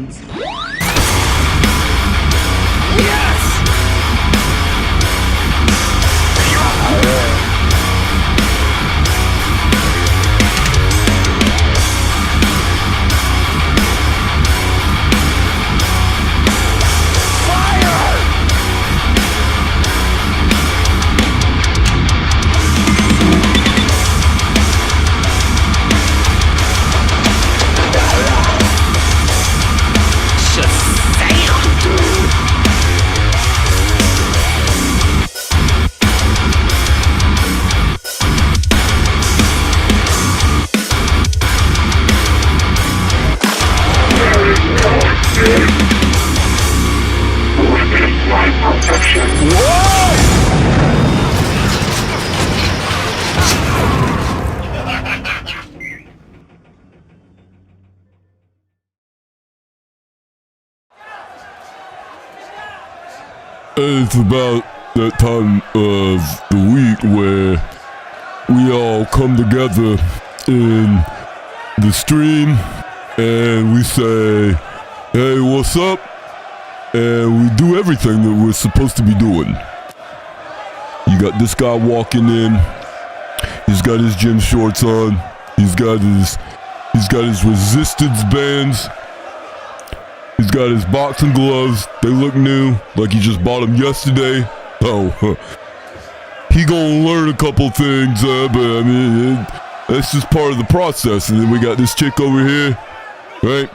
systems. It's about that time of the week where we all come together in the stream and we say, hey, what's up? And we do everything that we're supposed to be doing. You got this guy walking in. He's got his gym shorts on. He's got his resistance bands. He's got his boxing gloves. They look new, like he just bought them yesterday. Oh, he gonna learn a couple things, but I mean, that's just part of the process. And then we got this chick over here, right?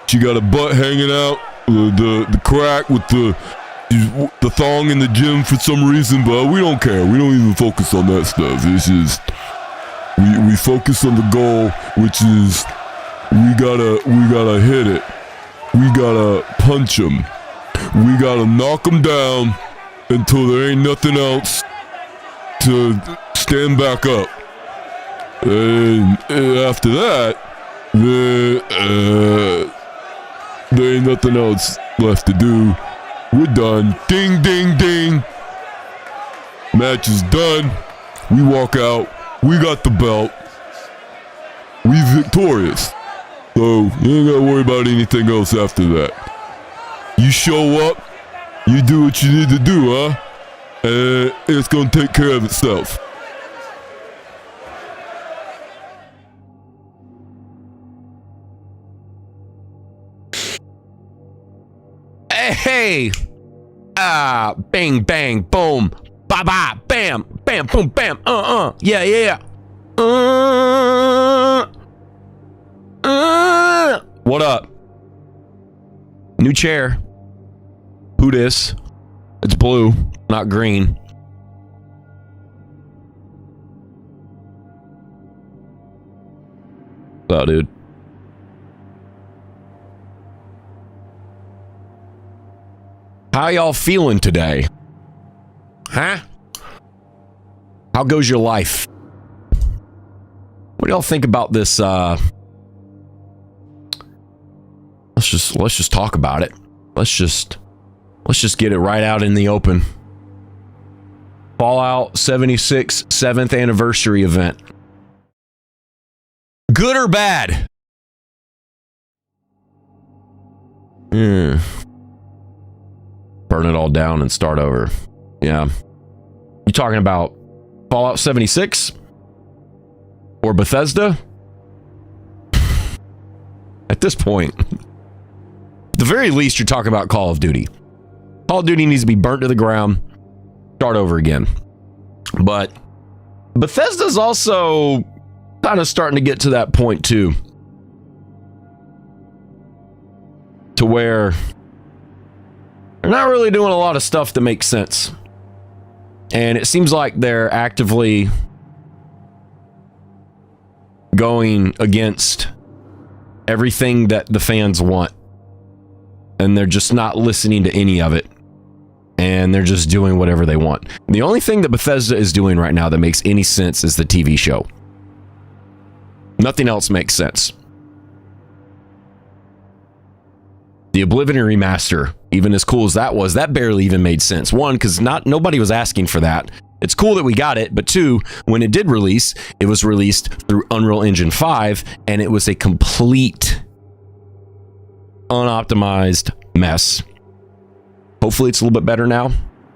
She got a butt hanging out, the crack with the thong in the gym for some reason, but we don't care. We don't even focus on that stuff. It's just we focus on the goal, which is we gotta hit it. We gotta punch him. We gotta knock him down until there ain't nothing else to stand back up. And after that, there ain't nothing else left to do. We're done. Ding, ding, ding. Match is done. We walk out. We got the belt. We victorious. So you ain't gotta worry about anything else after that. You show up, you do what you need to do, huh? And it's gonna take care of itself. Hey! Bang, bang, boom. Ba-ba, bam, bam, boom, bam. Yeah. What up? New chair. Who dis? It's blue, not green. What's up, dude? How y'all feeling today? Huh? How goes your life? What do y'all think about this, Let's just talk about it. Let's just get it right out in the open. Fallout 76 7th anniversary event. Good or bad? Burn it all down and start over. Yeah. You talking about Fallout 76? Or Bethesda? At this point, at the very least, you're talking about Call of Duty. Call of Duty needs to be burnt to the ground, start over again. But Bethesda's also kind of starting to get to that point too. To where they're not really doing a lot of stuff that makes sense. And it seems like they're actively going against everything that the fans want. And they're just not listening to any of it. And they're just doing whatever they want. The only thing that Bethesda is doing right now that makes any sense is the TV show. Nothing else makes sense. The Oblivion remaster, even as cool as that was, that barely even made sense. One, because nobody was asking for that. It's cool that we got it, but two, when it did release, it was released through Unreal Engine 5, and it was a complete unoptimized mess. Hopefully it's a little bit better now.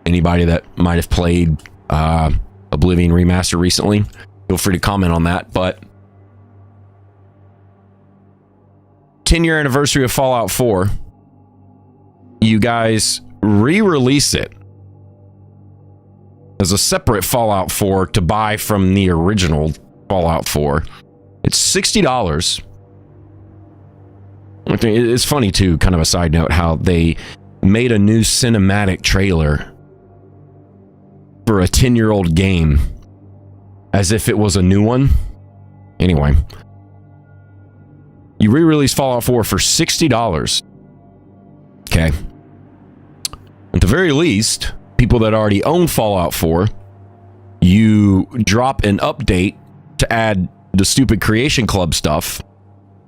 Anybody that might have played Oblivion Remaster recently, feel free to comment on that. But 10-year anniversary of Fallout 4, you guys re-release it as a separate Fallout 4 to buy from the original Fallout 4. It's $60. I think it's funny too, kind of a side note, how they made a new cinematic trailer for a 10-year-old game as if it was a new one. Anyway, you re-release Fallout 4 for $60. Okay. At the very least, people that already own Fallout 4, you drop an update to add the stupid Creation Club stuff,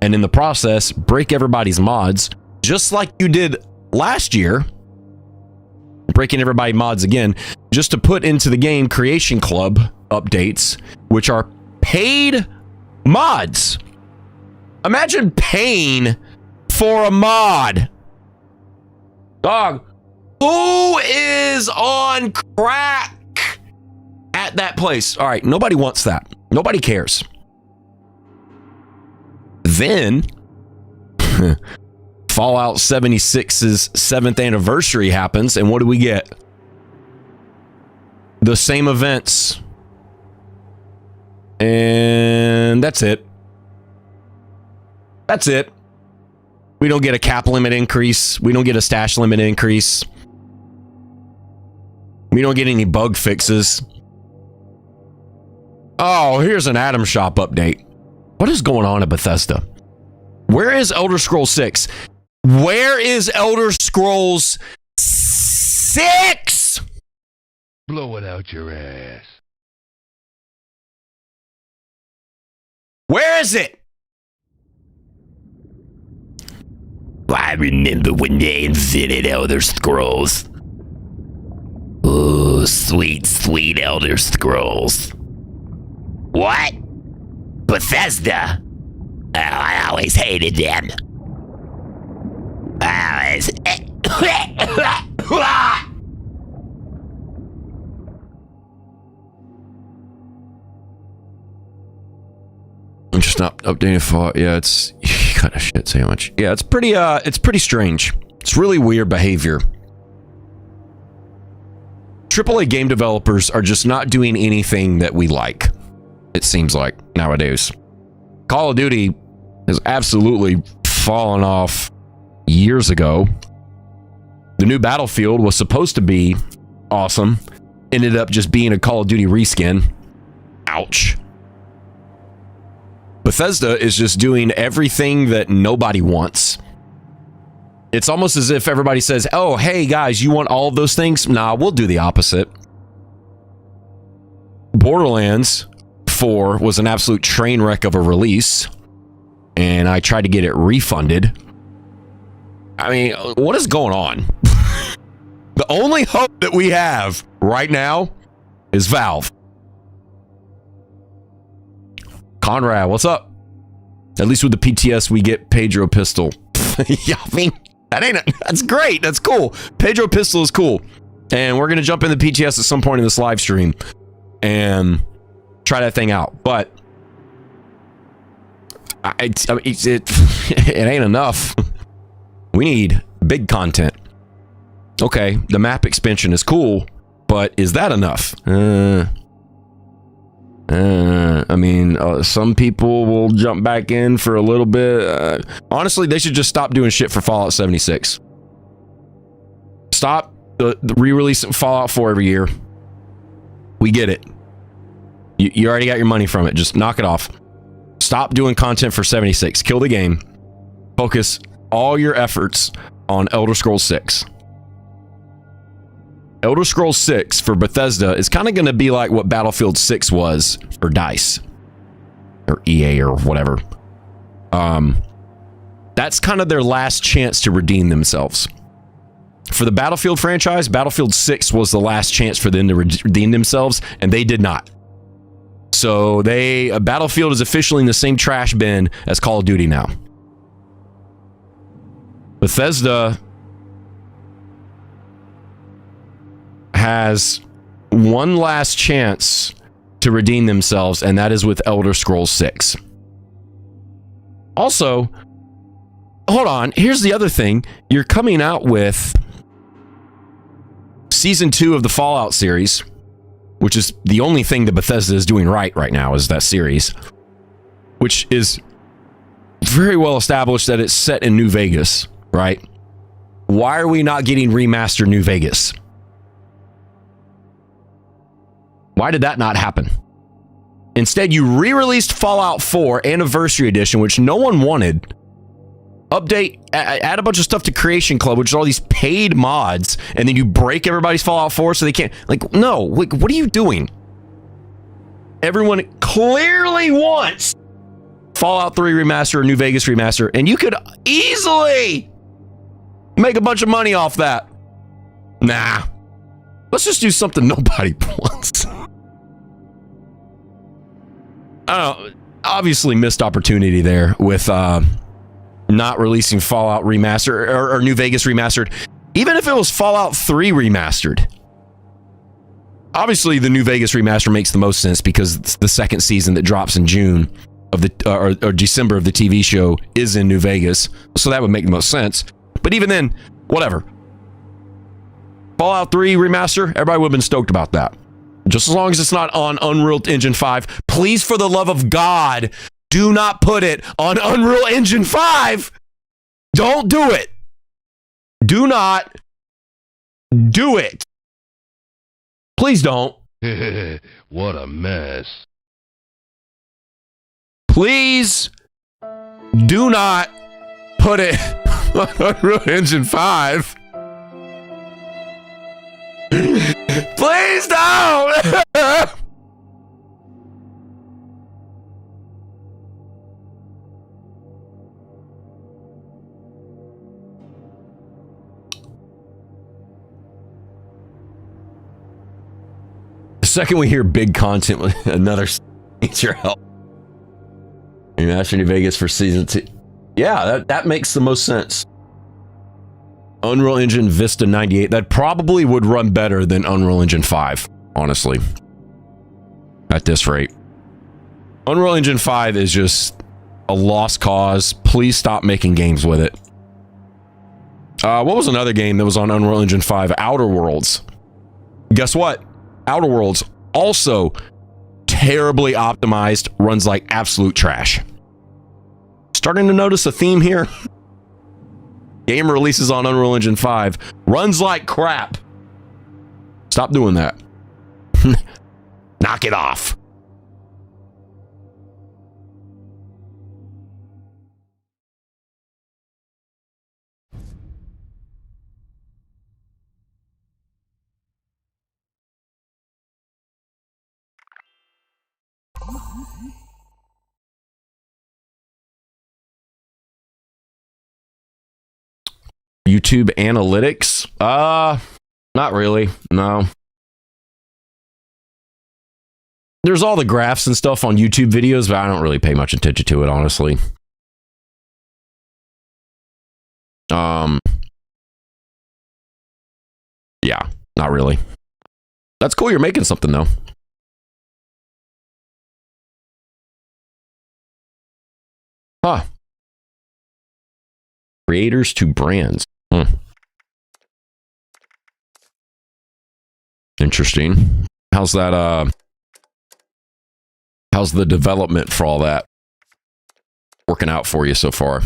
and in the process, break everybody's mods, just like you did last year, breaking everybody's mods again, just to put into the game Creation Club updates, which are paid mods. Imagine paying for a mod. Dog, who is on crack at that place? All right, nobody wants that. Nobody cares. Then, Fallout 76's 7th anniversary happens, and what do we get? The same events. And that's it. That's it. We don't get a cap limit increase. We don't get a stash limit increase. We don't get any bug fixes. Oh, here's an Atom Shop update. What is going on at Bethesda? Where is Elder Scrolls 6? Where is Elder Scrolls 6? Blow it out your ass. Where is it? I remember when they invented Elder Scrolls. Oh, sweet, sweet Elder Scrolls. What? Bethesda? Oh, I always hated them. I'm just not updating Fallout. Yeah, it's kind of shit sandwich. Yeah, it's pretty strange. It's really weird behavior. AAA game developers are just not doing anything that we like, it seems like, nowadays. Call of Duty has absolutely fallen off years ago. The new Battlefield was supposed to be awesome. Ended up just being a Call of Duty reskin. Ouch. Bethesda is just doing everything that nobody wants. It's almost as if everybody says, oh, hey guys, you want all of those things? Nah, we'll do the opposite. Borderlands 4 was an absolute train wreck of a release, and I tried to get it refunded. I mean, what is going on? The only hope that we have right now is Valve. Conrad, what's up? At least with the PTS, we get Pedro Pistol. Yeah, I mean, that's great. That's cool. Pedro Pistol is cool. And we're going to jump in the PTS at some point in this live stream and try that thing out. But it ain't enough. We need big content. Okay, the map expansion is cool, but is that enough? I mean, some people will jump back in for a little bit. Honestly, they should just stop doing shit for Fallout 76. Stop the re-release of Fallout 4 every year. We get it. You already got your money from it. Just knock it off. Stop doing content for 76. Kill the game. Focus all your efforts on Elder Scrolls 6. Elder Scrolls 6 for Bethesda is kind of going to be like what Battlefield 6 was for DICE or EA or whatever. That's kind of their last chance to redeem themselves. For the Battlefield franchise, Battlefield 6 was the last chance for them to redeem themselves, and they did not. So Battlefield is officially in the same trash bin as Call of Duty now. Bethesda has one last chance to redeem themselves, and that is with Elder Scrolls 6. Also, hold on, here's the other thing. You're coming out with Season 2 of the Fallout series, which is the only thing that Bethesda is doing right now, is that series, which is very well established that it's set in New Vegas, right? Why are we not getting remastered New Vegas? Why did that not happen? Instead, you re-released Fallout 4 Anniversary Edition, which no one wanted. Update, add a bunch of stuff to Creation Club, which is all these paid mods, and then you break everybody's Fallout 4 so they can't... Like, no, like, what are you doing? Everyone clearly wants Fallout 3 Remaster or New Vegas Remaster, and you could easily make a bunch of money off that. Nah. Let's just do something nobody wants. I don't know. Obviously missed opportunity there with not releasing Fallout Remastered or New Vegas Remastered. Even if it was Fallout 3 Remastered. Obviously, the New Vegas Remaster makes the most sense because it's the second season that drops in June of the or December of the TV show is in New Vegas. So that would make the most sense. But even then, whatever. Fallout 3 Remaster, everybody would have been stoked about that. Just as long as it's not on Unreal Engine 5. Please, for the love of God, do not put it on Unreal Engine 5. Don't do it. Do not do it. Please don't. What a mess. Please do not put it on Unreal Engine 5. Please don't! The second we hear big content with another needs your help. Remaster New Vegas for Season 2. Yeah, that makes the most sense. Unreal Engine Vista 98, that probably would run better than Unreal Engine 5, honestly. At this rate. Unreal Engine 5 is just a lost cause. Please stop making games with it. What was another game that was on Unreal Engine 5? Outer Worlds. Guess what? Outer Worlds, also terribly optimized, runs like absolute trash. Starting to notice a theme here. Game releases on Unreal Engine 5, runs like crap. Stop doing that. Knock it off. YouTube analytics? Not really. No. There's all the graphs and stuff on YouTube videos, but I don't really pay much attention to it, honestly. Yeah, not really. That's cool you're making something, though. Huh. Creators to brands. Interesting. How's that, how's the development for all that working out for you so far?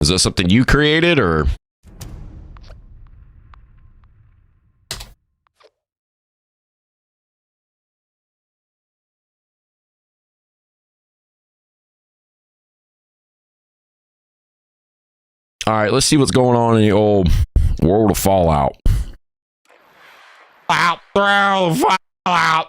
Is that something you created, or? All right, let's see what's going on in the old world of Fallout. Out through Fallout.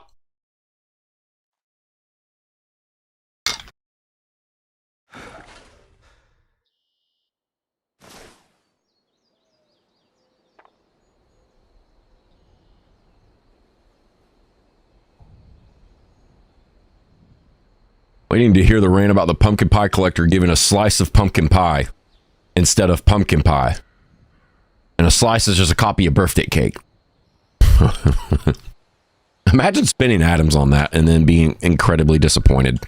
Waiting to hear the rant about the pumpkin pie collector giving a slice of pumpkin pie. instead of pumpkin pie. And a slice is just a copy of birthday cake. Imagine spinning atoms on that and then being incredibly disappointed.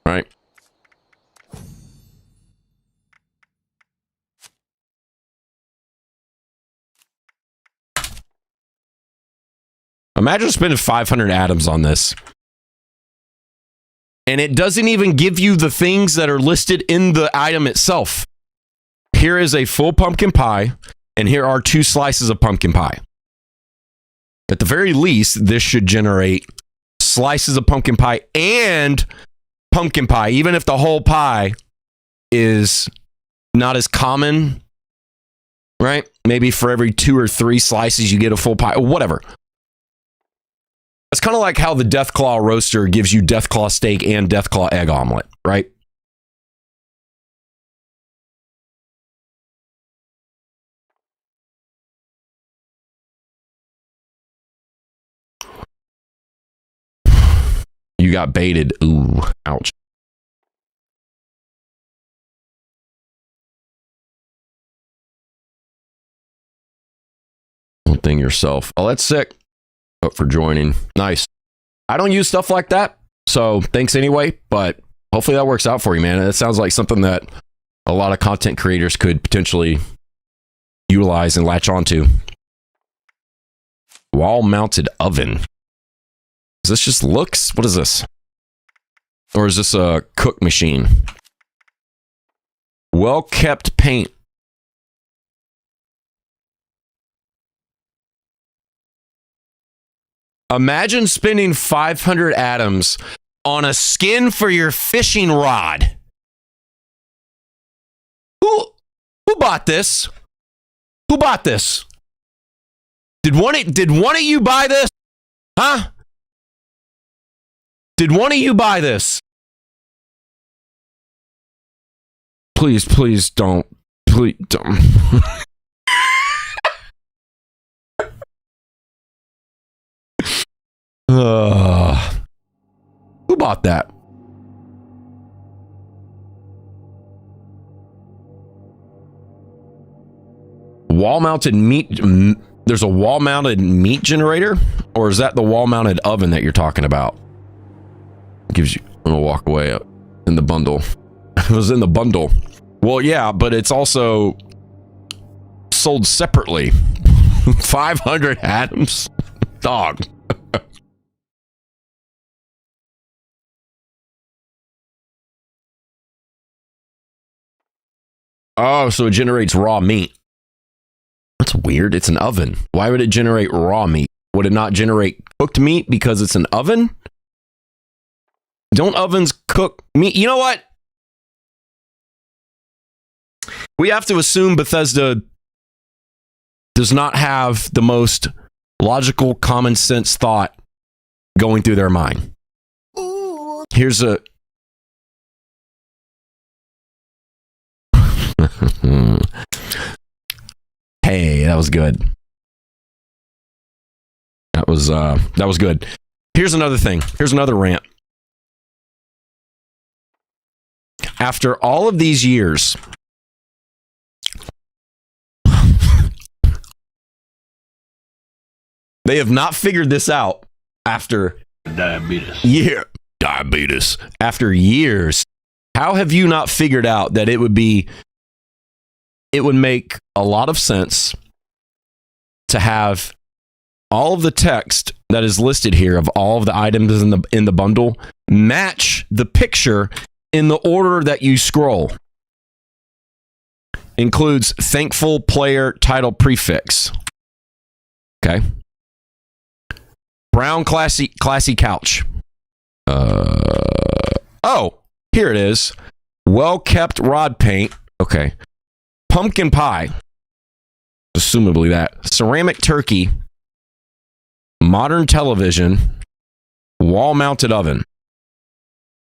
Right? Imagine spending 500 atoms on this. And it doesn't even give you the things that are listed in the item itself. Here is a full pumpkin pie, and here are 2 slices of pumpkin pie. At the very least, this should generate slices of pumpkin pie and pumpkin pie, even if the whole pie is not as common, right? Maybe for every 2 or 3 slices, you get a full pie, whatever. It's kind of like how the Deathclaw roaster gives you Deathclaw steak and Deathclaw egg omelet, right? You got baited. Ooh, ouch. One thing yourself. Oh, that's sick. Up for joining. Nice. I don't use stuff like that, so thanks anyway, but hopefully that works out for you, man. It sounds like something that a lot of content creators could potentially utilize and latch onto. Wall-mounted oven. Is this just looks? What is this? Or is this a cook machine? Well-kept paint. Imagine spending 500 atoms on a skin for your fishing rod. Who bought this? Who bought this? Did one of you buy this? Huh? Did one of you buy this? Please don't. Please don't. Who bought that? Wall-mounted meat. There's a wall-mounted meat generator? Or is that the wall-mounted oven that you're talking about? Gives you... I'm gonna walk away up in the bundle. It was in the bundle. Well, yeah, but it's also sold separately. 500 atoms? Dog. Oh, so it generates raw meat. That's weird. It's an oven. Why would it generate raw meat? Would it not generate cooked meat because it's an oven? Don't ovens cook meat? You know what? We have to assume Bethesda does not have the most logical, common sense thought going through their mind. Here's a... Hey, that was good. That was good. Here's another thing. Here's another rant. After all of these years, they have not figured this out after diabetes. After years. How have you not figured out that it would make a lot of sense to have all of the text that is listed here of all of the items in the bundle match the picture in the order that you scroll? Includes thankful player title prefix. Okay. Brown classy couch. Oh, here it is. Well-kept rod paint. Okay. Pumpkin pie. Assumably that. Ceramic turkey. Modern television. Wall-mounted oven.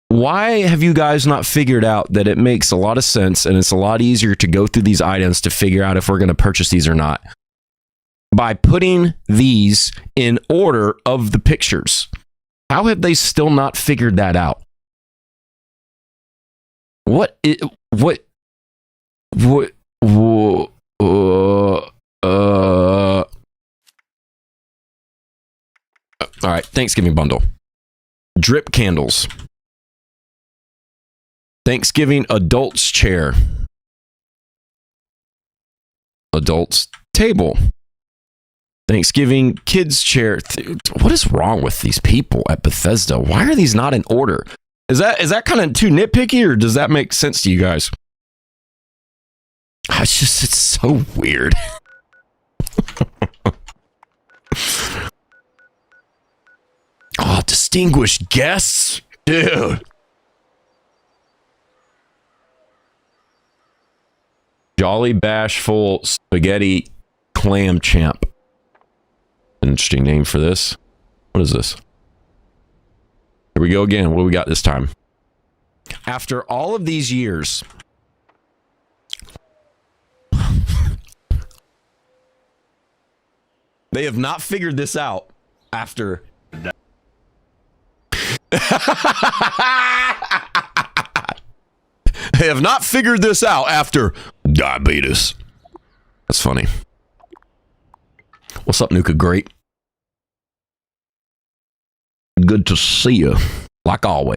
Why have you guys not figured out that it makes a lot of sense and it's a lot easier to go through these items to figure out if we're going to purchase these or not? By putting these in order of the pictures. How have they still not figured that out? What What? All right, Thanksgiving bundle. Drip candles. Thanksgiving adults chair. Adults table. Thanksgiving kids chair. What is wrong with these people at Bethesda? Why are these not in order? Is that kind of too nitpicky, or does that make sense to you guys? It's so weird. Oh, distinguished guests, dude. Jolly Bashful Spaghetti Clam Champ. Interesting name for this. What is this? Here we go again. What do we got this time? After all of these years, they have not figured this out after. They have not figured this out after diabetes. That's funny. What's up, Nuka? Great. Good to see you. Like always.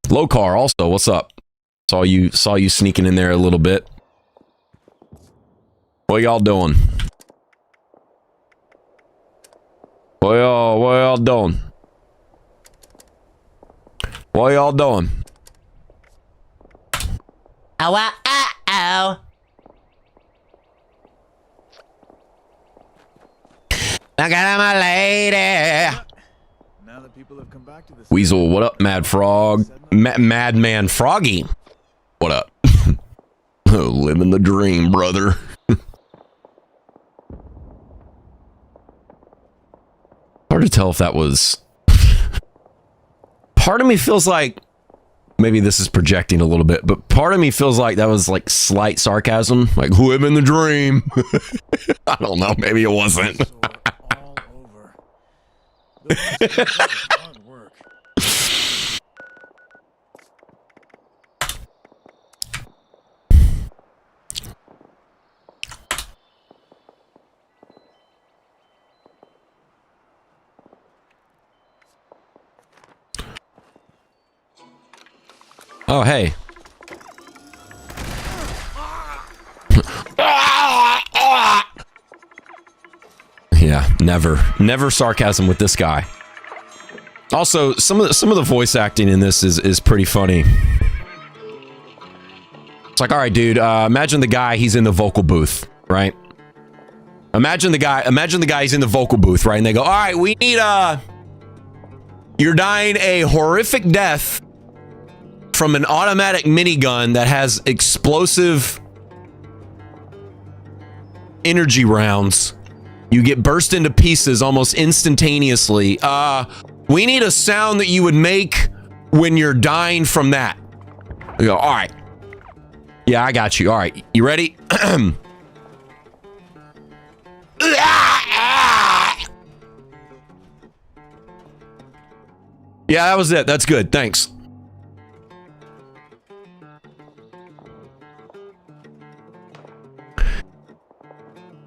Locar also, what's up? Saw you sneaking in there a little bit. What y'all doing? What y'all doing? What y'all doing? Oh, oh. I got my lady. Now that people have come back to this Weasel, what up, Mad Frog? Madman Froggy. What up? Living the dream, brother. Hard to tell if that was... Part of me feels like... Maybe this is projecting a little bit, but part of me feels like that was like slight sarcasm. Like, living the dream. I don't know. Maybe it wasn't. all over. Those hard work. Oh, hey. Yeah, never sarcasm with this guy. Also, some of the voice acting in this is pretty funny. It's like, all right, dude, imagine the guy, he's in the vocal booth, right? Imagine the guy he's in the vocal booth, right? And they go, all right, we need you're dying a horrific death from an automatic minigun that has explosive energy rounds. You get burst into pieces almost instantaneously. We need a sound that you would make when you're dying from that. We go, all right. Yeah, I got you. All right, you ready? Yeah, that was it. That's good. Thanks.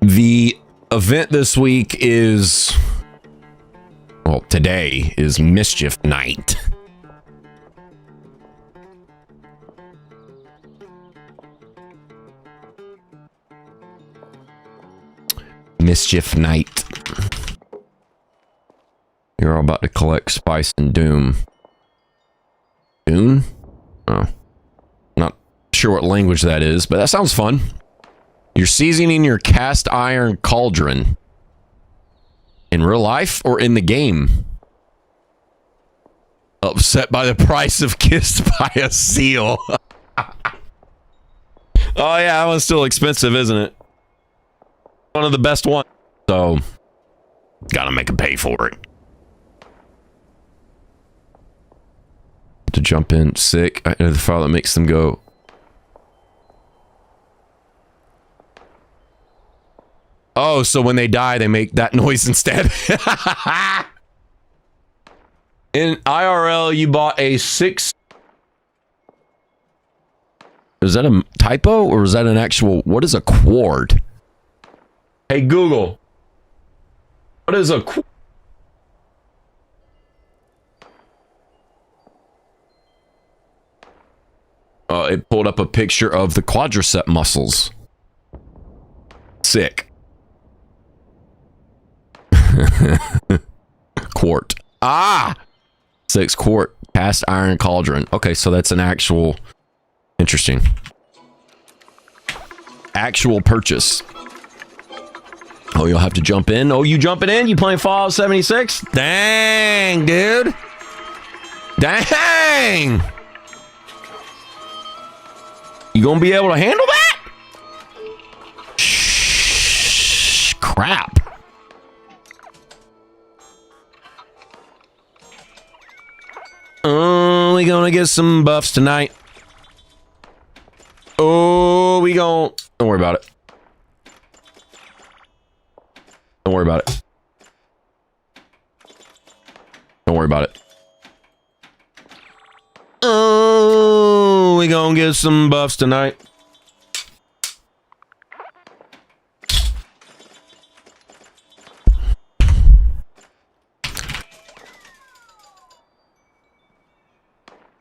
The event this week is, well, today is Mischief Night. Mischief Night. You're all about to collect Spice and Doom. Doom? Oh. Not sure what language that is, but that sounds fun. You're seasoning your cast iron cauldron. In real life or in the game? Upset by the price of Kissed by a Seal. Oh yeah, that one's still expensive, isn't it? One of the best ones. So, gotta make him pay for it. To jump in sick. I know the file that makes them go. Oh, so when they die, they make that noise instead. In IRL, you bought a 6. Is that a typo or is that an actual... What is a quard? Hey, Google. What is a... It pulled up a picture of the quadricep muscles. Sick. Quart. Ah! 6 quart cast iron cauldron. Okay, so that's an actual... Interesting. Actual purchase. Oh, you'll have to jump in. Oh, you jumping in? You playing Fallout 76? Dang, dude. Dang! You gonna be able to handle that? Shh, crap. Oh, we gonna get some buffs tonight. Oh, we gon'... Don't worry about it. Don't worry about it. Don't worry about it. Oh, we gonna get some buffs tonight.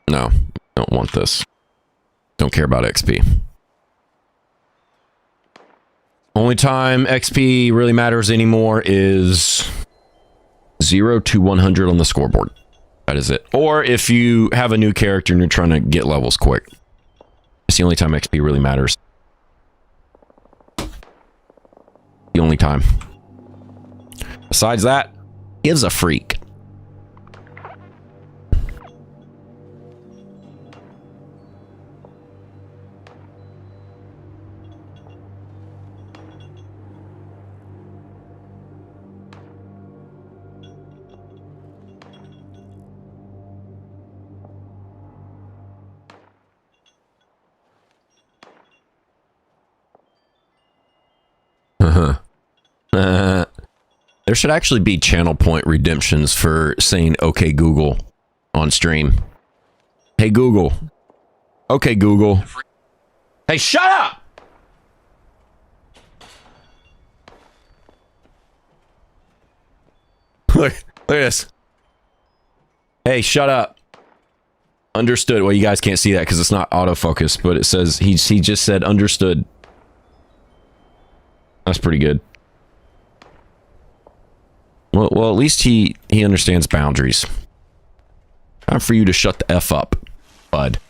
No, don't want this. Don't care about XP. Only time XP really matters anymore is 0 to 100 on the scoreboard. That is it. Or if you have a new character and you're trying to get levels quick. It's the only time XP really matters. The only time. Besides that, gives a freak. There should actually be channel point redemptions for saying "Okay Google" on stream. Hey Google. Okay Google. Hey, shut up! Look at this. Hey, shut up. Understood. Well, you guys can't see that because it's not autofocus, but it says he just said understood. That's pretty good. Well, at least he understands boundaries. Time for you to shut the F up, bud.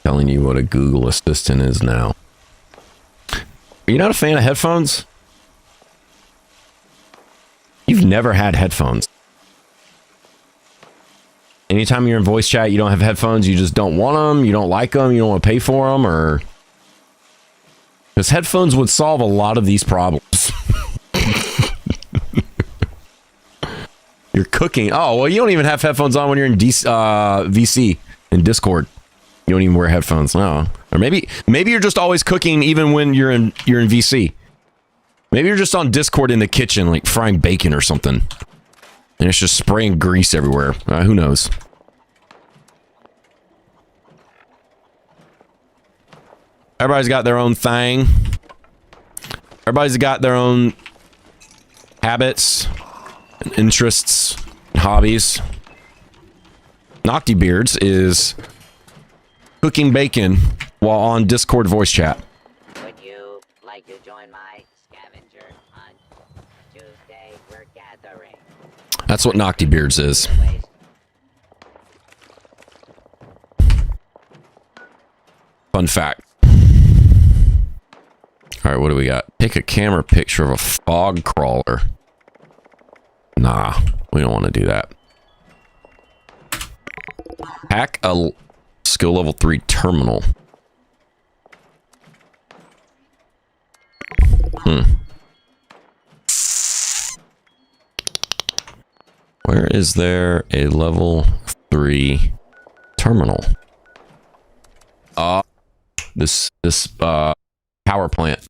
Telling you what a Google Assistant is now. Are you not a fan of headphones? You've never had headphones. Anytime you're in voice chat, you don't have headphones, you just don't want them, you don't like them, you don't want to pay for them, or... Because headphones would solve a lot of these problems. You're cooking. Oh, well, you don't even have headphones on when you're in VC, in Discord. You don't even wear headphones. No. Or maybe you're just always cooking even when you're in VC. Maybe you're just on Discord in the kitchen, like frying bacon or something. And it's just spraying grease everywhere. Who knows? Everybody's got their own thing. Everybody's got their own habits, and interests, and hobbies. Noctibeards is cooking bacon while on Discord voice chat. Would you like to join my scavenger hunt? Tuesday we're gathering. That's what Noctibeards is. Fun fact. Alright, what do we got? Take a camera picture of a fog crawler. Nah, we don't want to do that. Hack a skill level 3 terminal. Where is there a level 3 terminal? This power plant.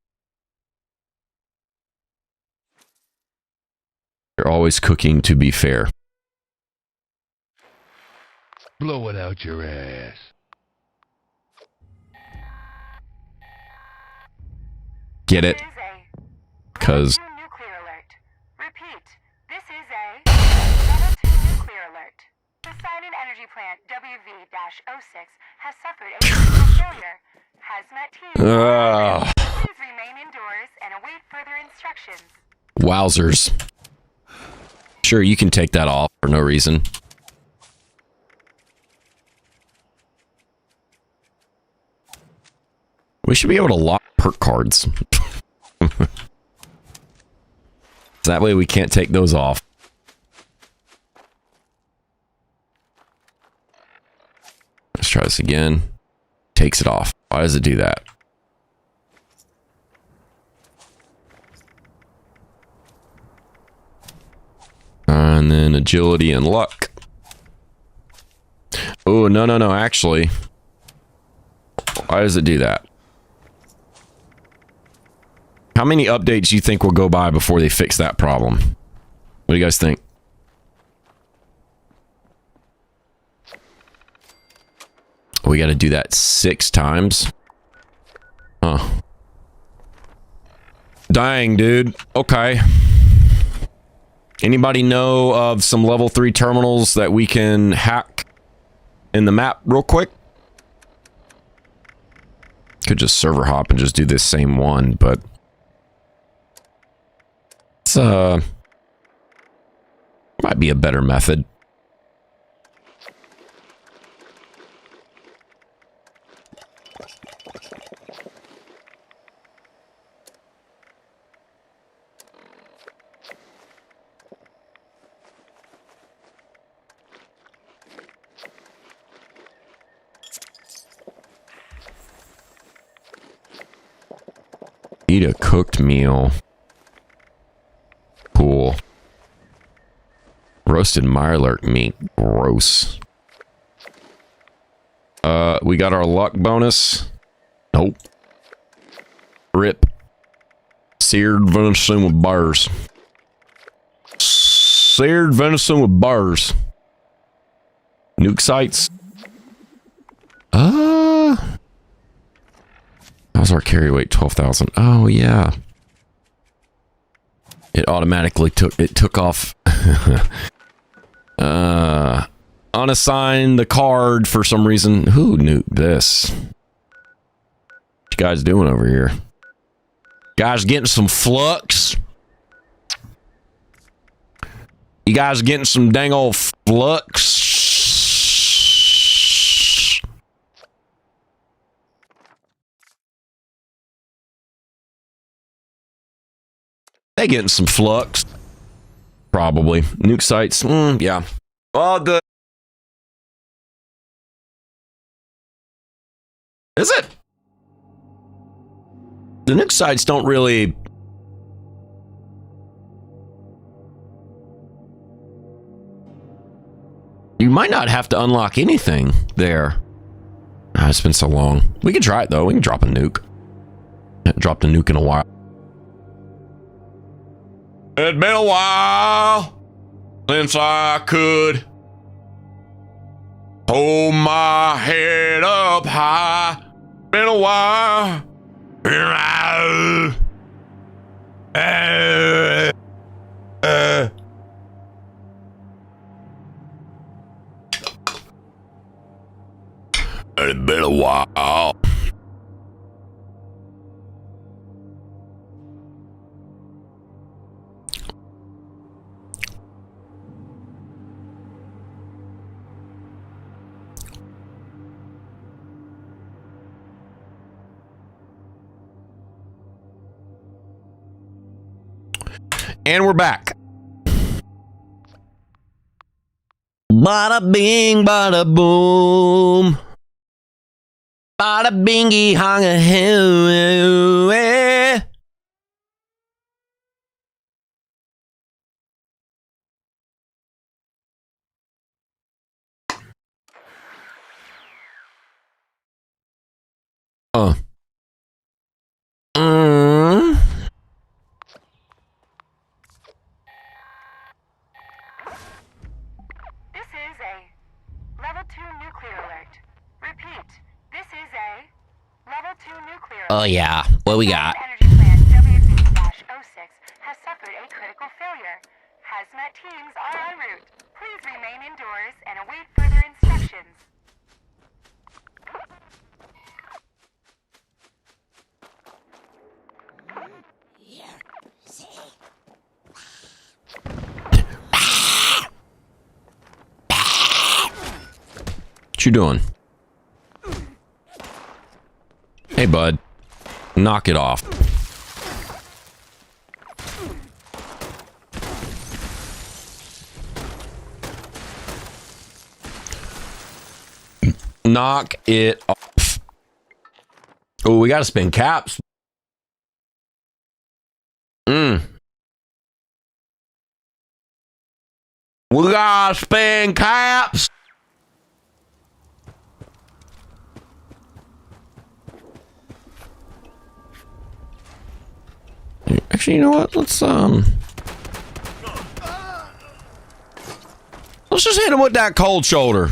You're always cooking to be fair. Blow it out your ass. Get it? Because Nuclear alert. Repeat. This is a level 2 nuclear alert. The Sinon Energy Plant WV-06 has suffered a critical failure. Hazmat team, please remain indoors and await further instructions. wowzers. Sure, you can take that off for no reason. We should be able to lock perk cards. So that way we can't take those off. Let's try this again. Takes it off. Why does it do that? And then agility and luck. Oh, no, actually. Why does it do that? How many updates do you think will go by before they fix that problem? What do you guys think? We got to do that 6 times. Huh. Dang, dude. Okay. Anybody know of some level 3 terminals that we can hack in the map real quick? Could just server hop and just do this same one, but it's might be a better method. Eat a cooked meal. Cool. Roasted Mirelurk meat. Gross. We got our luck bonus. Nope. Rip. Seared venison with burrs. Seared venison with burrs. Nuke sites. How's our carry weight? 12,000. Oh, yeah. It automatically took off. Unassigned the card for some reason. Who nuked this? What you guys doing over here? Guys getting some flux? You guys getting some dang old flux? They getting some flux. Probably. Nuke sites. Yeah. Well, is it? The nuke sites don't really... You might not have to unlock anything there. It's been so long. We can try it, though. We can drop a nuke. Haven't dropped a nuke in a while. It's been a while since I could hold my head up high. Been a while. It's been a while. And we're back. Bada bing, bada boom. Bada bingy, hung a hill. Oh yeah, what we got? Energy plant WV-06 has suffered a critical failure. Hazmat teams are en route. Please remain indoors and await further instructions. What you doing? Hey, bud. Knock it off. Knock it off. Oh, we gotta spin caps. We gotta spin caps. Actually, you know what? Let's just hit him with that cold shoulder.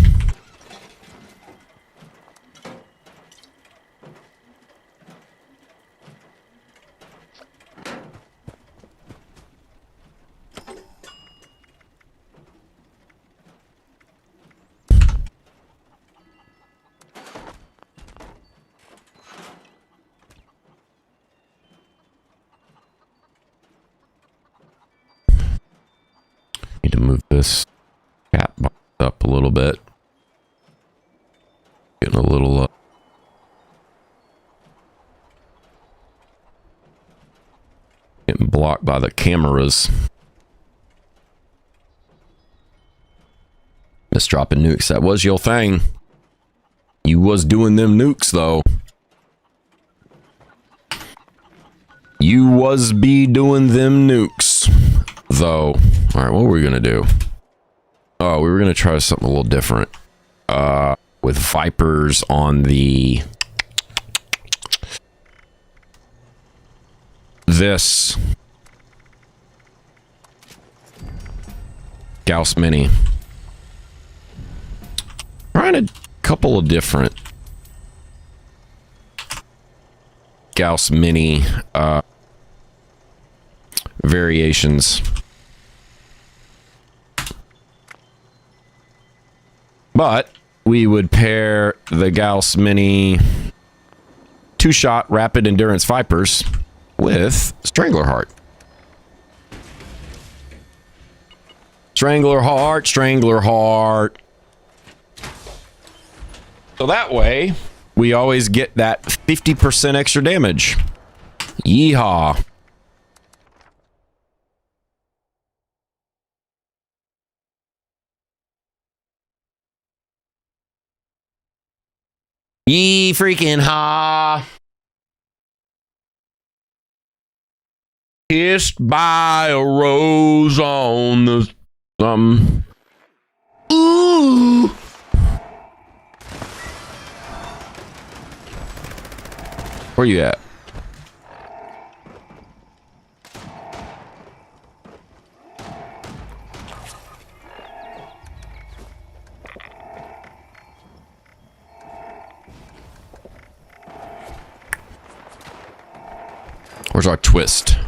Need to move this cap box up a little bit. Getting a little getting blocked by the cameras. Miss dropping nukes. That was your thing. You was doing them nukes though. You was be doing them nukes though. All right, what were we gonna do? Oh, we were gonna try something a little different. With Vipers on this Gauss Mini. Trying a couple of different Gauss Mini variations. But we would pair the Gauss Mini 2-shot rapid endurance Vipers with Strangler Heart. Strangler Heart, Strangler Heart. So that way, we always get that 50% extra damage. Yeehaw. Yee freaking ha. Kissed by a rose on the Ooh. Where you at? Where's our twist?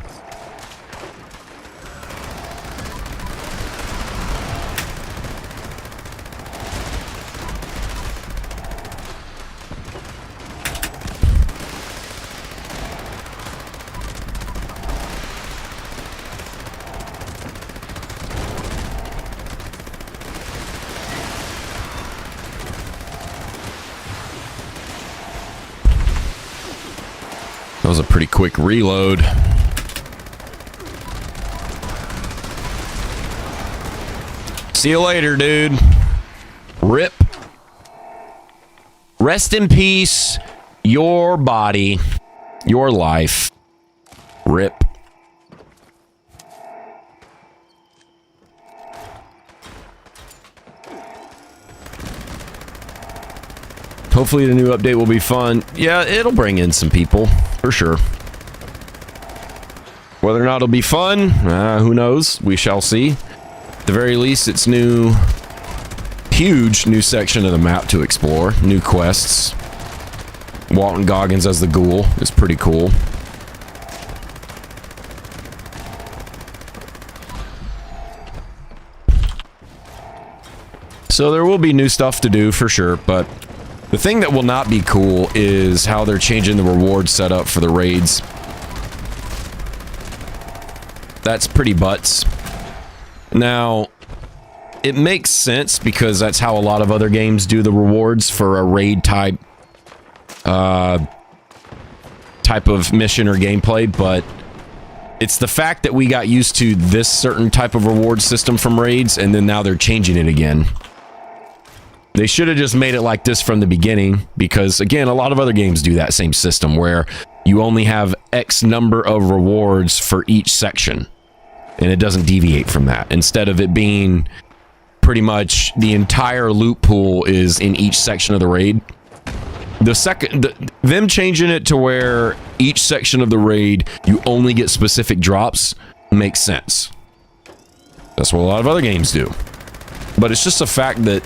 That was a pretty quick reload. See you later, dude. Rip. Rest in peace. Your body. Your life. Rip. Hopefully the new update will be fun. Yeah, it'll bring in some people, for sure. Whether or not it'll be fun, who knows? We shall see. At the very least, it's new. Huge new section of the map to explore. New quests. Walton Goggins as the ghoul is pretty cool. So there will be new stuff to do for sure, but the thing that will not be cool is how they're changing the reward setup for the raids. That's pretty butts. Now, it makes sense because that's how a lot of other games do the rewards for a raid type of mission or gameplay, but it's the fact that we got used to this certain type of reward system from raids, and then now they're changing it again. They should have just made it like this from the beginning, because again, a lot of other games do that same system where you only have X number of rewards for each section, and it doesn't deviate from that. Instead of it being pretty much the entire loot pool is in each section of the raid. Them changing it to where each section of the raid you only get specific drops makes sense. That's what a lot of other games do. But it's just a fact that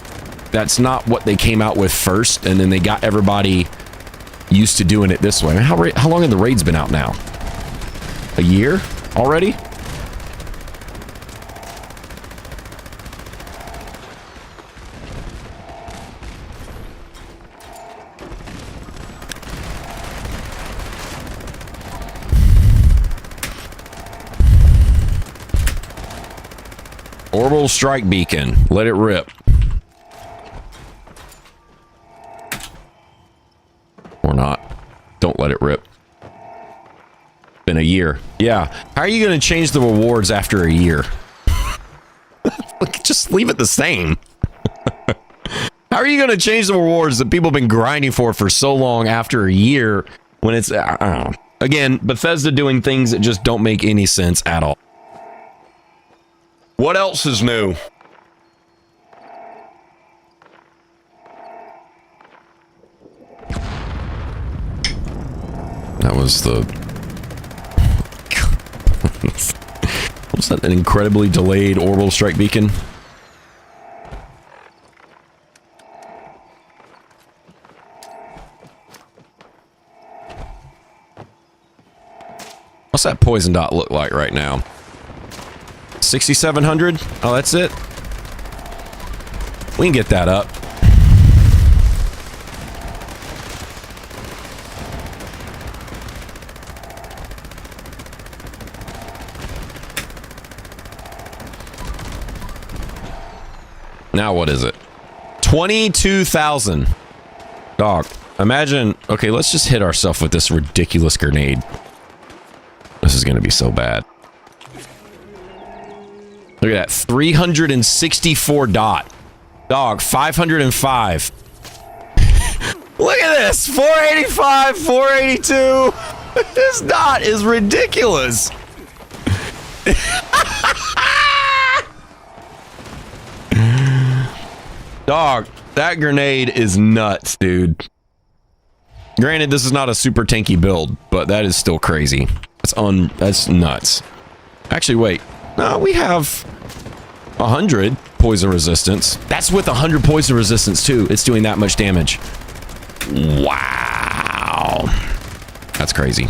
that's not what they came out with first, and then they got everybody used to doing it this way. I mean, how long have the raids been out now? A year already? Orbital strike beacon. Let it rip. Or not. Don't let it rip. Been a year. Yeah. How are you going to change the rewards after a year? Just leave it the same. How are you going to change the rewards that people have been grinding for so long after a year when it's... I don't know. Again, Bethesda doing things that just don't make any sense at all. What else is new? That was the... Was that an incredibly delayed orbital strike beacon? What's that poison dot look like right now? 6,700? Oh, that's it? We can get that up. Now what is it? 22,000. Dog, imagine... Okay, let's just hit ourselves with this ridiculous grenade. This is gonna be so bad. Look at that, 364 dot. Dog, 505. Look at this, 485, 482. This dot is ridiculous. Dog, that grenade is nuts, dude. Granted, this is not a super tanky build, but that is still crazy. That's nuts. Actually, wait. No, we have 100 poison resistance. That's with 100 poison resistance too. It's doing that much damage. Wow. That's crazy.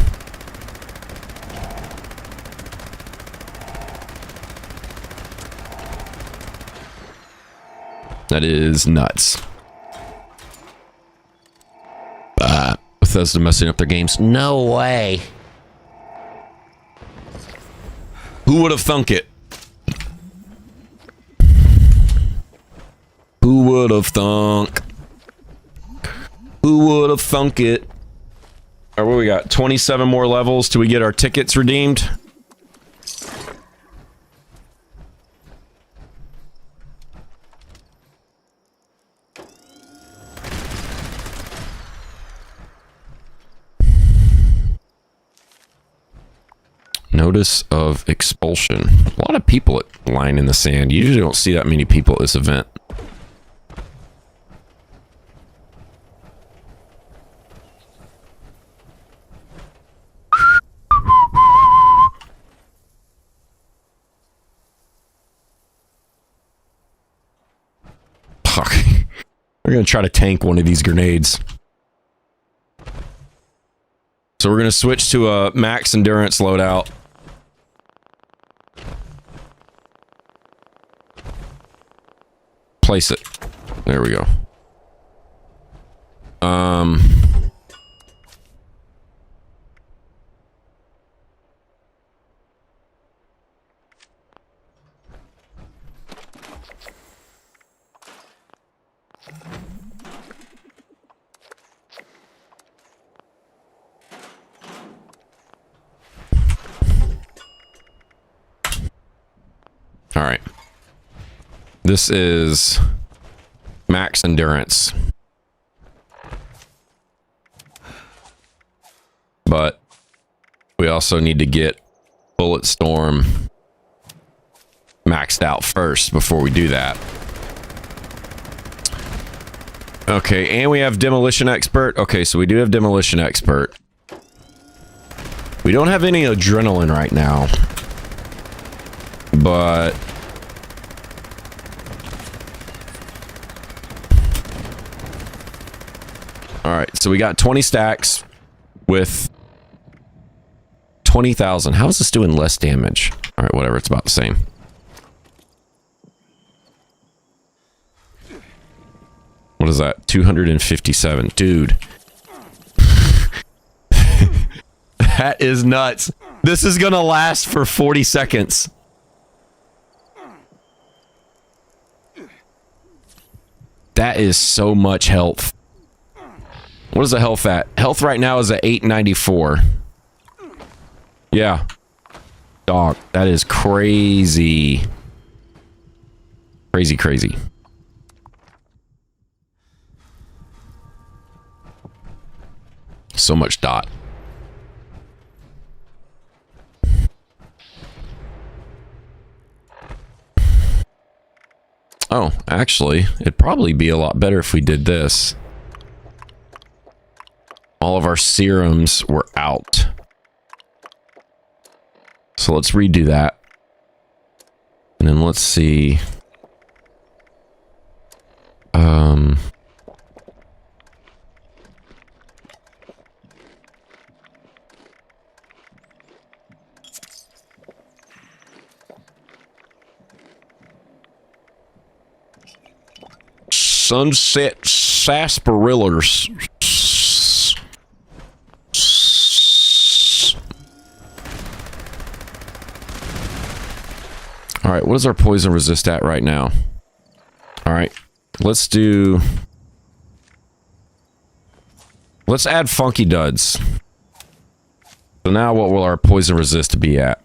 That is nuts. Bethesda messing up their games. No way. Who would have thunk it? Who would have thunk? Who would have thunk it? All right, what we got? 27 more levels till we get our tickets redeemed. Notice of expulsion. A lot of people at Line in the Sand. You usually don't see that many people at this event. Fuck. We're gonna try to tank one of these grenades. So we're going to switch to a max endurance loadout. Place it. There we go. All right. This is max endurance. But we also need to get Bulletstorm maxed out first before we do that. Okay, and we have Demolition Expert. Okay, so we do have Demolition Expert. We don't have any adrenaline right now. But all right, so we got 20 stacks with 20,000. How is this doing less damage? All right, whatever, it's about the same. What is that? 257. Dude. That is nuts. This is gonna last for 40 seconds. That is so much health. What is the health at? Health right now is at 894. Yeah. Dog, that is crazy. Crazy, crazy. So much dot. Oh, actually, it'd probably be a lot better if we did this. All of our serums were out. So let's redo that. And then let's see. Sunset sarsaparillas. All right, what is our poison resist at right now? All right, let's add funky duds. So now what will our poison resist be at?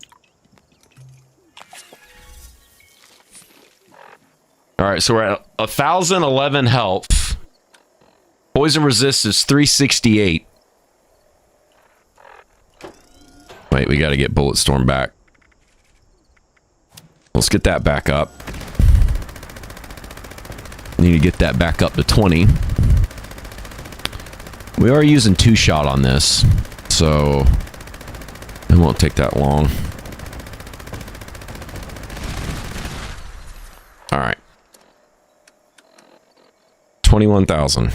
All right, so we're at 1,011 health. Poison resist is 368. Wait, we got to get Bulletstorm back. Let's get that back up. Need to get that back up to 20. We are using 2-shot on this, so it won't take that long. All right. 21,000.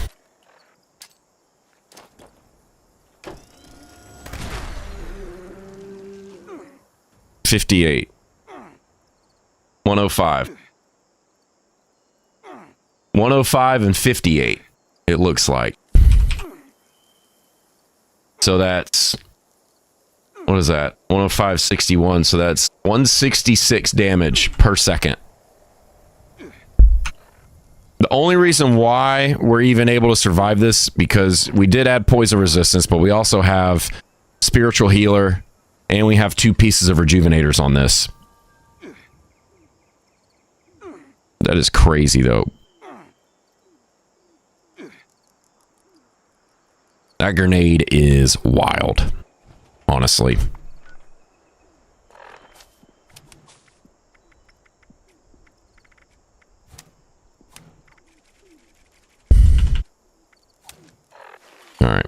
58. 105. 105 and 58, it looks like. So that's... what is that? 105, 61. So that's 166 damage per second. The only reason why we're even able to survive this, because we did add poison resistance, but we also have spiritual healer, and we have 2 pieces of rejuvenators on this. That is crazy, though. That grenade is wild, honestly. All right.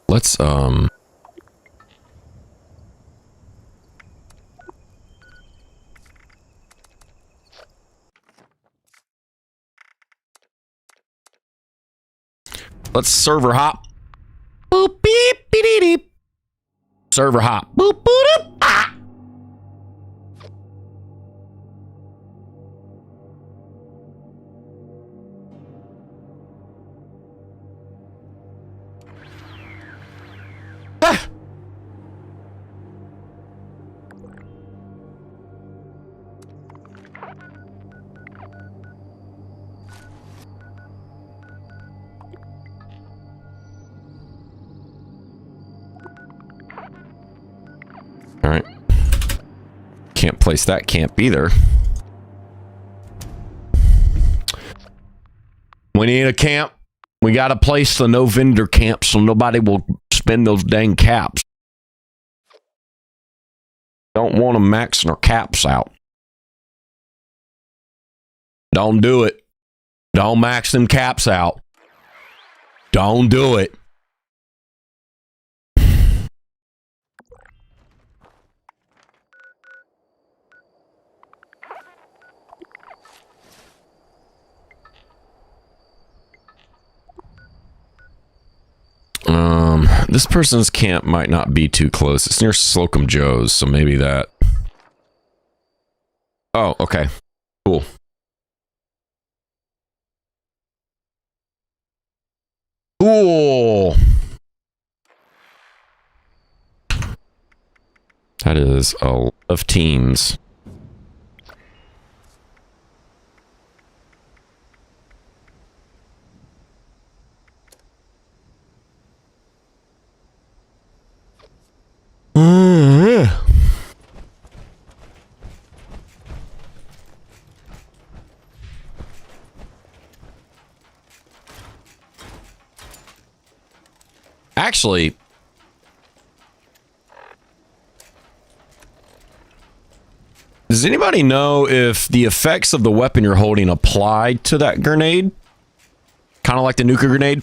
Let's Let's server hop. Boop, beep, beep, beep. Server hop. Boop, boop, boop. Ah. Ah. All right. Can't place that camp either. We need a camp. We got to place the no vendor camp so nobody will spend those dang caps. Don't want them maxing our caps out. Don't do it. Don't max them caps out. Don't do it. This person's camp might not be too close. It's near Slocum Joe's, so maybe that. Oh, okay. Cool. Cool. That is a lot of teams. Actually, does anybody know if the effects of the weapon you're holding apply to that grenade? Kind of like the nuclear grenade?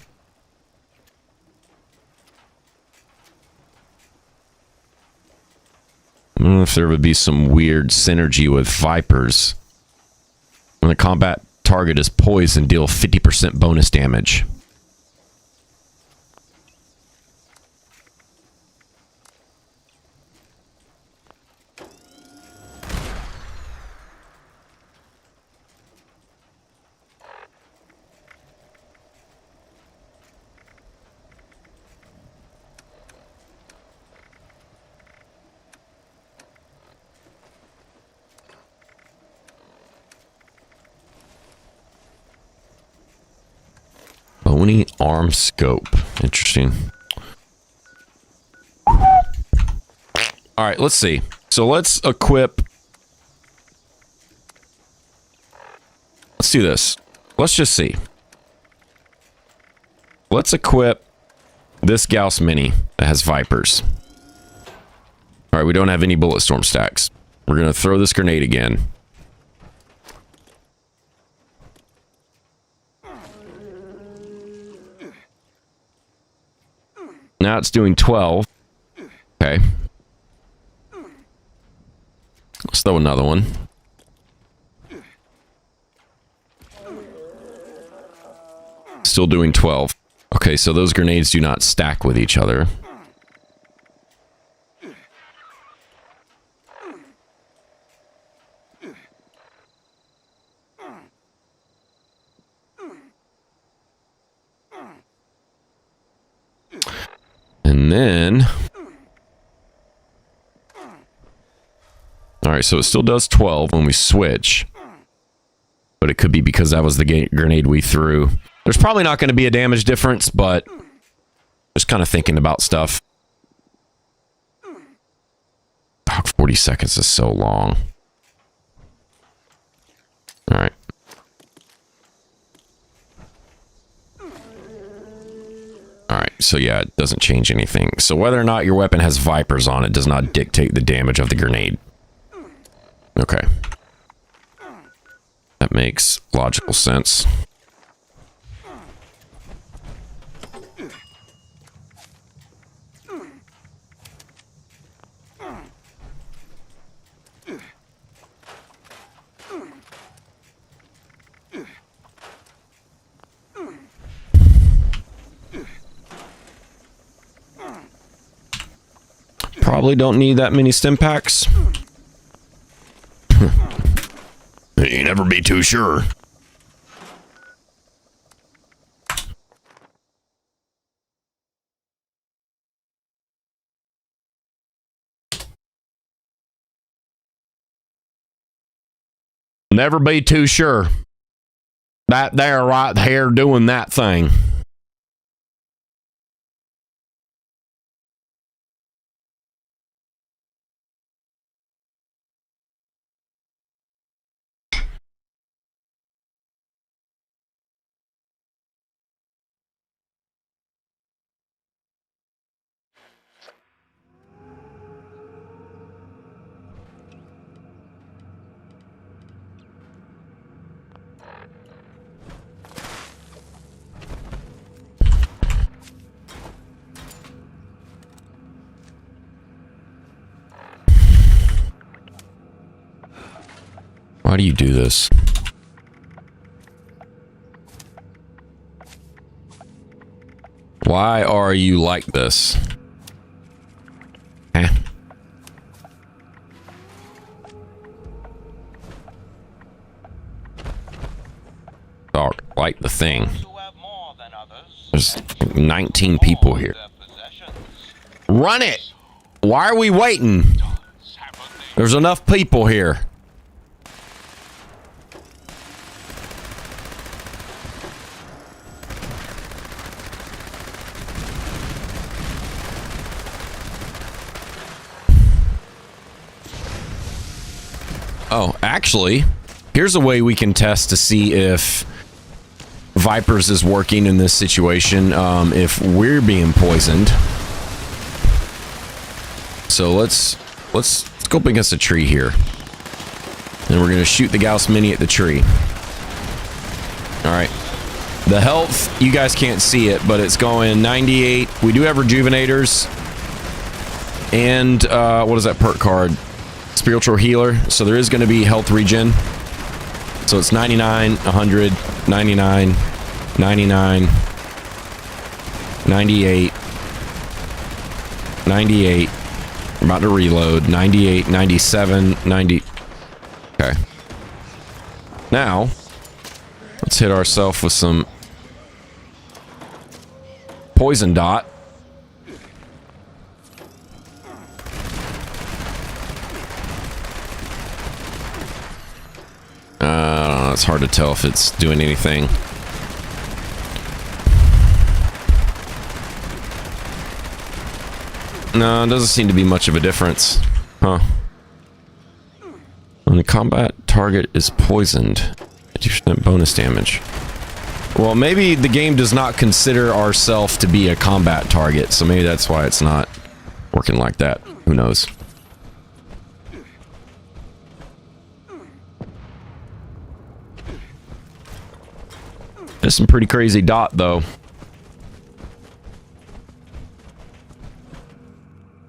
I don't know if there would be some weird synergy with Vipers. When the combat target is poisoned, deal 50% bonus damage. Bony arm scope. Interesting. All right, let's see. So let's equip. Let's do this. Let's just see. Let's equip this Gauss Mini that has Vipers. All right, we don't have any bullet storm stacks. We're going to throw this grenade again. Now it's doing 12. Okay. Let's throw another one. Still doing 12. Okay, so those grenades do not stack with each other. And then... Alright, so it still does 12 when we switch. But it could be because that was the grenade we threw. There's probably not going to be a damage difference, but... just kind of thinking about stuff. Oh, 40 seconds is so long. Alright. Alright, so yeah, it doesn't change anything. So whether or not your weapon has Vipers on it does not dictate the damage of the grenade. Okay. That makes logical sense. Probably don't need that many stim packs. You never be too sure. Never be too sure. That there right there doing that thing. Why do you do this? Why are you like this? Eh. Oh, like the thing. There's 19 people here. Run it! Why are we waiting? There's enough people here. Oh, actually, here's a way we can test to see if Vipers is working in this situation, if we're being poisoned. So let's go up against a tree here. And we're going to shoot the Gauss Mini at the tree. Alright. The health, you guys can't see it, but it's going 98. We do have rejuvenators. And, what is that perk card? Spiritual healer, so there is going to be health regen. So it's 99, 100, 99, 99, 98, 98. I'm about to reload. 98, 97, 90. Okay. Now, let's hit ourselves with some poison dot. I don't know, it's hard to tell if it's doing anything. No, it doesn't seem to be much of a difference. Huh. When the combat target is poisoned, 50% bonus damage. Well, maybe the game does not consider ourselves to be a combat target, so maybe that's why it's not working like that. Who knows? There's some pretty crazy dot, though.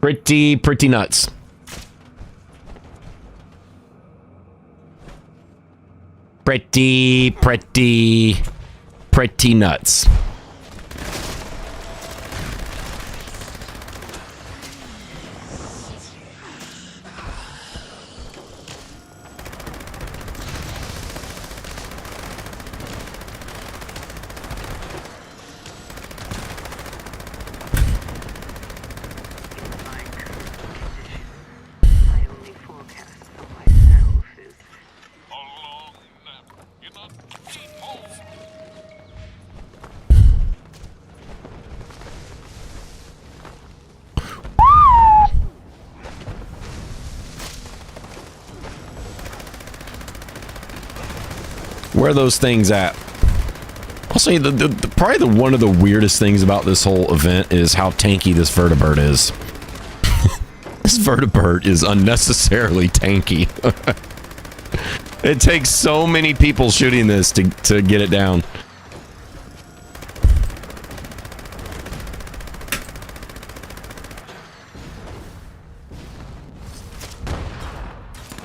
Pretty nuts. Pretty nuts. Where are those things at? I'll say probably one of the weirdest things about this whole event is how tanky this vertibird is. This vertibird is unnecessarily tanky. It takes so many people shooting this to get it down.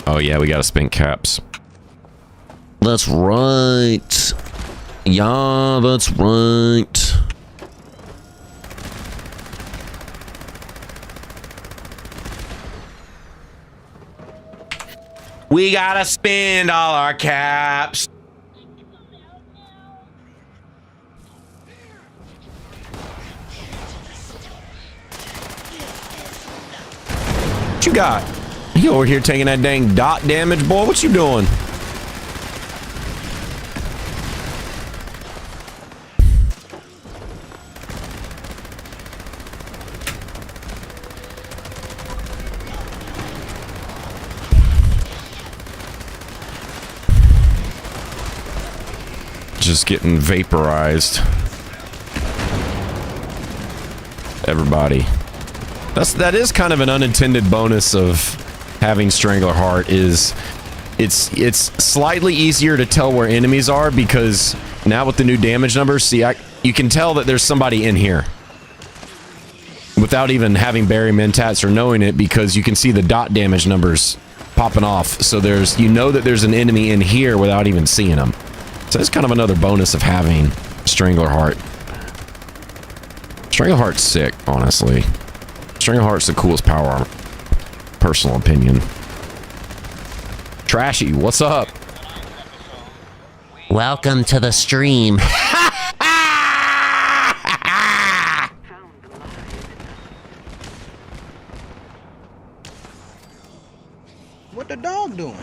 Oh yeah, we gotta spin caps. That's right. Yeah, that's right. We gotta spend all our caps. What you got? You over here taking that dang dot damage, boy? What you doing? Just getting vaporized. Everybody. That is kind of an unintended bonus of having Strangler Heart. Is it's slightly easier to tell where enemies are, because now with the new damage numbers, see, you can tell that there's somebody in here without even having Barry Mentats or knowing it, because you can see the dot damage numbers popping off. So you know that there's an enemy in here without even seeing them. So that's kind of another bonus of having Strangler Heart. Strangler Heart's sick, honestly. Strangler Heart's the coolest power armor. Personal opinion. Trashy, what's up? Welcome to the stream. What the dog doing?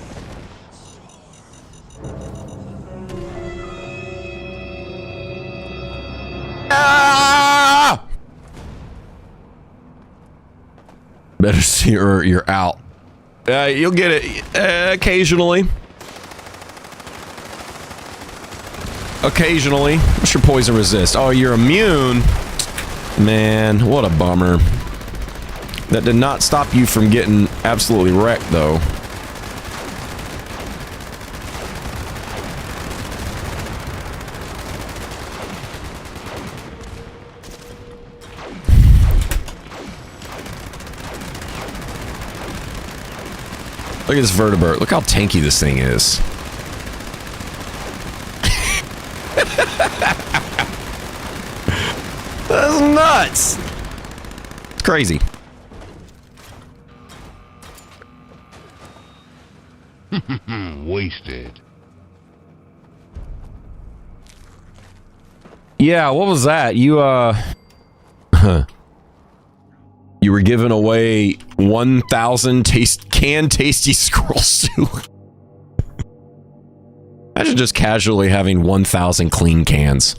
Ah! Better see or you're out. You'll get it occasionally. Occasionally. What's your poison resist? Oh, you're immune? Man, what a bummer. That did not stop you from getting absolutely wrecked, though. Look at this vertebrate. Look how tanky this thing is. That's nuts. It's crazy. Wasted. Yeah, what was that? You you were giving away 1,000 canned tasty squirrel stew. Imagine just casually having 1,000 clean cans.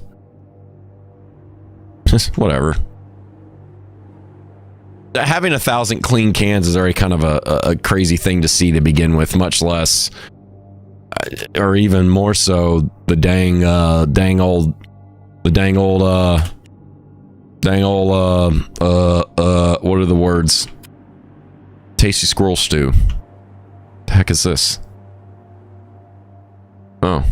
Just whatever. Having 1,000 clean cans is already kind of a crazy thing to see to begin with, much less, or even more so, the dang old, what are the words? Tasty squirrel stew. The heck is this? Oh.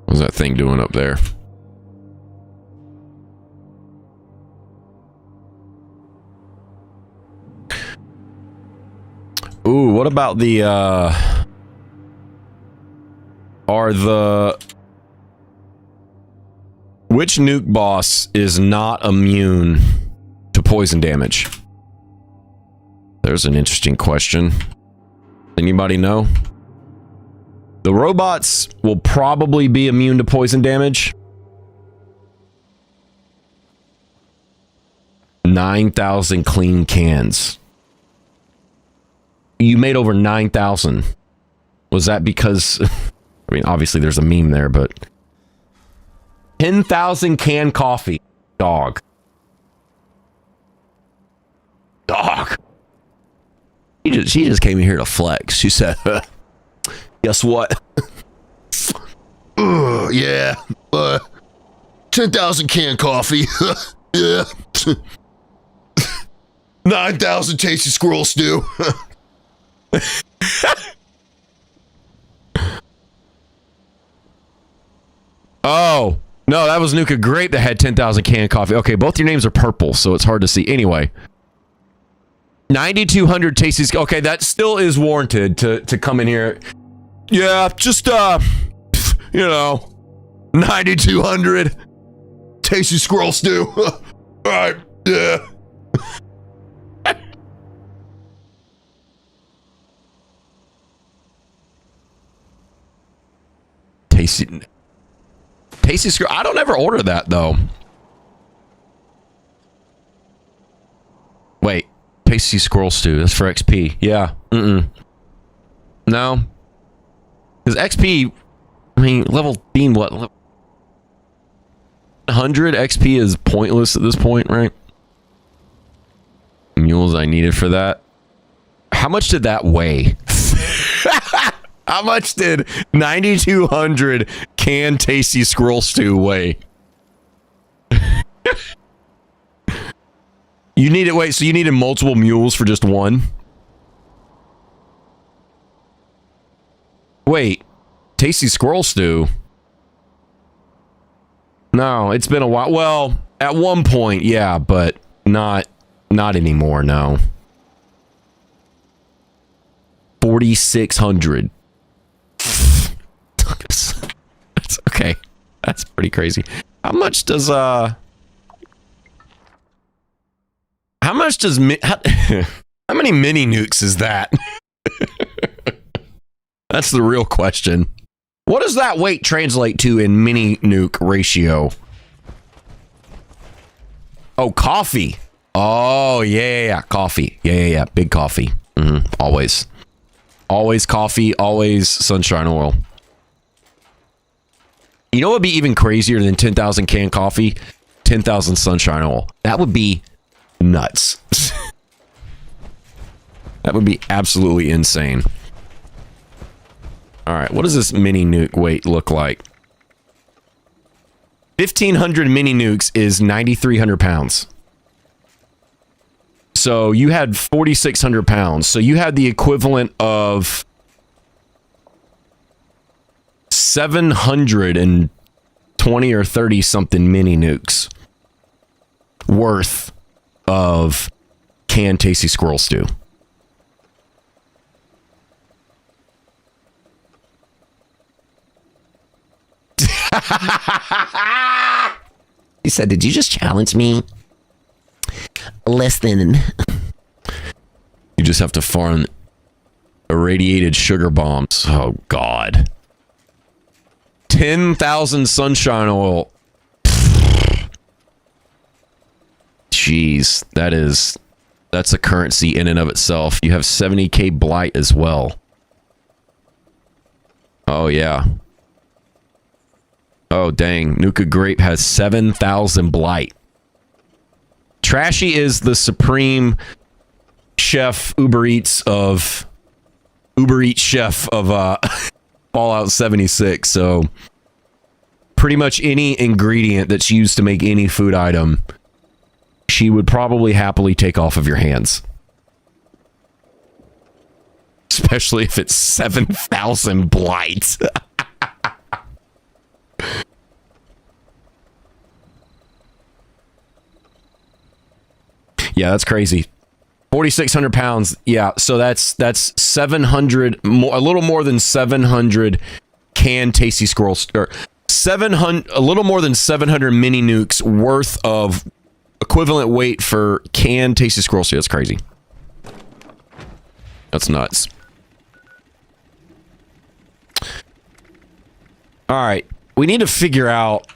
What's that thing doing up there? Ooh, what about the, which nuke boss is not immune to poison damage? There's an interesting question. Anybody know? The robots will probably be immune to poison damage. 9,000 clean cans. You made over 9,000. Was that because... I mean, obviously there's a meme there, but... 10,000 canned coffee. Dog. Dog. She just came in here to flex. She said, guess what? Yeah. 10,000 canned coffee. Yeah. 9,000 tasty squirrel stew. Oh, no, that was Nuka Grape that had 10,000 canned coffee. Okay, both your names are purple, so it's hard to see. Anyway. 9,200 tasties. Okay, that still is warranted to come in here. Yeah, just, you know, 9,200 tasty squirrel stew. All right. Yeah. Tasty scroll. I don't ever order that though. Wait, tasty squirrel stew. That's for XP. Yeah. No. Because XP, I mean, level being what? 100 XP is pointless at this point, right? Mules I needed for that. How much did that weigh? How much did 9,200 canned tasty squirrel stew weigh? You needed, wait, so you needed multiple mules for just one? Wait, tasty squirrel stew? No, it's been a while. Well, at one point, yeah, but not anymore, no. 4,600. That's okay. That's pretty crazy. How much does how many mini nukes is that? That's the real question. What does that weight translate to in mini nuke ratio? Oh, coffee. Oh, yeah, coffee. Yeah, big coffee. Always coffee, always sunshine oil. You know what would be even crazier than 10,000 canned coffee? 10,000 sunshine oil. That would be nuts. That would be absolutely insane. All right, what does this mini nuke weight look like? 1,500 mini nukes is 9,300 pounds. So you had 4,600 pounds. So you had the equivalent of 720 or 30 something mini nukes worth of canned tasty squirrel stew. He said, did you just challenge me? Listen. You just have to farm irradiated sugar bombs. Oh, God. 10,000 sunshine oil. Jeez, that's a currency in and of itself. You have 70k blight as well. Oh, yeah. Oh, dang. Nuka Grape has 7,000 blight. Trashy is the supreme chef Uber Eats chef of Fallout 76. So pretty much any ingredient that's used to make any food item, she would probably happily take off of your hands. Especially if it's 7,000 blight. Yeah, that's crazy. 4,600 pounds. Yeah, so that's 700, a little more than 700 canned tasty squirrels, or 700, a little more than 700 mini nukes worth of equivalent weight for canned tasty squirrels. That's crazy. That's nuts. All right, we need to figure out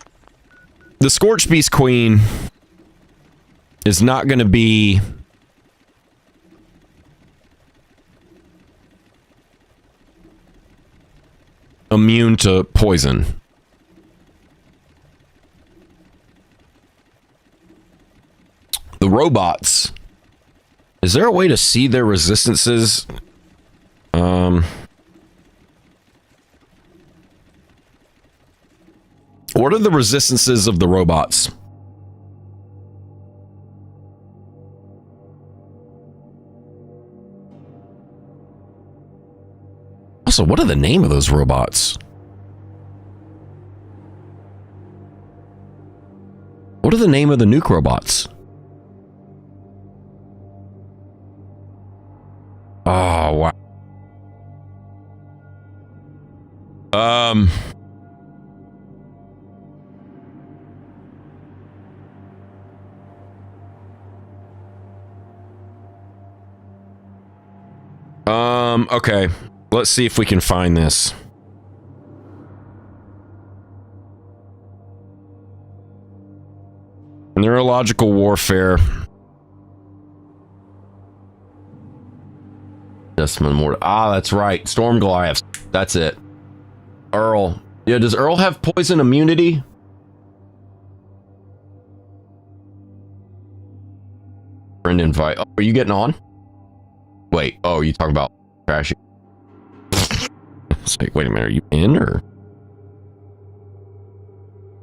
the Scorched Beast Queen is not going to be immune to poison. The robots. Is there a way to see their resistances? What are the resistances of the robots? Also, what are the name of those robots? What are the name of the nuke robots? Oh, wow. Okay. Let's see if we can find this. Neurological warfare. Desmond Mortar. Ah, that's right. Storm Goliaths. That's it. Earl. Yeah, does Earl have poison immunity? Friend invite. Oh, are you getting on? Wait. Oh, are you talking about crashing? It's like, wait a minute. Are you in or?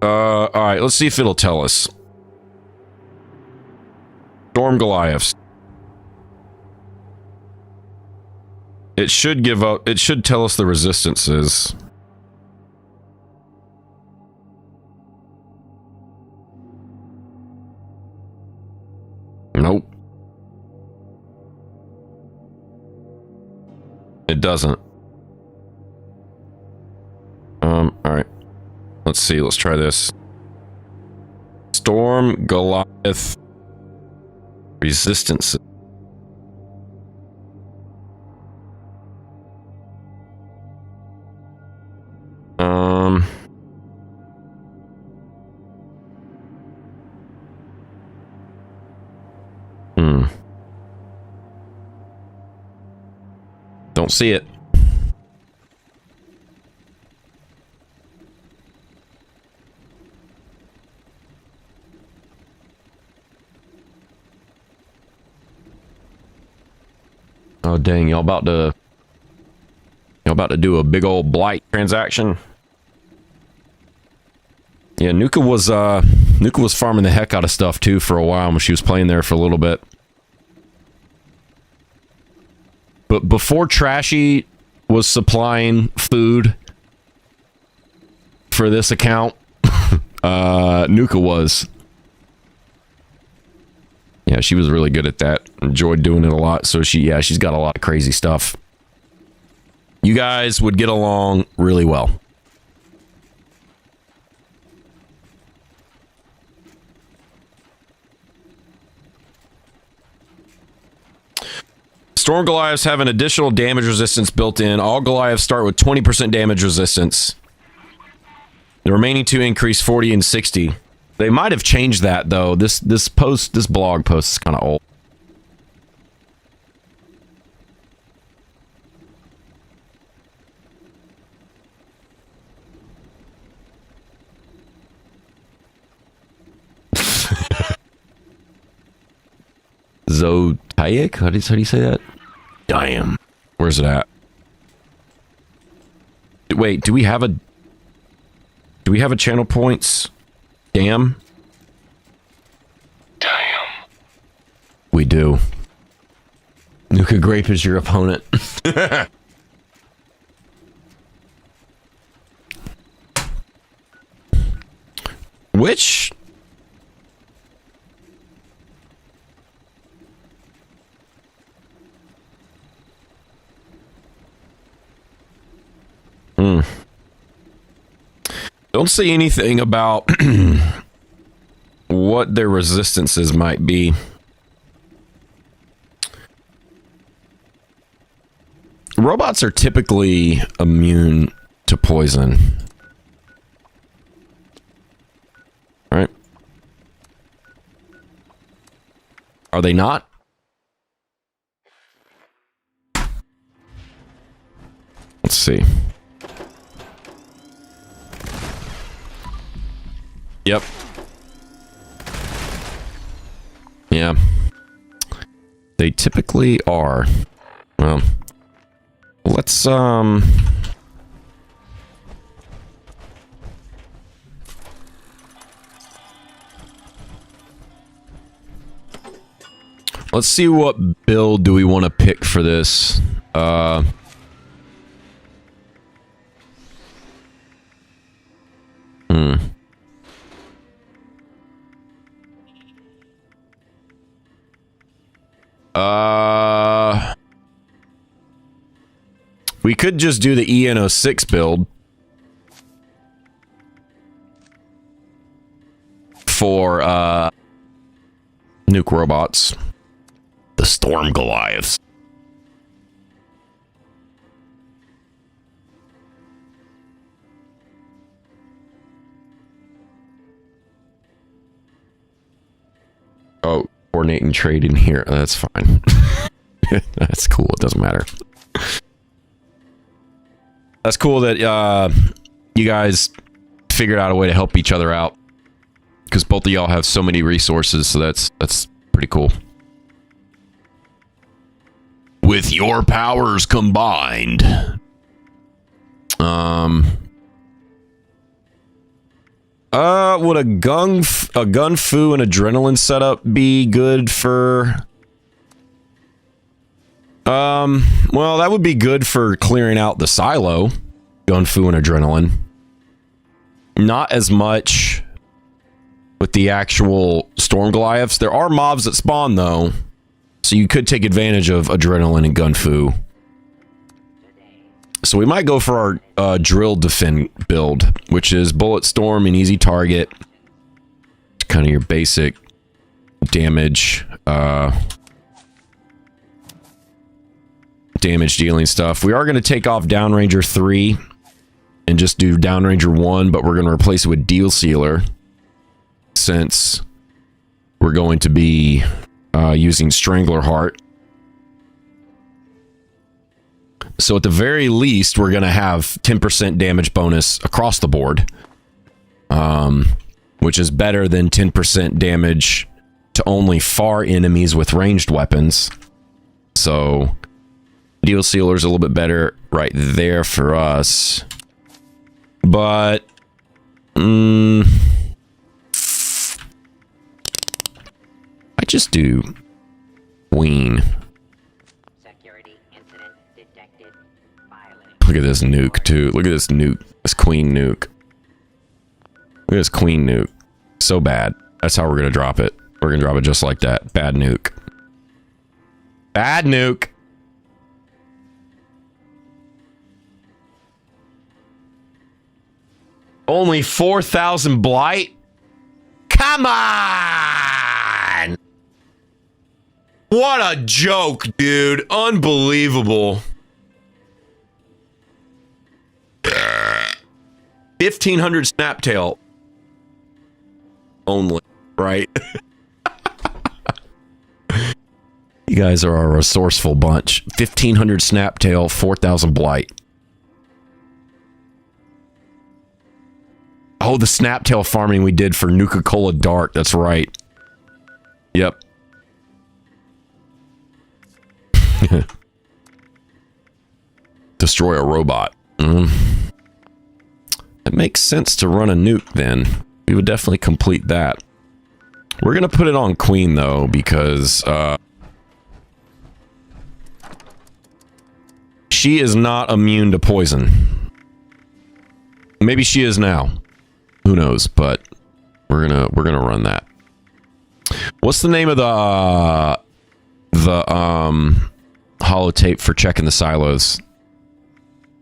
All right. Let's see if it'll tell us. Storm Goliaths. It should give up. It should tell us the resistances. Nope. It doesn't. All right. Let's see. Let's try this. Storm Goliath resistance. Don't see it. Oh dang, y'all about to do a big old blight transaction? Yeah, Nuka was farming the heck out of stuff too for a while when she was playing there for a little bit. But before Trashy was supplying food for this account, Nuka was. Yeah, she was really good at that. Enjoyed doing it a lot. So she's got a lot of crazy stuff. You guys would get along really well. Storm Goliaths have an additional damage resistance built in. All Goliaths start with 20% damage resistance. The remaining two increase 40 and 60. They might have changed that though. This blog post is kind of old. Zotaic? How do you say that? Damn. Where's it at? Wait, do we have a channel points? Damn. We do. Nuka Grape is your opponent. Which? Don't say anything about what their resistances might be. Robots are typically immune to poison. Right? Are they not? Let's see. Yep. Yeah. They typically are. Well, let's see what build do we want to pick for this. We could just do the EN06 build for nuke robots. The Storm Goliaths. coordinating trade in here. That's fine. That's cool. It doesn't matter. That's cool that you guys figured out a way to help each other out, because both of y'all have so many resources. So that's pretty cool. With your powers combined. Would a gun fu and adrenaline setup be good for? Well, that would be good for clearing out the silo. Gun fu and adrenaline. Not as much with the actual storm Goliaths. There are mobs that spawn though, so you could take advantage of adrenaline and gun fu. So we might go for our drill defend build, which is bullet storm and easy target. Kind of your basic damage, damage dealing stuff. We are going to take off Downranger 3 and just do Downranger 1, but we're going to replace it with Deal Sealer, since we're going to be using Strangler Heart. So at the very least, we're going to have 10% damage bonus across the board, which is better than 10% damage to only far enemies with ranged weapons. So Deal Sealer's a little bit better right there for us. But I just do Queen. Look at this nuke, too. Look at this nuke. This queen nuke. Look at this queen nuke. So bad. That's how we're going to drop it. We're going to drop it just like that. Bad nuke. Bad nuke. Only 4,000 blight? Come on! What a joke, dude. Unbelievable. 1,500 snaptail only, right? You guys are a resourceful bunch. 1,500 snaptail, 4,000 blight. Oh, the snaptail farming we did for Nuka-Cola Dark. That's right. Yep. Destroy a robot. It makes sense to run a nuke then. We would definitely complete that. We're going to put it on Queen though, because she is not immune to poison. Maybe she is now. Who knows, but we're gonna run that. What's the name of the holotape for checking the silos?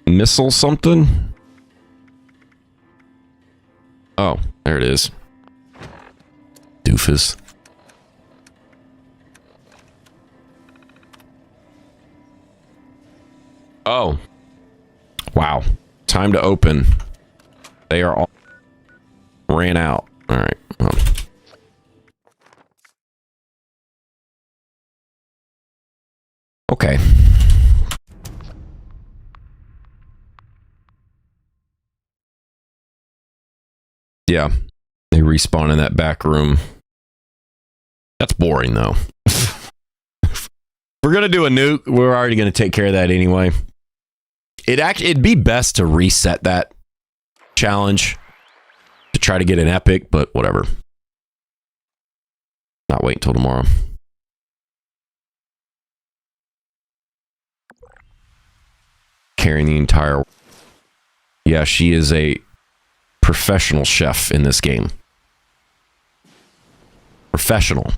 Missile something? Oh, there it is. Doofus. Oh. Wow. Time to open. They are all ran out. All right. Okay. Yeah. They respawn in that back room. That's boring, though. We're going to do a nuke. We're already going to take care of that anyway. It'd be best to reset that challenge to try to get an epic, but whatever. Not wait until tomorrow. Carrying the entire... Yeah, she is a professional chef in this game. Professional.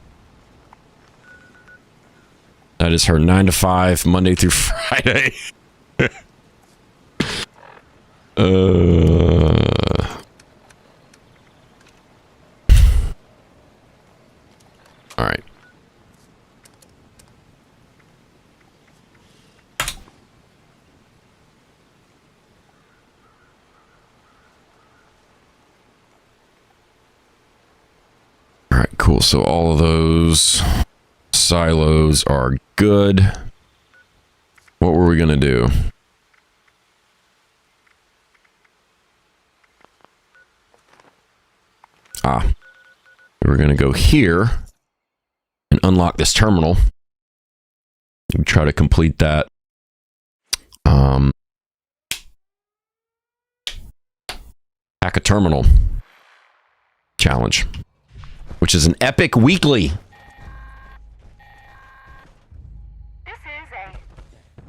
That is her 9 to 5, Monday through Friday. All right. All right, cool. So all of those silos are good. What were we going to do? We're going to go here and unlock this terminal. We try to complete that. Hack a terminal challenge, which is an epic weekly. This is a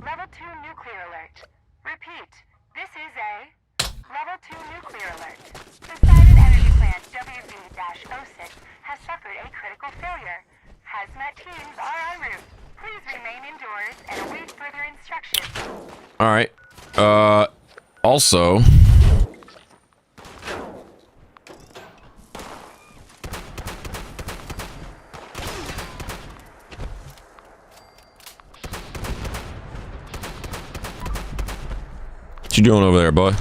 level 2 nuclear alert. Repeat, this is a level 2 nuclear alert. The Poseidon Energy Plant WV-06 has suffered a critical failure. Hazmat teams are en route. Please remain indoors and await further instructions. All right. Also, what you doing over there, boy?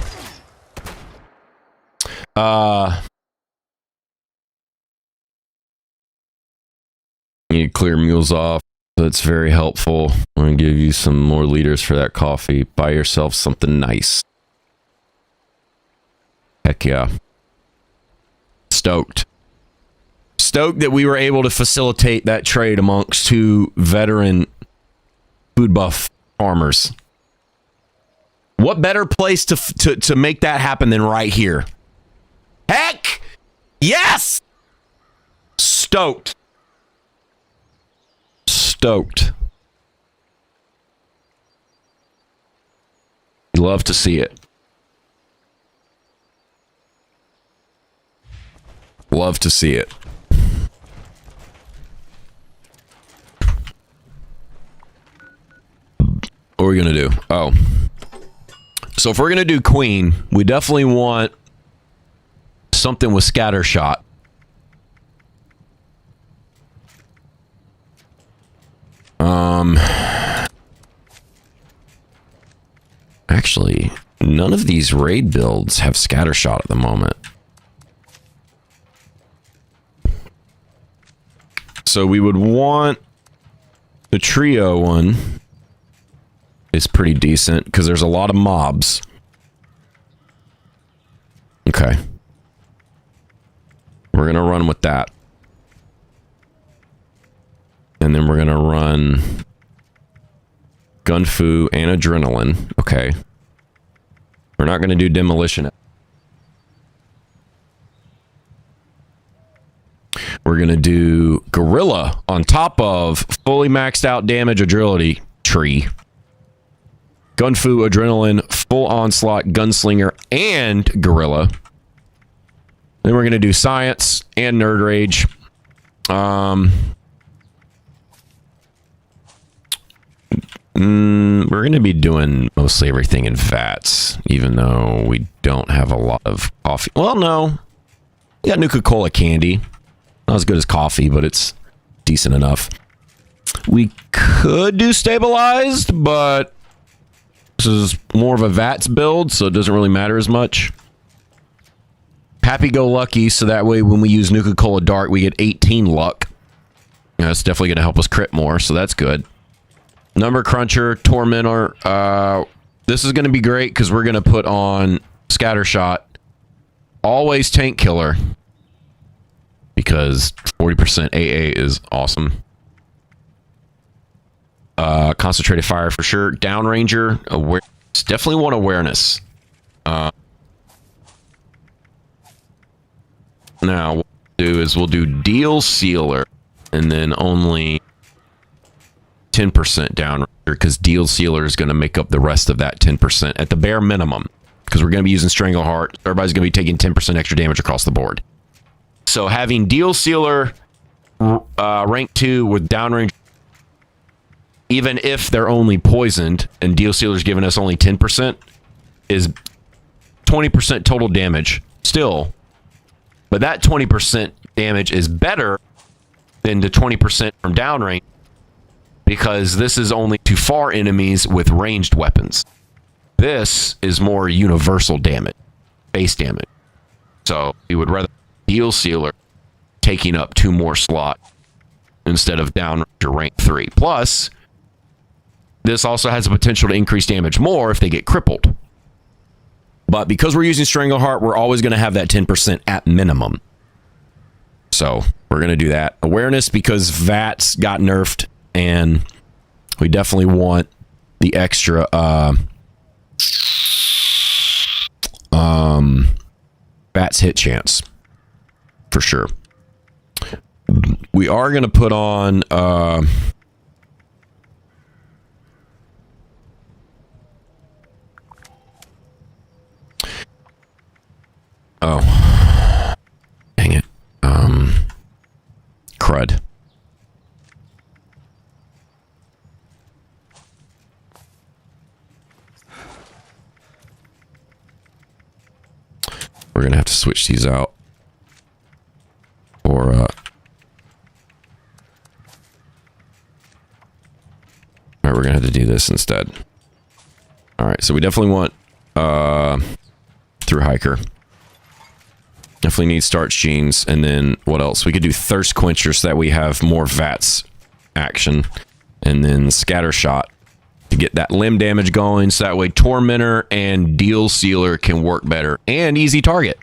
You clear mules off. That's very helpful. I'm going to give you some more liters for that coffee. Buy yourself something nice. Heck yeah. Stoked. Stoked that we were able to facilitate that trade amongst two veteran food buff farmers. What better place to make that happen than right here? Heck! Yes! Stoked. Stoked. Love to see it. Love to see it. What are we gonna do? Oh. So if we're gonna do Queen, we definitely want something with scatter shot. Actually, none of these raid builds have scatter shot at the moment. So we would want the trio one is pretty decent because there's a lot of mobs. Okay. We're going to run with that. And then we're going to run Gunfu and Adrenaline. Okay. We're not going to do Demolition. We're going to do Gorilla on top of fully maxed out damage agility tree. Gunfu, Adrenaline, full onslaught, Gunslinger, and Gorilla. Then we're going to do Science and Nerd Rage. We're going to be doing mostly everything in VATS, even though we don't have a lot of coffee. Well, no. We got Nuka-Cola candy. Not as good as coffee, but it's decent enough. We could do Stabilized, but this is more of a VATS build, so it doesn't really matter as much. Happy-Go-Lucky, so that way when we use Nuka-Cola Dark, we get 18 luck. That's definitely going to help us crit more, so that's good. Number Cruncher, Tormentor. This is going to be great because we're going to put on Scattershot. Always Tank Killer. Because 40% AA is awesome. Concentrated Fire for sure. Downranger. Definitely want awareness. Now, what we'll do is we'll do Deal Sealer. And then only 10% down because Deal Sealer is going to make up the rest of that 10% at the bare minimum because we're going to be using Strangleheart. Everybody's going to be taking 10% extra damage across the board. So having Deal Sealer rank 2 with downrange, even if they're only poisoned and Deal Sealer's giving us only 10%, is 20% total damage still. But that 20% damage is better than the 20% from downrange, because this is only to far enemies with ranged weapons. This is more universal damage, base damage. So we would rather Deal Sealer taking up 2 more slots instead of down to rank 3. Plus, this also has the potential to increase damage more if they get crippled. But because we're using Strangleheart, we're always going to have that 10% at minimum. So we're going to do that. Awareness, because VATS got nerfed, and we definitely want the extra VATS hit chance. For sure. We are going to put on... oh. Dang it. Crud. We're going to have to switch these out. Or, alright, we're going to have to do this instead. Alright, so we definitely want, through hiker. Definitely need starch genes, and then what else? We could do thirst quencher so that we have more VATS action, and then scatter shot to get that limb damage going, so that way Tormentor and Deal Sealer can work better, and easy target.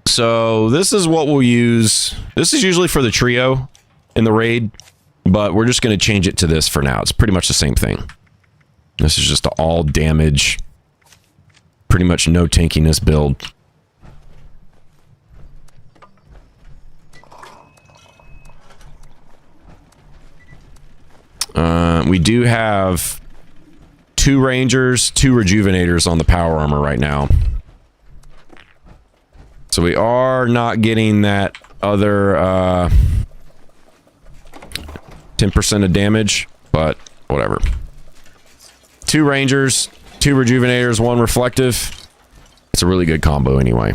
So this is what we'll use. This is usually for the trio in the raid, but we're just going to change it to this for now. It's pretty much the same thing. This is just an all damage, pretty much no tankiness build. We do have 2 Rangers, 2 Rejuvenators on the power armor right now. So we are not getting that other 10% of damage, but whatever. 2 Rangers, 2 Rejuvenators, 1 Reflective. It's a really good combo anyway.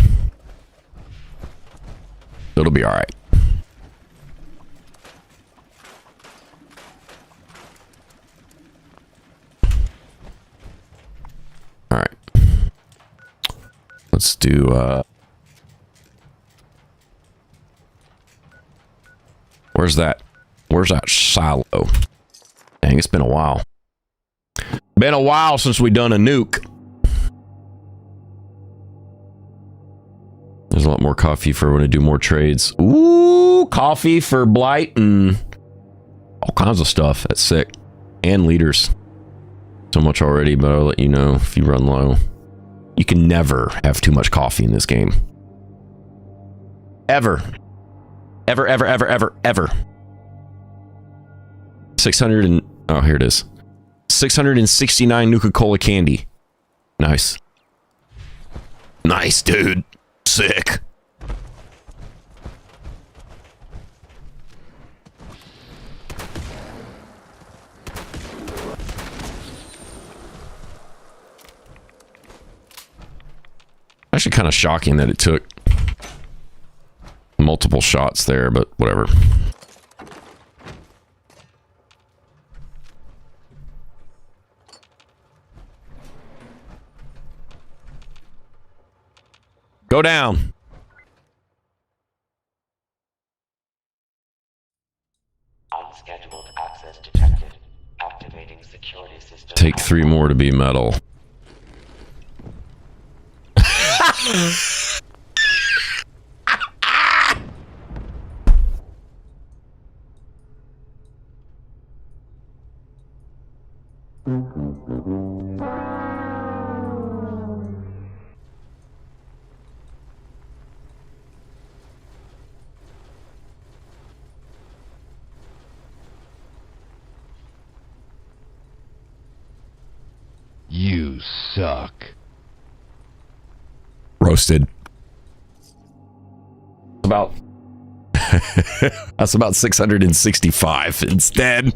It'll be alright. Alright. Let's do, Where's that silo? Dang, it's been a while. Been a while since we done a nuke. There's a lot more coffee for when I do more trades. Ooh, coffee for Blight and all kinds of stuff. That's sick. And leaders. So much already, but I'll let you know if you run low. You can never have too much coffee in this game. Ever. Ever, ever, ever, ever, ever. 600 and... oh, here it is. 669 Nuka-Cola candy. Nice. Nice, dude. Sick. Actually kind of shocking that it took multiple shots there, but whatever. Go down. Unscheduled access detected. Activating security system. Take 3 more to be metal. You suck. Roasted. About that's about 665 instead.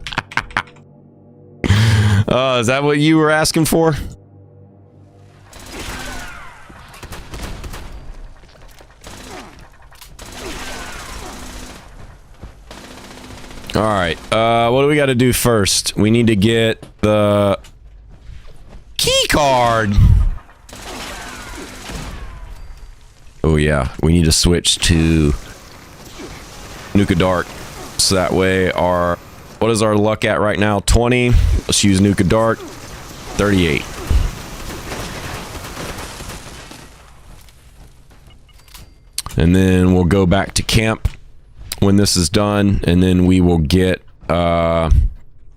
Is that what you were asking for? All right. What do we got to do first? We need to get the key card. Oh yeah, we need to switch to Nuka Dark So that way our... What is our luck at right now? 20. Let's use Nuka Dark. 38. And then we'll go back to camp when this is done, and then we will get the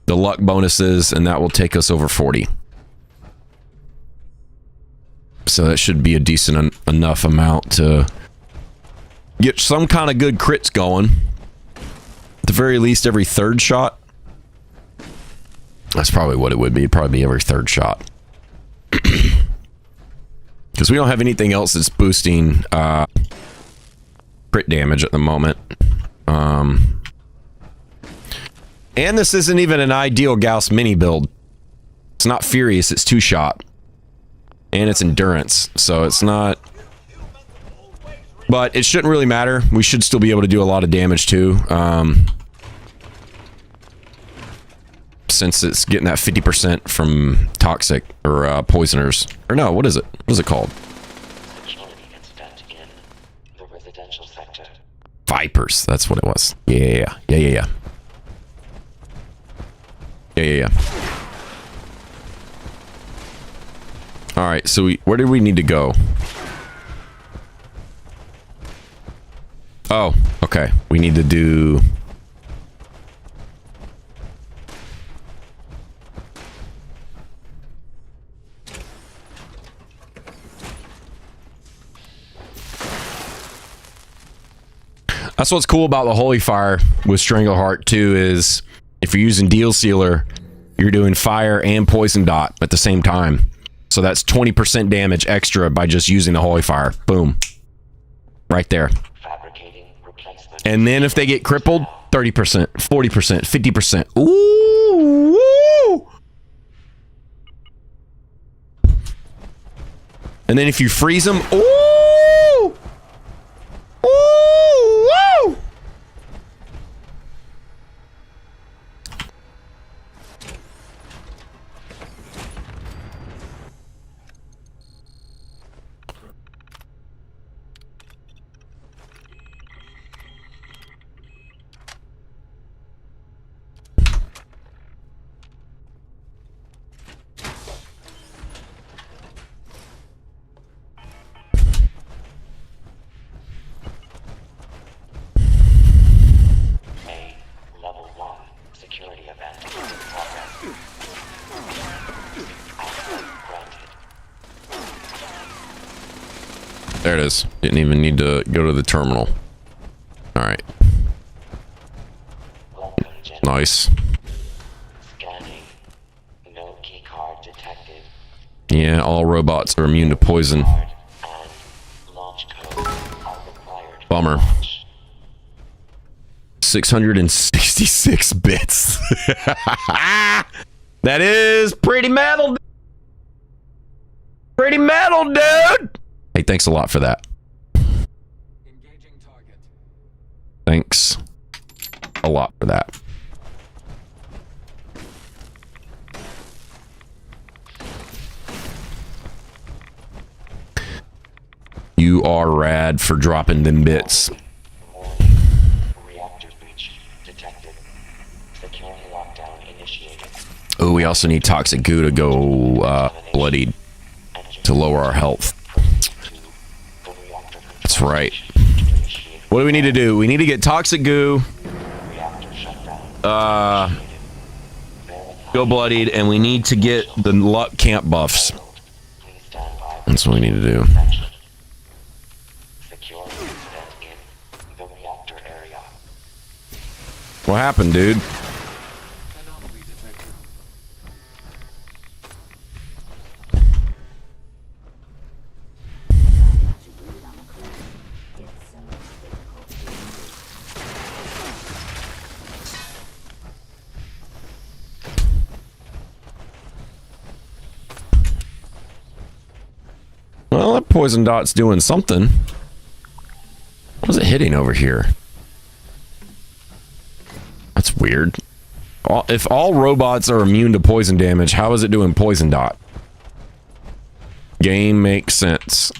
luck bonuses, and that will take us over 40. So that should be a decent enough amount to get some kind of good crits going. At the very least, every third shot. That's probably what it would be. It'd probably be every third shot. Because we don't have anything else that's boosting crit damage at the moment. And this isn't even an ideal Gauss mini build. It's not Furious, it's 2-shot. And it's endurance, so it's not... But it shouldn't really matter. We should still be able to do a lot of damage too. Since it's getting that 50% from toxic or poisoners. Or no, what is it? What is it called? Vipers, that's what it was. Yeah. Alright, so where do we need to go? Oh, okay. We need to do... That's what's cool about the Holy Fire with Strangleheart too, is if you're using Deal Sealer, you're doing fire and poison dot at the same time. So that's 20% damage extra by just using the Holy Fire. Boom. Right there. And then if they get crippled, 30%, 40%, 50%. Ooh! Woo! And then if you freeze them, ooh! Ooh! Woo! There it is. Didn't even need to go to the terminal. Alright. Nice. Yeah, all robots are immune to poison. Bummer. 666 bits. That is pretty metal. Pretty metal, dude. Hey, thanks a lot for that. Thanks a lot for that. You are rad for dropping them bits. Oh, we also need toxic goo to go bloodied to lower our health. That's right. What do we need to do? We need to get toxic goo, go bloodied, and we need to get the luck camp buffs. That's what we need to do. What happened, dude? Well, that poison dot's doing something. What was it hitting over here? That's weird. If all robots are immune to poison damage, how is it doing poison dot? Game makes sense.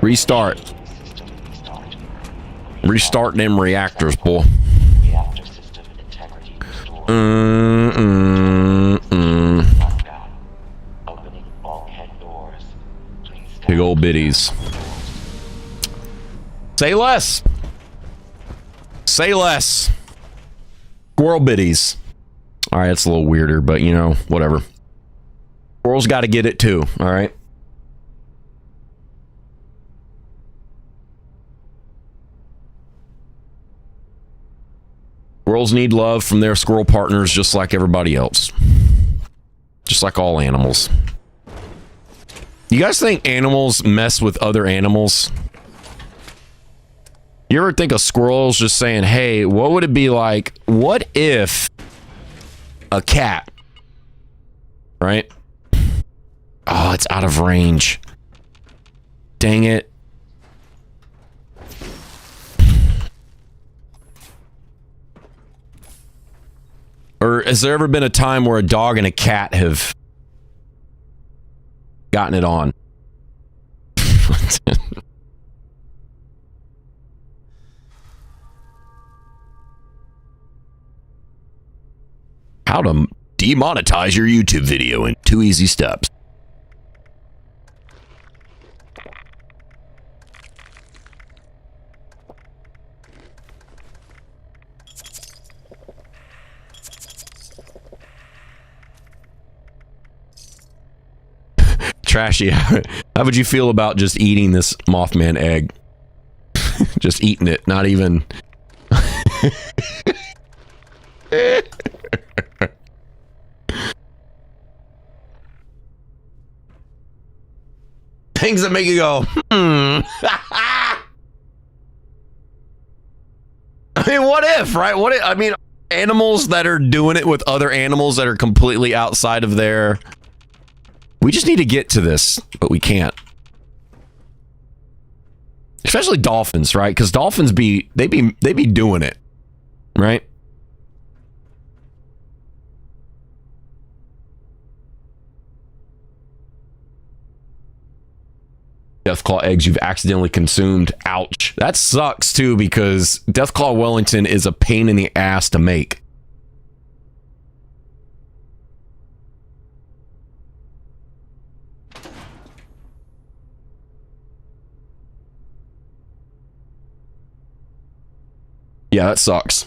Restart. Restart them reactors, boy. Big old biddies. Say less. Say less. Squirrel biddies. All right, it's a little weirder, but you know, whatever. Squirrels got to get it too. All right. Squirrels need love from their squirrel partners just like everybody else. Just like all animals. You guys think animals mess with other animals? You ever think a squirrel's just saying, hey, what would it be like? What if a cat, right? Oh, it's out of range. Dang it. Or has there ever been a time where a dog and a cat have gotten it on? How to demonetize your YouTube video in 2 easy steps. Trashy, how would you feel about just eating this Mothman egg? Just eating it, not even... Things that make you go, I mean, what if, right? What if, I mean, animals that are doing it with other animals that are completely outside of their... We just need to get to this, but we can't. Especially dolphins, right? Because dolphins be doing it, right? Deathclaw eggs you've accidentally consumed. Ouch. That sucks too, because Deathclaw Wellington is a pain in the ass to make. Yeah, that sucks.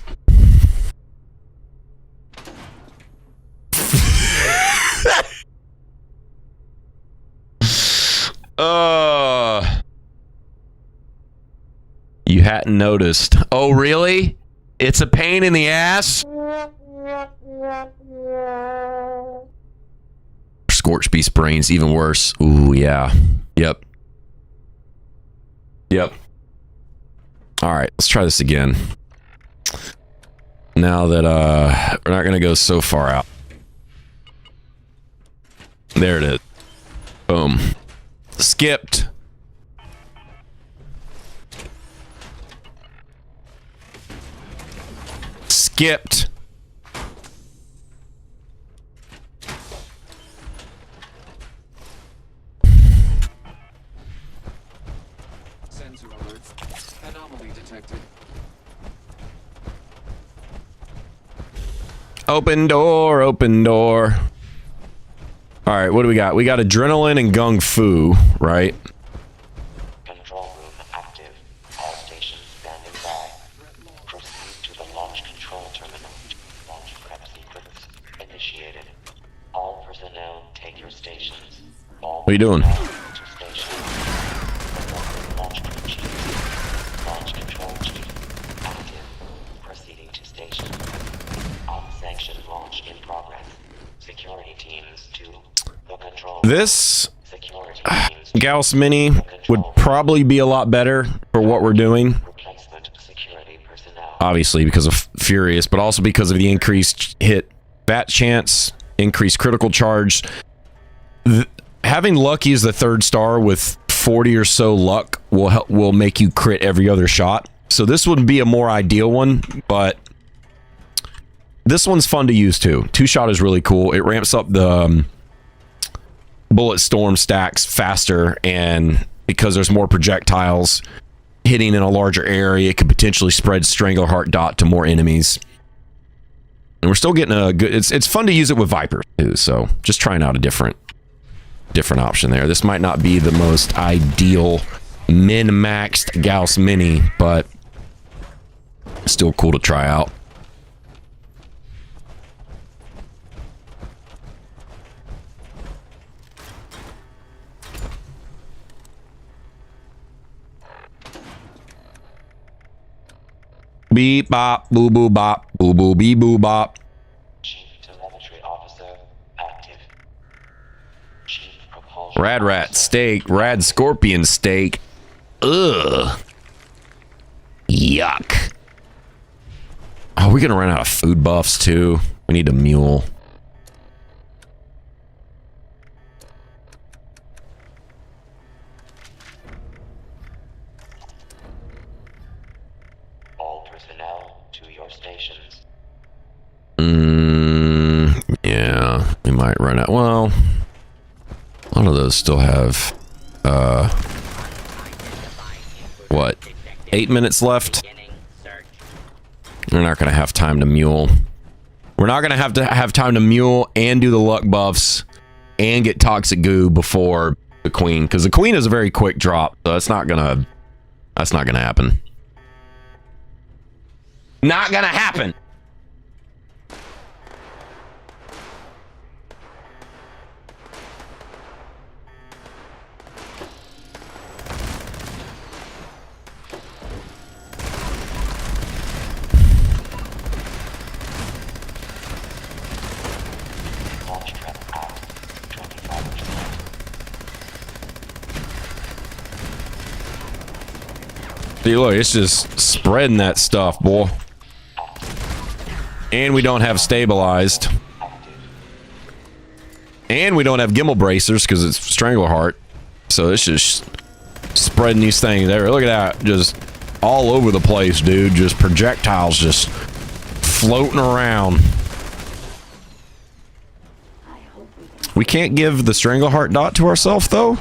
You hadn't noticed. Oh, really? It's a pain in the ass? Scorched beast brains, even worse. Ooh, yeah. Yep. Yep. All right, let's try this again. Now that we're not gonna go so far out. There it is. Boom. Skipped. Skipped. Sensor alert. Anomaly detected. Open door, open door. All right, what do we got? We got adrenaline and gung fu, right? Control room active. All stations standing by. Proceed to the launch control terminal. Launch prep sequence initiated. All personnel take your stations. All What are you doing? Launch control chief active. Proceeding to station. Unsanctioned launch in progress. Security teams to the control. This Gauss Mini would probably be a lot better for what we're doing. Obviously because of Furious, but also because of the increased hit bat chance, increased critical charge. Having Lucky as the 3rd star with 40 or so luck will make you crit every other shot. So this would be a more ideal one, but this one's fun to use too. 2-shot is really cool. It ramps up the bullet storm stacks faster, and because there's more projectiles hitting in a larger area. It could potentially spread Strangleheart Dot to more enemies. And we're still getting a good... It's fun to use it with Vipers, too. So just trying out a different option there. This might not be the most ideal min-maxed Gauss Mini, but still cool to try out. Beep bop, boo boo bop, boo boo bee boo bop. Chief Telemetry Officer active. Chief Propulsion Rad rat steak, rad scorpion steak. Ugh. Yuck. Oh, we're gonna run out of food buffs too. We need a mule. All personnel to your stations. Yeah, we might run out. Well, a lot of those still have, what, 8 minutes left? We're not going to have time to mule. We're not going to have time to mule and do the luck buffs and get toxic goo before the queen, because the queen is a very quick drop, so that's not gonna happen. Not gonna happen. Launch trap out. 25%. See, look, it's just spreading that stuff, boy. And we don't have stabilized. And we don't have gimbal bracers because it's Strangleheart. So it's just spreading these things there. Look at that. Just all over the place, dude. Just projectiles just floating around. We can't give the Strangleheart Dot to ourselves, though.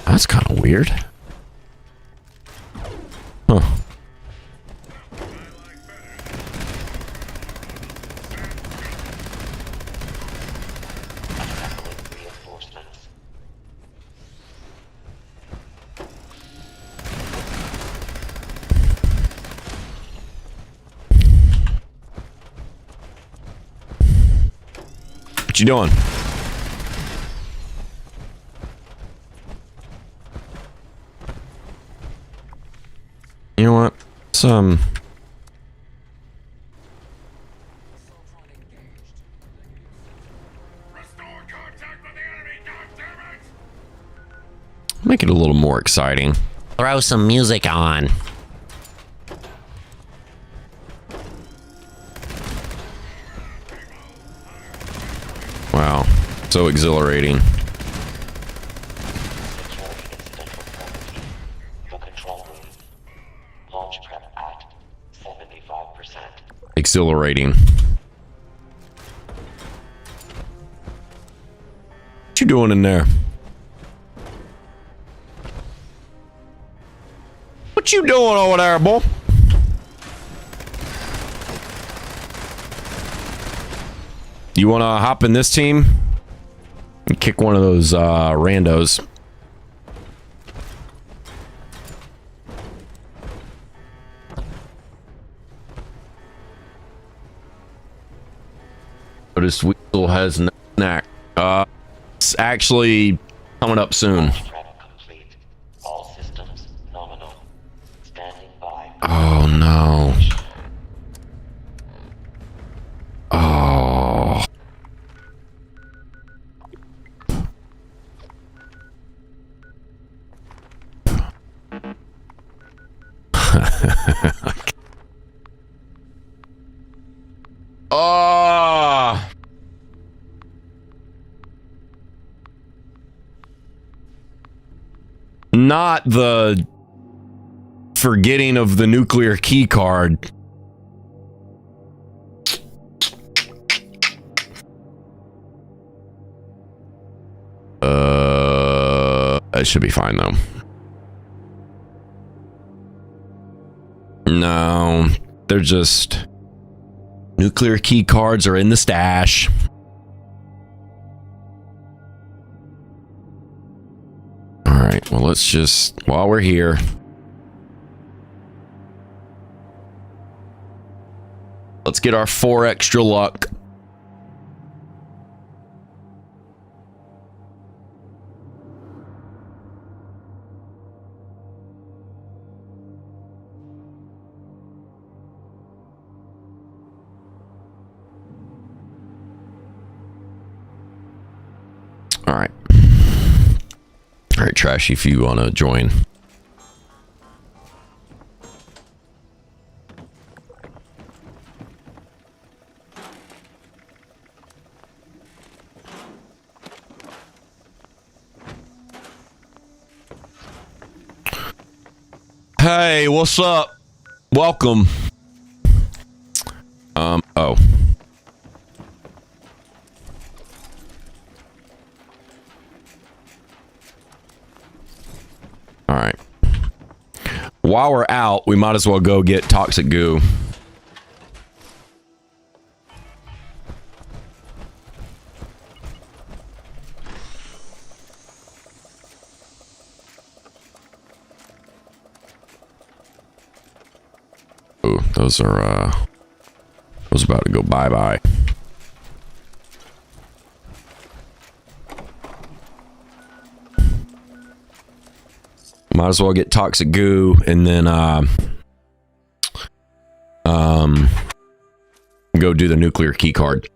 That's kind of weird. Huh. Reinforcements. What you doing? You know what? Make it a little more exciting. Throw some music on. Wow, so exhilarating. The control room. Launch prep at 75%. Exhilarating. What you doing in there? What you doing over there, boy? You want to hop in this team and kick one of those randos? Notice Weasel has no snack. It's actually coming up soon. Launch prep complete. All systems nominal. Standing by. Oh no. Oh. Oh. Not the forgetting of the nuclear key card. It should be fine though. No, they're just nuclear key cards are in the stash. All right, well, let's just, while we're here, let's get our 4 extra luck. All right. All right, Trashy, if you want to join. Hey, what's up? Welcome. Oh. All right. While we're out, we might as well go get toxic goo. Ooh, those are those about to go bye-bye. Might as well get toxic goo and then go do the nuclear key card.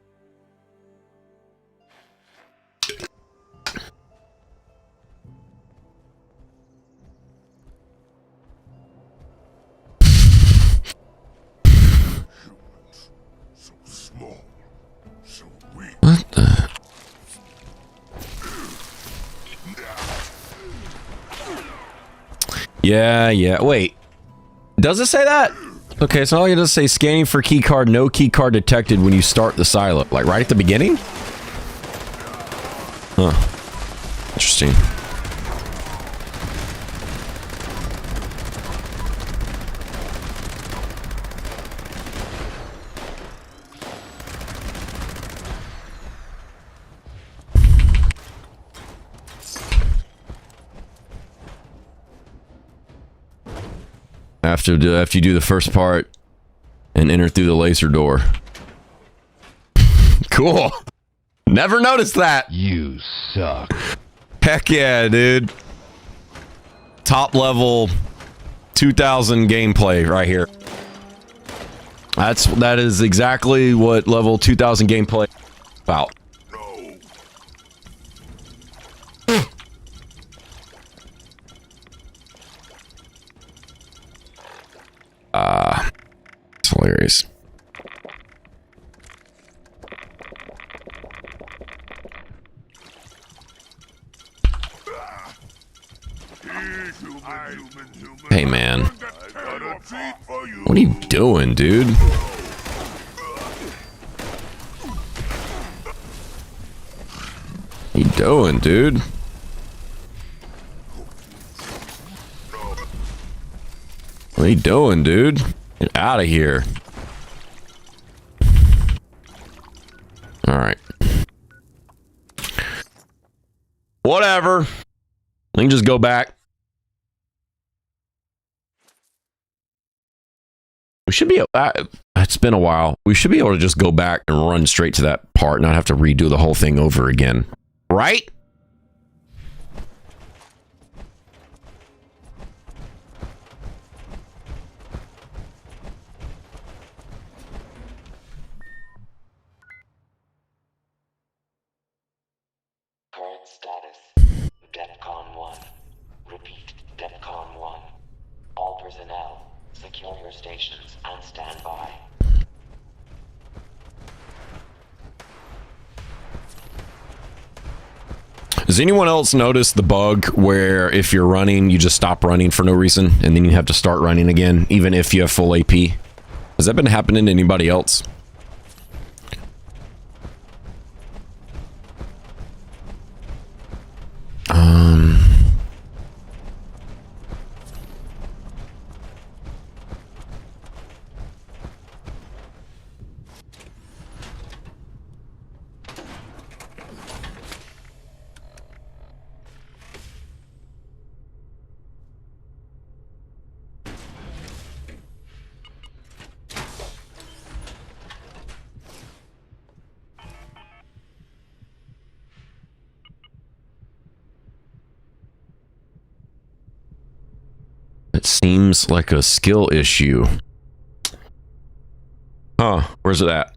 What the? Yeah. Wait. Does it say that? Okay, so all it does say scanning for key card, no key card detected when you start the silo. Like right at the beginning? Huh. Interesting. After you do the first part and enter through the laser door. Cool. Never noticed that. You suck. Heck yeah, dude. Top level 2000 gameplay right here. That is exactly what level 2000 gameplay is about. It's hilarious. Hey, man. What are you doing, dude? What are you doing, dude? What are you doing, dude? Get out of here. All right. Whatever. We can just go back. We should be... it's been a while. We should be able to just go back and run straight to that part, not have to redo the whole thing over again. Right? Current status, DEFCON 1. Repeat, DEFCON 1. All personnel, secure your stations and stand by. Does anyone else notice the bug where if you're running, you just stop running for no reason, and then you have to start running again, even if you have full AP? Has that been happening to anybody else? Seems like a skill issue. Huh, where's it at?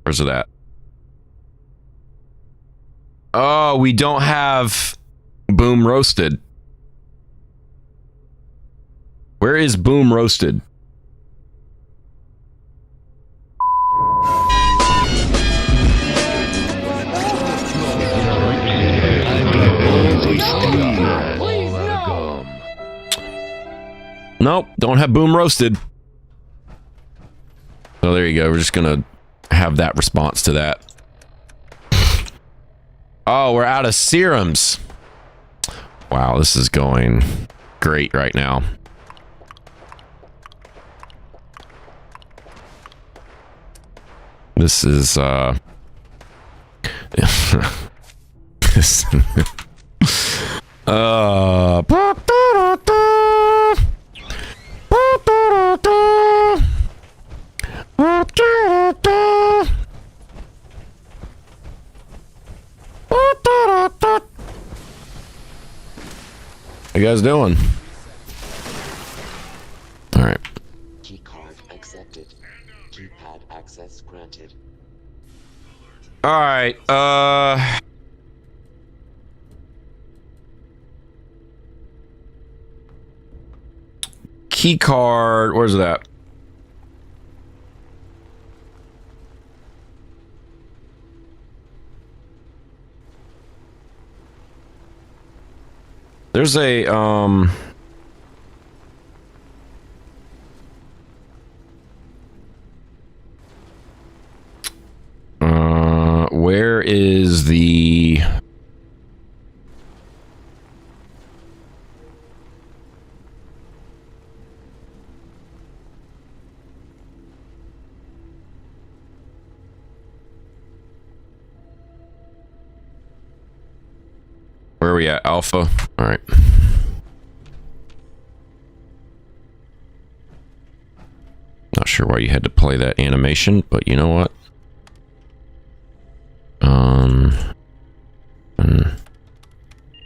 Where's it at? Oh, we don't have Boom Roasted. Where is Boom Roasted? Nope, don't have Boom Roasted. So there you go. We're just gonna have that response to that. Oh, we're out of serums. Wow, this is going great right now. This is this How you guys doing? All right. Keycard accepted. Keypad access granted. All right. Key card. Where's it at? There's a where is the where are we at? Alpha? All right. Not sure why you had to play that animation, but you know what?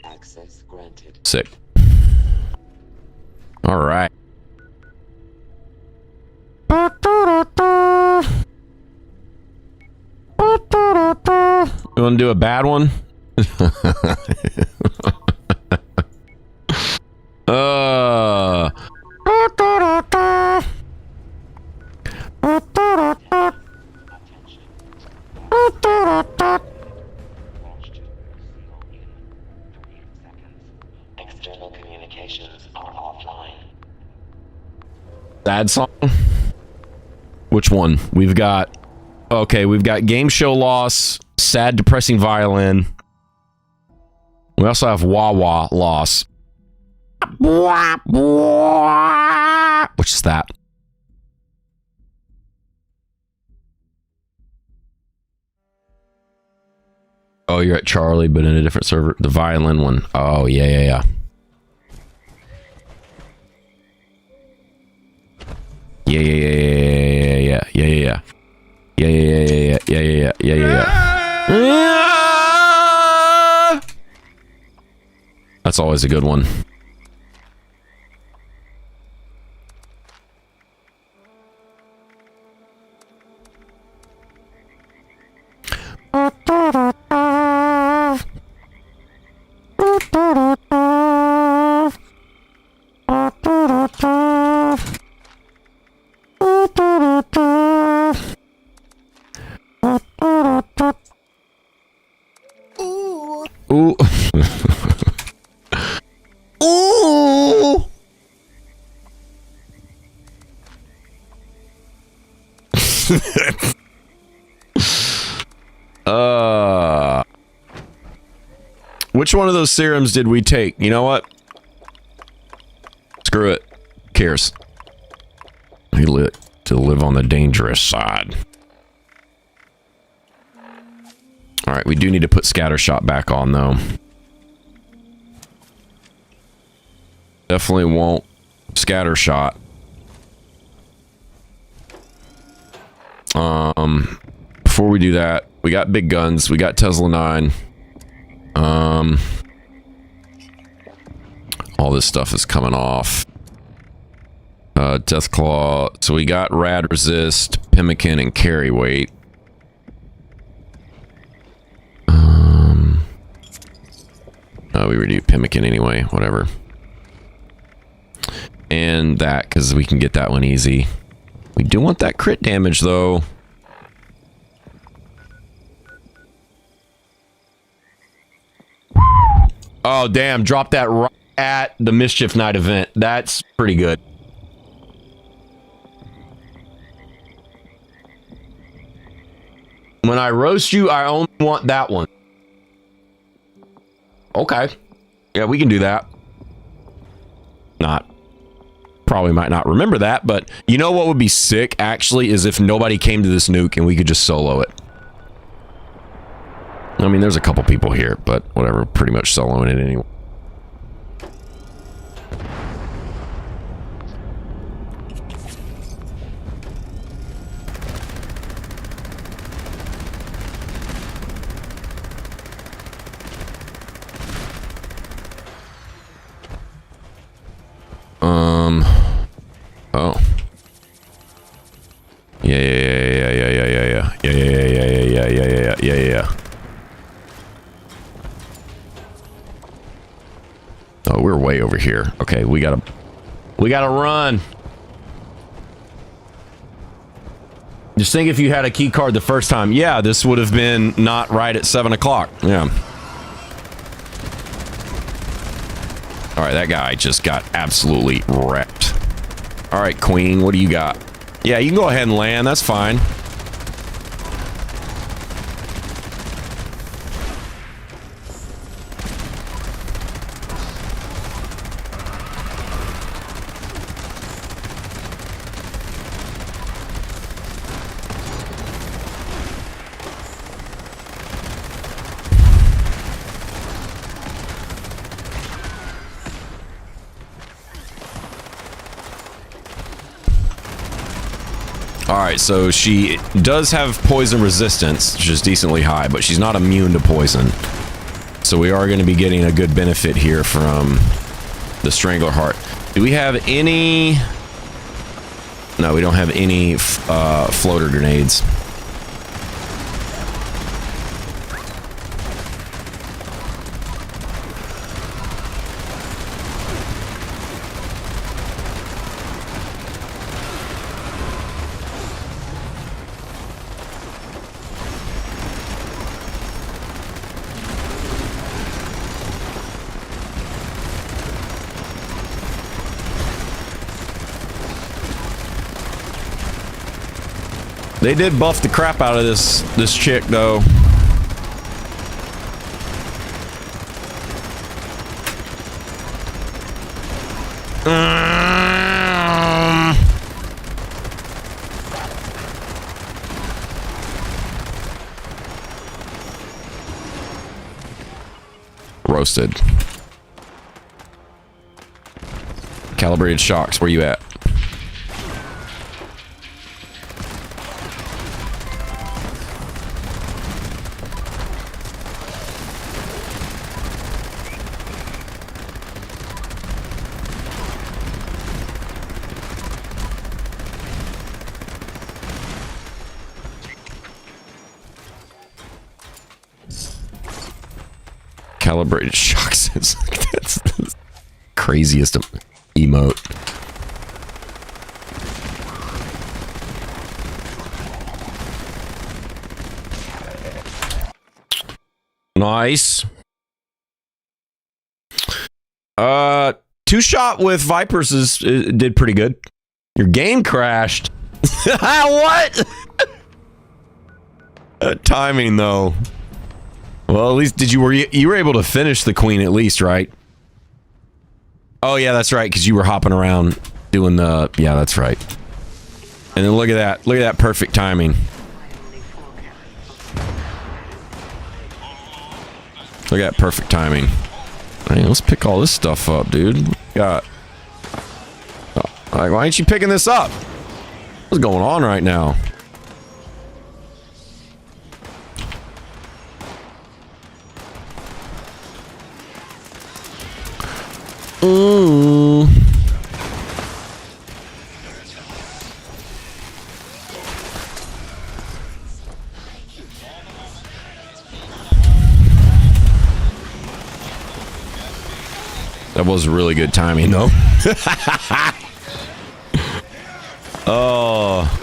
Access granted. Sick. All right. You want to do a bad one? External communications are offline. Sad song? Which one? We've got... Okay, we've got Game Show Loss, Sad Depressing Violin. We also have Wah Wah Loss. Which is that? Oh, you're at Charlie, but in a different server. The violin one. Oh, yeah, yeah, yeah. Yeah, yeah, yeah, yeah, yeah, yeah, yeah, yeah, yeah, yeah, yeah, yeah, yeah, yeah, yeah. That's always a good one. Ooh. Ooh. Which one of those serums did we take? You know what? Screw it. Who cares? We lit to live on the dangerous side. Alright, we do need to put Scattershot back on, though. Definitely won't Scattershot. Before we do that, we got big guns. We got Tesla 9. All this stuff is coming off. Deathclaw. So we got Rad Resist, Pemmican, and Carry Weight. We already do Pemmican anyway. Whatever. And that, because we can get that one easy. We do want that crit damage, though. Oh, damn. Drop that right at the Mischief Night event. That's pretty good. When I roast you, I only want that one. Okay. Yeah, we can do that. Probably might not remember that, but you know what would be sick, actually, is if nobody came to this nuke and we could just solo it. I mean, there's a couple people here, but whatever, pretty much soloing it anyway. Oh. Yeah. Oh, we're way over here. Okay, we gotta run. Just think if you had a key card the first time. Yeah, this would have been not right at 7 o'clock. Yeah. All right, that guy just got absolutely wrecked. All right, Queen, what do you got? Yeah, you can go ahead and land. That's fine. Alright, so she does have poison resistance, which is decently high, but she's not immune to poison. So we are going to be getting a good benefit here from the Strangleheart. Do we have any... No, we don't have any floater grenades. They did buff the crap out of this chick, though. Roasted. Calibrated shocks, where you at? Calibrated shocks. That's the craziest emote. Nice. Two shot with Vipers did pretty good. Your game crashed. What? Timing though. Well, at least you were able to finish the Queen at least, right? Oh yeah, that's right, because you were hopping around doing the... Yeah, that's right. And then look at that. Look at that perfect timing. Look at that perfect timing. Hey, let's pick all this stuff up, dude. Got... Like, why aren't you picking this up? What's going on right now? Ooh. That was really good timing, though. Oh.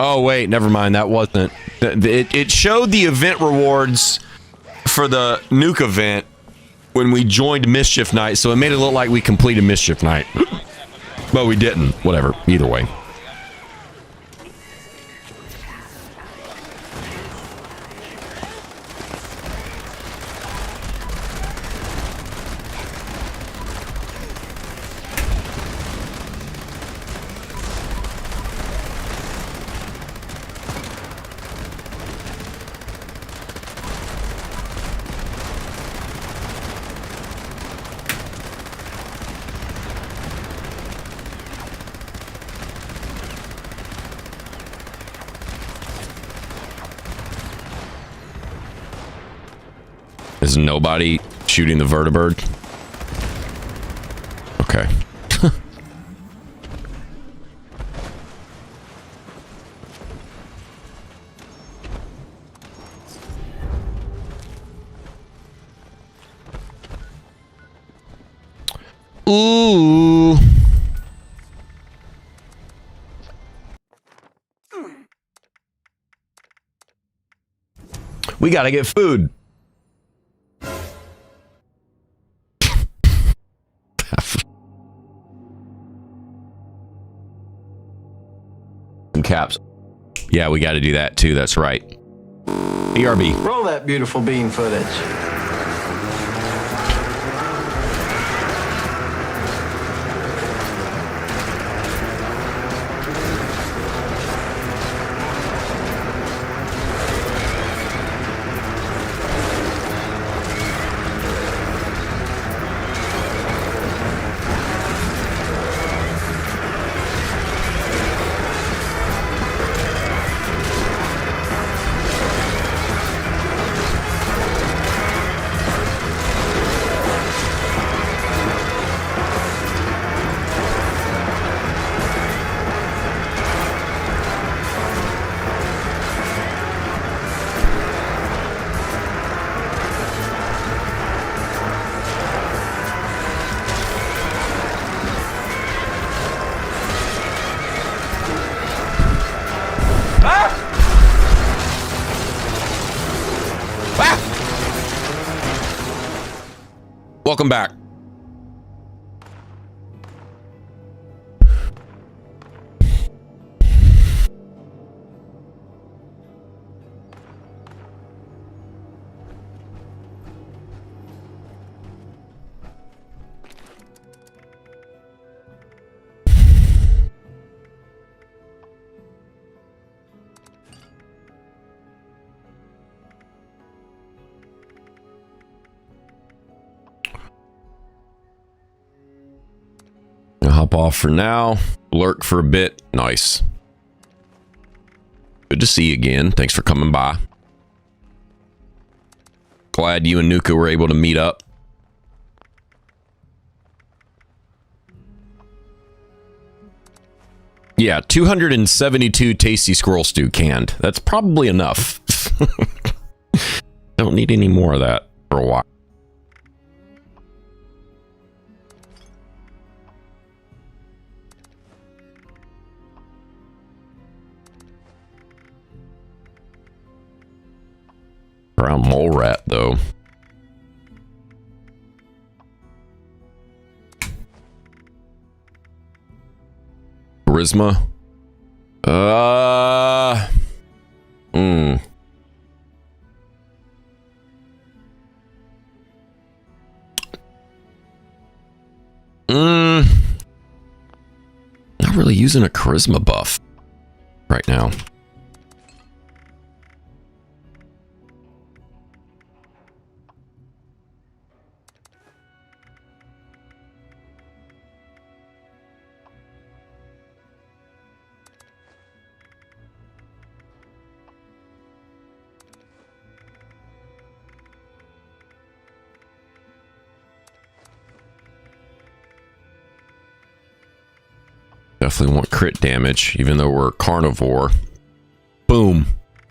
Oh, wait, never mind. That wasn't. It showed the event rewards for the nuke event when we joined Mischief Night, so it made it look like we completed Mischief Night. But we didn't. Whatever. Either way. Is nobody shooting the vertibird? Okay. Ooh. We gotta get food. Caps. Yeah, we got to do that too. That's right. BRB. Roll that beautiful bean footage. Welcome back. Hop off for now. Lurk for a bit. Nice. Good to see you again. Thanks for coming by. Glad you and Nuka were able to meet up. Yeah, 272 tasty squirrel stew canned. That's probably enough. Don't need any more of that for a while. Brown mole rat, though. Charisma. Not really using a charisma buff right now. Definitely want crit damage, even though we're carnivore. Boom.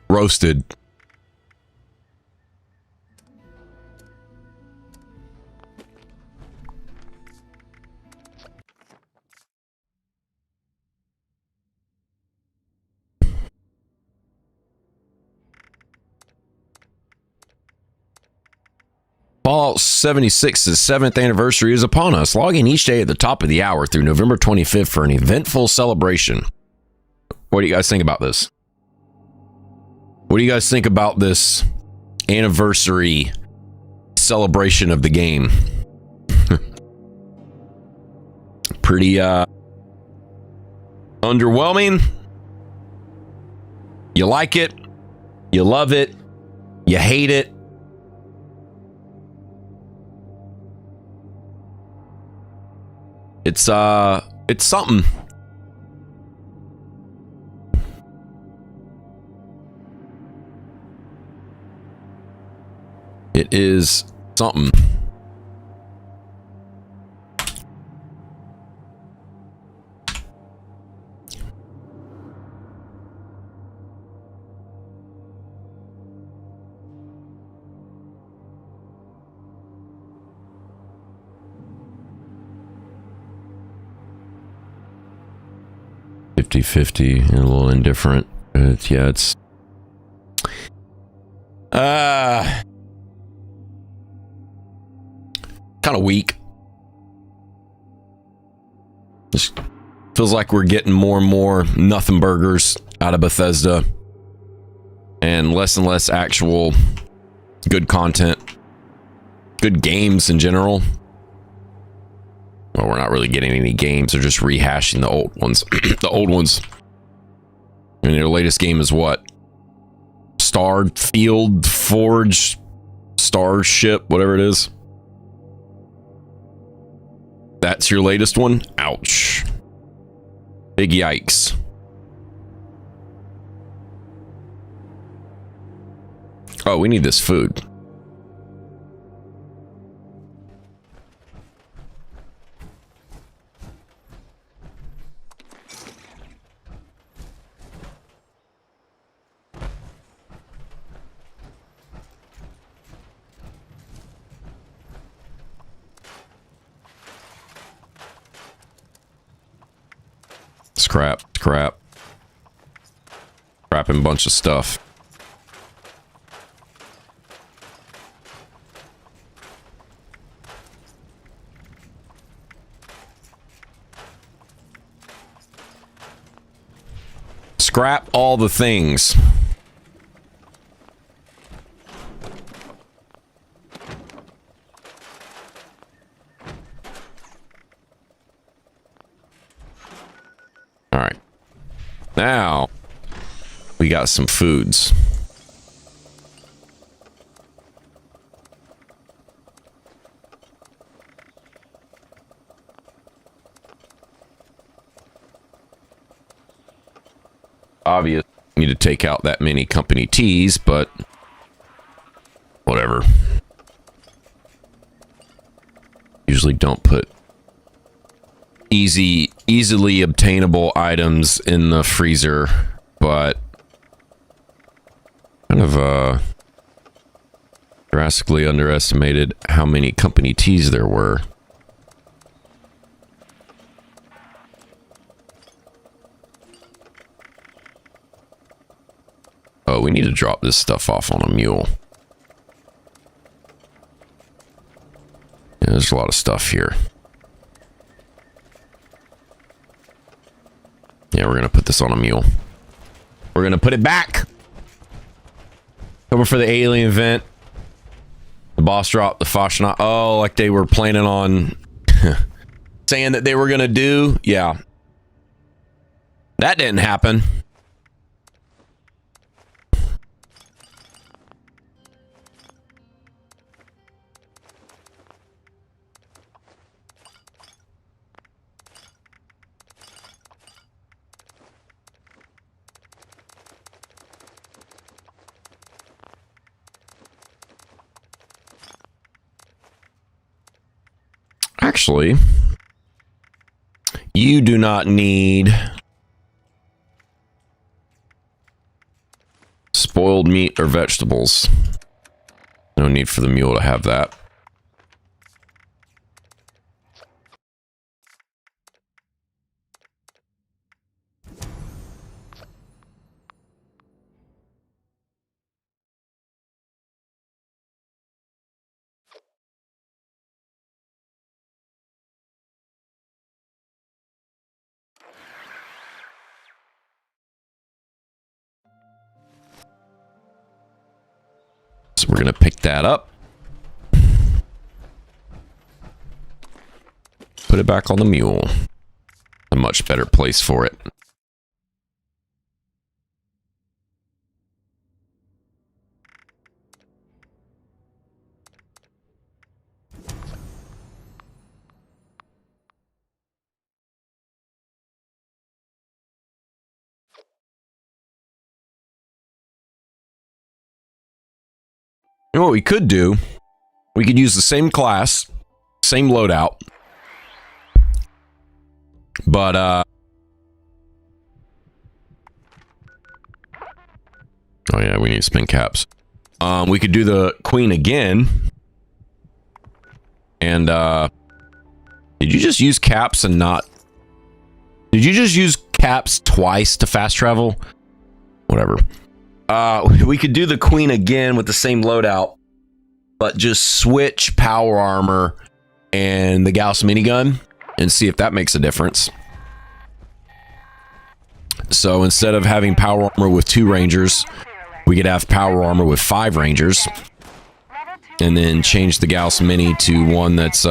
Roasted. Fallout 76's 7th anniversary is upon us. Log in each day at the top of the hour through November 25th for an eventful celebration. What do you guys think about this? What do you guys think about this anniversary celebration of the game? Pretty underwhelming. You like it? You love it? You hate it? It's something. It is something. .50 and a little indifferent. Yeah, it's kind of weak. Just feels like we're getting more and more nothing burgers out of Bethesda and less actual good content, good games in general. Well, we're not really getting any games. They're just rehashing the old ones. The old ones. And their latest game is what? Starfield Forge Starship, whatever it is. That's your latest one? Ouch. Big yikes. Oh, we need this food. Scrapping bunch of stuff. Scrap all the things. All right. Now, we got some foods. Obvious, need to take out that many company teas, but whatever. Usually don't put easily obtainable items in the freezer, but kind of drastically underestimated how many company teas there were. Oh, we need to drop this stuff off on a mule. Yeah, there's a lot of stuff here. Yeah, we're gonna put this on a mule. We're gonna put it back. Over for the alien event. The boss dropped the Fashion. Oh, like they were planning on saying that they were gonna do. Yeah. That didn't happen. Actually, You do not need spoiled meat or vegetables. No need for the mule to have that. So we're going to pick that up. Put it back on the mule. A much better place for it. You know what we could do? We could use the same class, same loadout, but oh yeah, we need spin caps. We could do the queen again, and did you just use caps and not? Did you just use caps twice to fast travel? Whatever. We could do the queen again with the same loadout, but just switch power armor and the Gauss minigun and see if that makes a difference. So instead of having power armor with 2 rangers, we could have power armor with 5 rangers, and then change the Gauss mini to one that's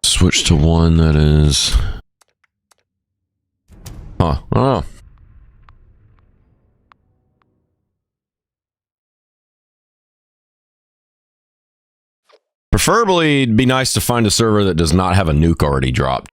switch to one that is... Huh, I don't know. Preferably, it'd be nice to find a server that does not have a nuke already dropped.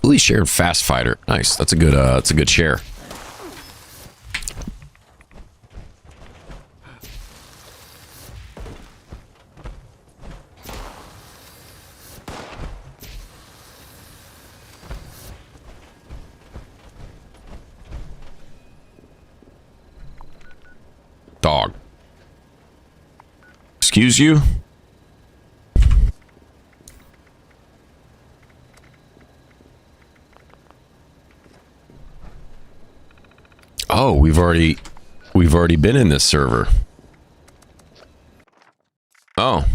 Ooh, he shared Fast Fighter. Nice. That's a good share. Dog. Excuse you? Oh, we've already been in this server. Oh,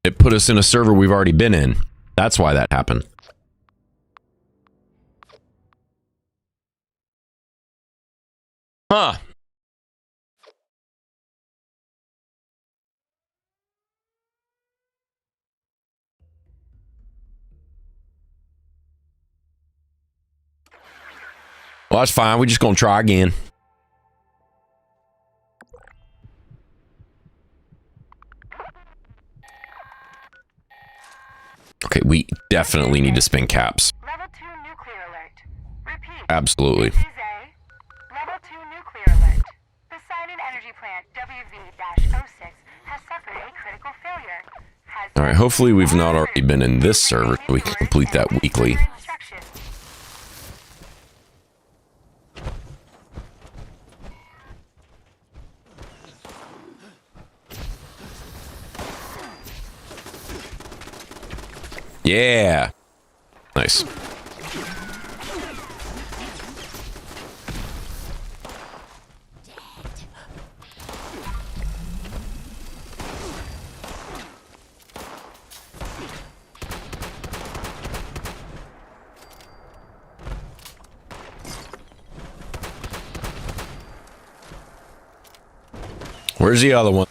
it put us in a server we've already been in. That's why that happened. Huh. Well, that's fine. We're just gonna try again. Okay, we definitely need to spin caps. Level 2 nuclear alert. Repeat. Absolutely. This is a level 2 nuclear alert. The Poseidon energy plant WV-06 has suffered a critical failure. All right, hopefully we've not already been in this server so we can complete that weekly. Yeah. Nice. Where's the other one?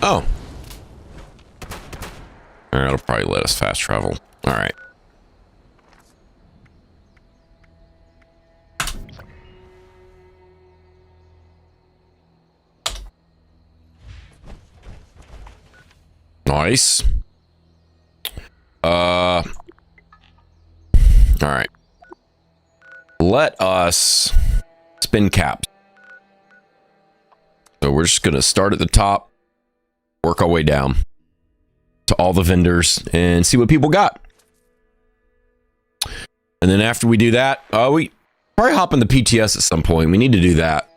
Oh. probably let us fast travel. All right. Nice. All right. Let us spin caps. So we're just gonna start at the top, work our way down to all the vendors and see what people got. And then after we do that, we probably hop in the PTS at some point. We need to do that.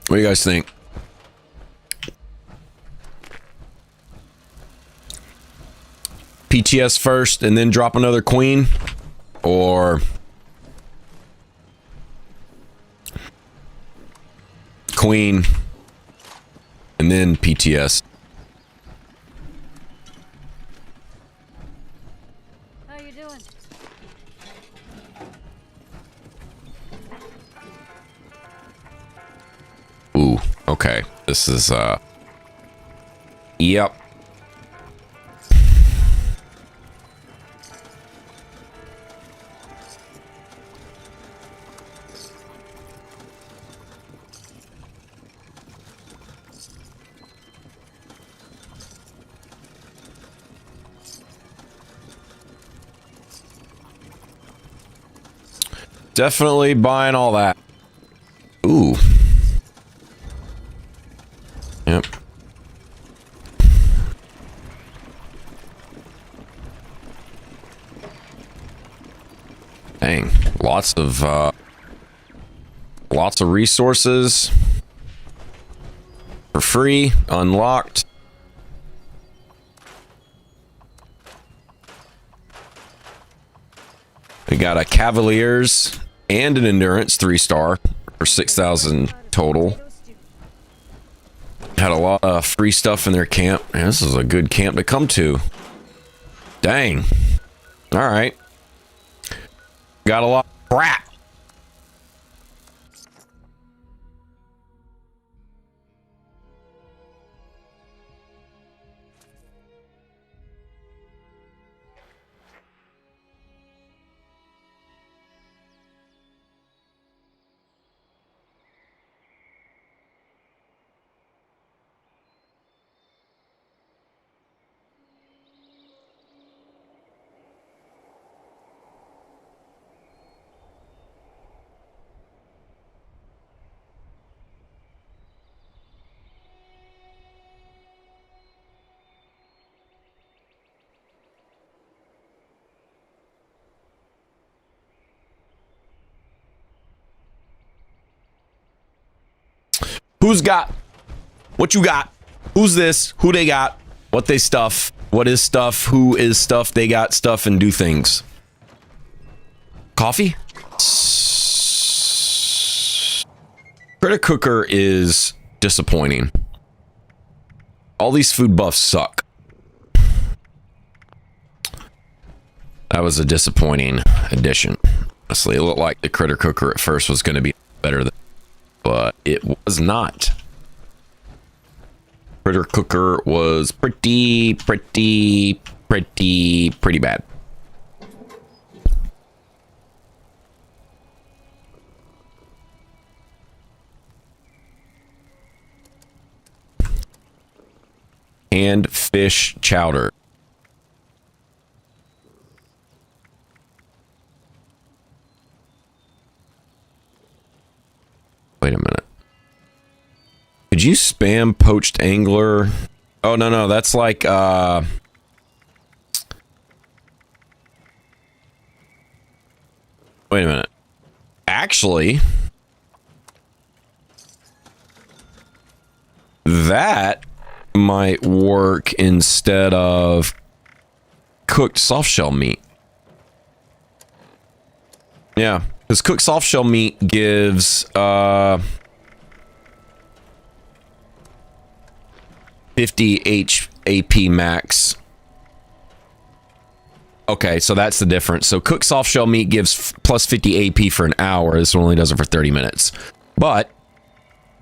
What do you guys think? PTS first and then drop another queen? Or queen and then PTS? How you doing? Ooh, okay. This is yep. Definitely buying all that. Ooh. Yep. Dang. Lots of resources for free, unlocked. We got a Cavaliers and an Endurance 3-star for 6,000 total. Had a lot of free stuff in their camp. Man, this is a good camp to come to. Dang. All right. Got a lot of crap. Who's got? What you got? Who's this? Who they got? What they stuff? What is stuff? Who is stuff? They got stuff and do things. Coffee? Critter Cooker is disappointing. All these food buffs suck. That was a disappointing addition. Honestly, it looked like the Critter Cooker at first was going to be better than, but it was not. Critter Cooker was pretty bad. And fish chowder. Wait a minute. Could you spam poached angler? Oh, no, that's like, wait a minute. Actually, that might work instead of cooked soft shell meat. Yeah, because cooked soft shell meat gives 50 HAP max. Okay, so that's the difference. So cooked soft shell meat gives plus 50 AP for an hour. This one only does it for 30 minutes. But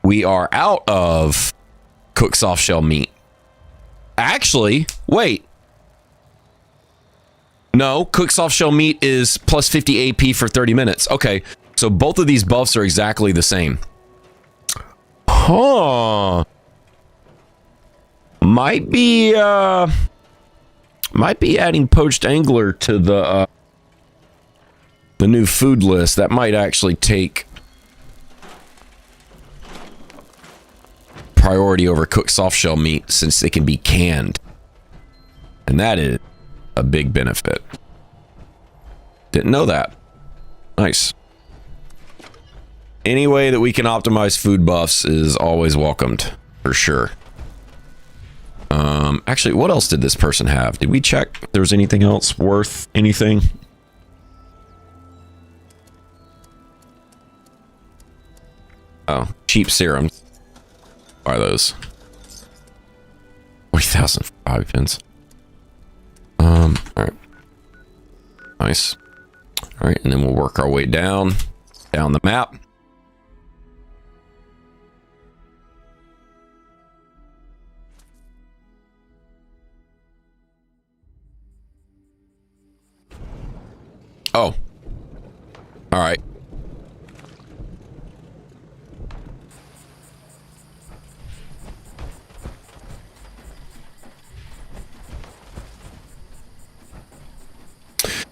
we are out of cook soft shell meat. Actually, wait. No, cook soft shell meat is plus 50 AP for 30 minutes. Okay, so both of these buffs are exactly the same. Huh. Might be adding poached angler to the new food list. That might actually take priority over cooked soft shell meat since they can be canned. And that is a big benefit. Didn't know that. Nice. Any way that we can optimize food buffs is always welcomed, for sure. Actually, what else did this person have? Did we check if there was anything else worth anything? Oh, cheap serums. Buy those. 40,005 pins. Alright. Nice. Alright, and then we'll work our way down the map. Oh. Alright.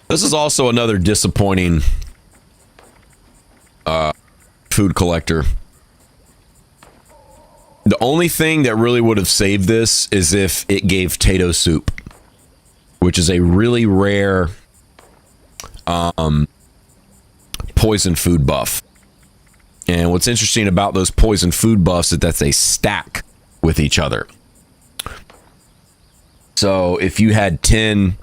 This is also another disappointing food collector. The only thing that really would have saved this is if it gave Tato soup, which is a really rare poison food buff. And what's interesting about those poison food buffs is that they stack with each other. So if you had 10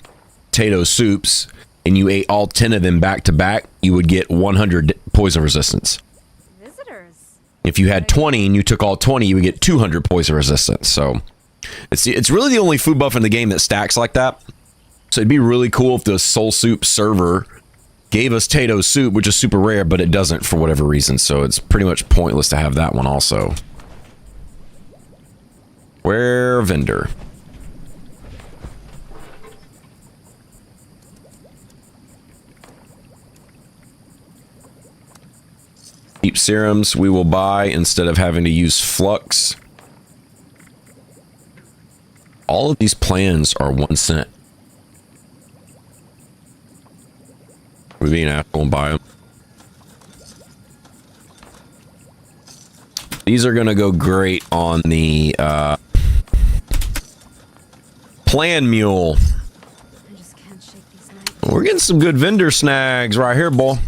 Tato soups and you ate all 10 of them back to back, you would get 100 poison resistance. Visitors. If you had 20 and you took all 20, you would get 200 poison resistance. So it's really the only food buff in the game that stacks like that. So it'd be really cool if the Soul Soup server gave us Tato soup, which is super rare, but it doesn't for whatever reason. So it's pretty much pointless to have that one also. Where vendor? Cheap serums we will buy instead of having to use flux. All of these plans are 1 cent. We're being asshole and buy them. These are gonna go great on the plan mule. We're getting some good vendor snags right here, boy.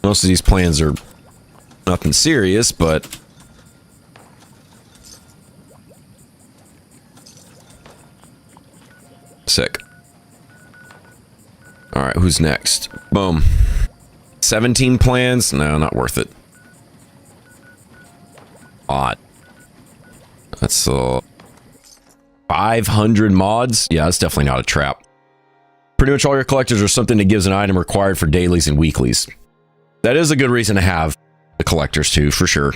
Most of these plans are nothing serious, but sick. All right, who's next? Boom. 17 plans? No, not worth it. Odd. That's 500 mods? Yeah, that's definitely not a trap. Pretty much all your collectors are something that gives an item required for dailies and weeklies. That is a good reason to have the collectors too, for sure.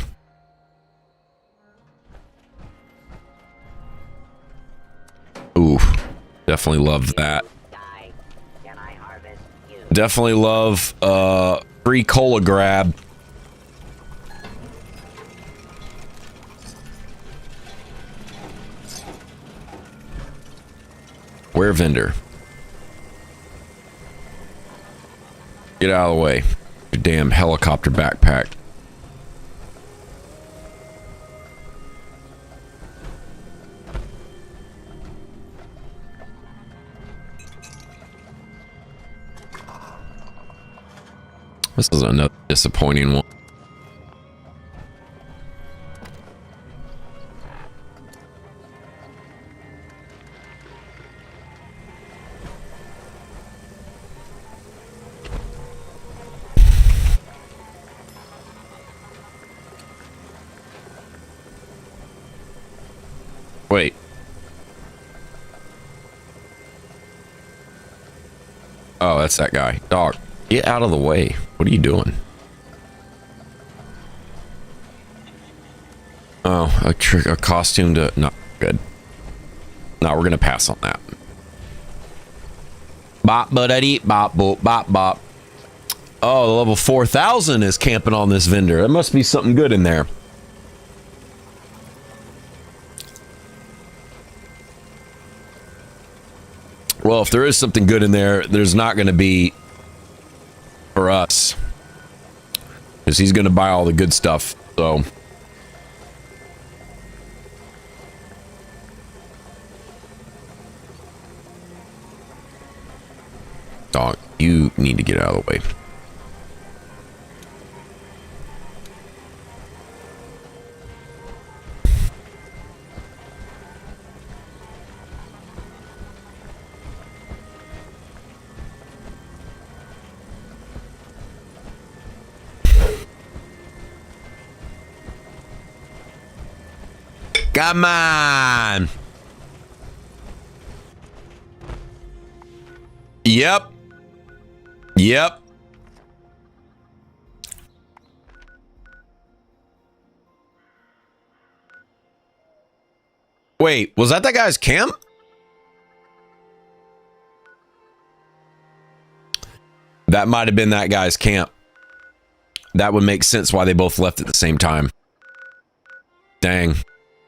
Ooh, definitely love that. Definitely love free cola grab. Where vendor? Get out of the way. Your damn helicopter backpack. This is another disappointing one. Wait. Oh, that's that guy. Dog, get out of the way. What are you doing? Oh, a costume to... Not good. No, we're gonna pass on that. Bop, ba-da-dee, bop, boop, bop, bop. Oh, the level 4000 is camping on this vendor. There must be something good in there. Well, if there is something good in there, there's not going to be for us. Because he's going to buy all the good stuff, so... Dog, you need to get out of the way. Come on. Yep. Yep. Wait, was that guy's camp? That might have been that guy's camp. That would make sense why they both left at the same time. Dang.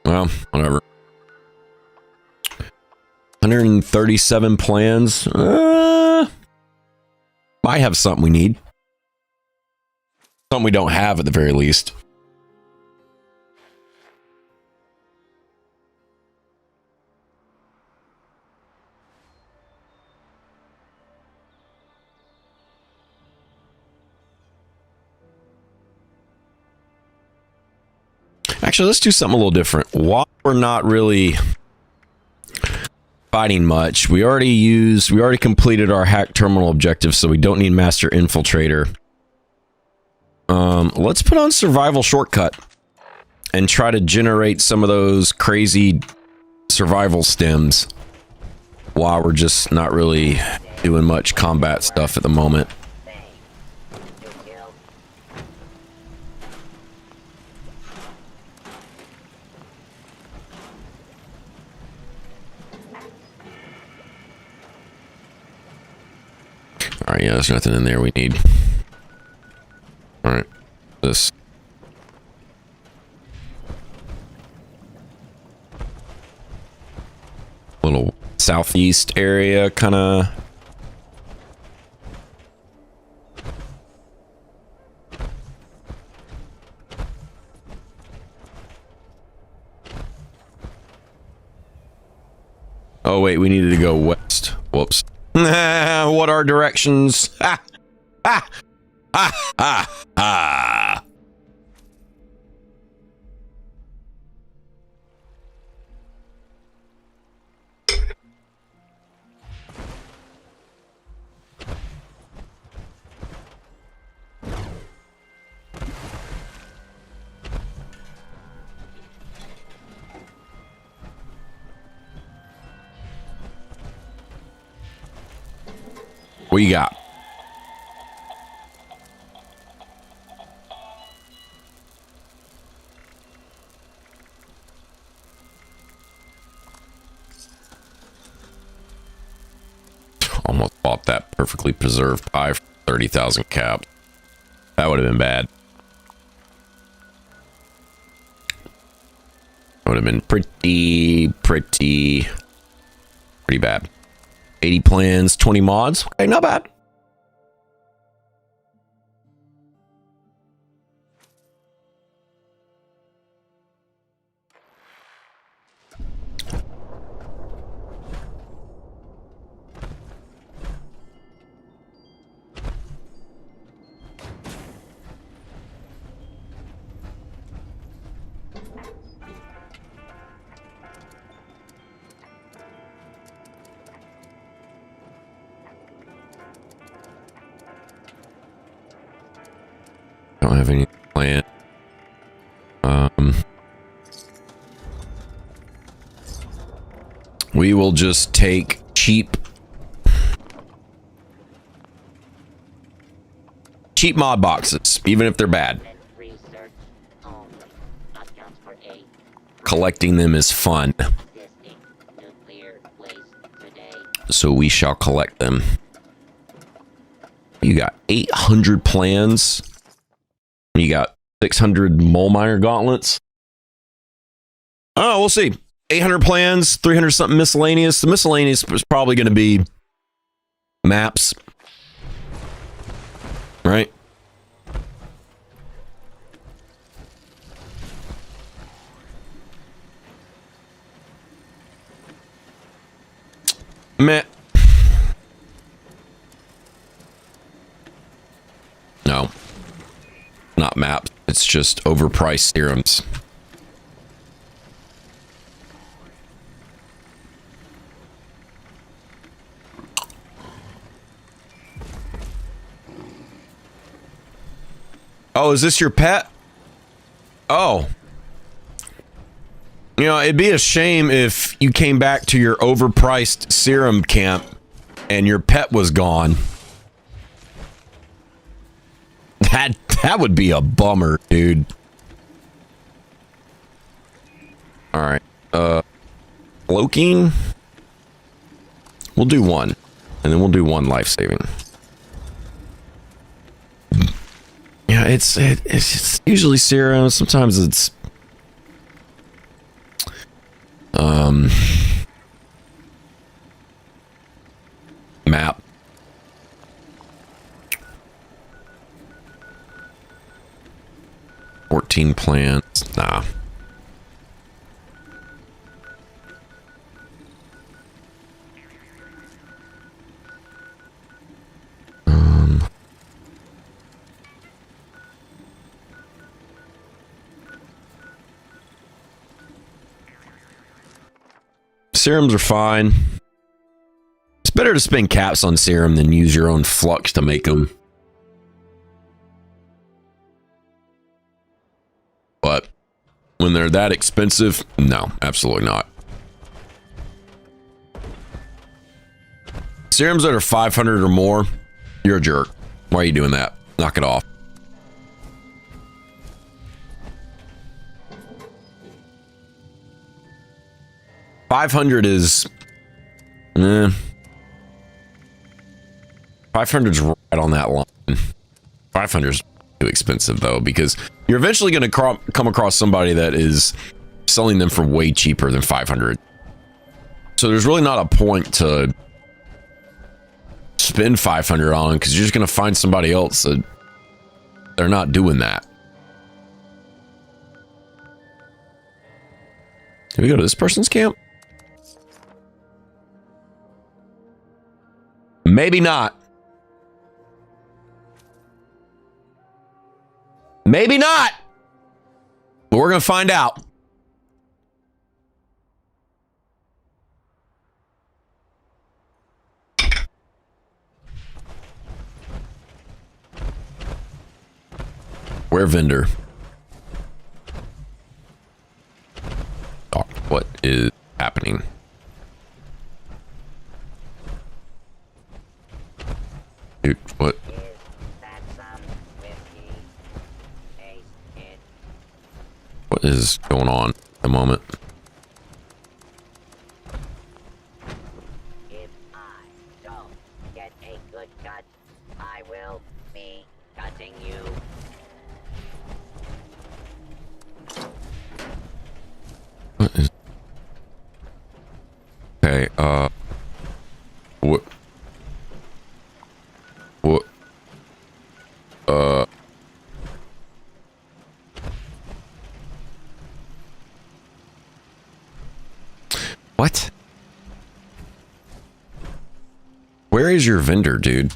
Well, whatever. 137 plans. Might have something we need. Something we don't have at the very least. Actually, let's do something a little different. While we're not really fighting much, we already completed our hack terminal objective, so we don't need master infiltrator. Let's put on survival shortcut and try to generate some of those crazy survival stems while we're just not really doing much combat stuff at the moment. Alright, yeah, there's nothing in there we need. Alright, this. Little southeast area, kind of. Oh, wait, we needed to go west. Whoops. What are directions? Ha! Ha! Ha! Ha! Ha! What you got? Almost bought that perfectly preserved pie for 30,000 caps. That would have been bad. That would have been pretty bad. 80 plans, 20 mods. Okay, not bad. Don't have any plan. We will just take cheap mod boxes, even if they're bad. Research only. That counts for collecting them is fun. So we shall collect them. You got 800 plans. You got 600 mole miner gauntlets. Oh, we'll see. 800 plans, 300 something miscellaneous. The miscellaneous is probably going to be maps. Right? Meh. No. Not maps. It's just overpriced serums. Oh, is this your pet? Oh. You know, it'd be a shame if you came back to your overpriced serum camp and your pet was gone. That would be a bummer, dude. All right. Cloaking. We'll do one, and then we'll do one life-saving. Yeah, it's usually serum. Sometimes it's map. $14 plans. Nah. Serums are fine. It's better to spend caps on serum than use your own flux to make them. But when they're that expensive, no, absolutely not. Serums that are 500 or more, you're a jerk. Why are you doing that? Knock it off. $500 is 500's right on that line. 500's too expensive though, because you're eventually going to come across somebody that is selling them for way cheaper than 500. So there's really not a point to spend 500 on, because you're just going to find somebody else that they're not doing that. Can we go to this person's camp? Maybe not. Maybe not. But we're going to find out. Where vendor? Oh, what is happening? Dude, what? What is going on at the moment? If I don't get a good cut, I will be cutting you. What is? Okay, what? What? What? Where is your vendor, dude?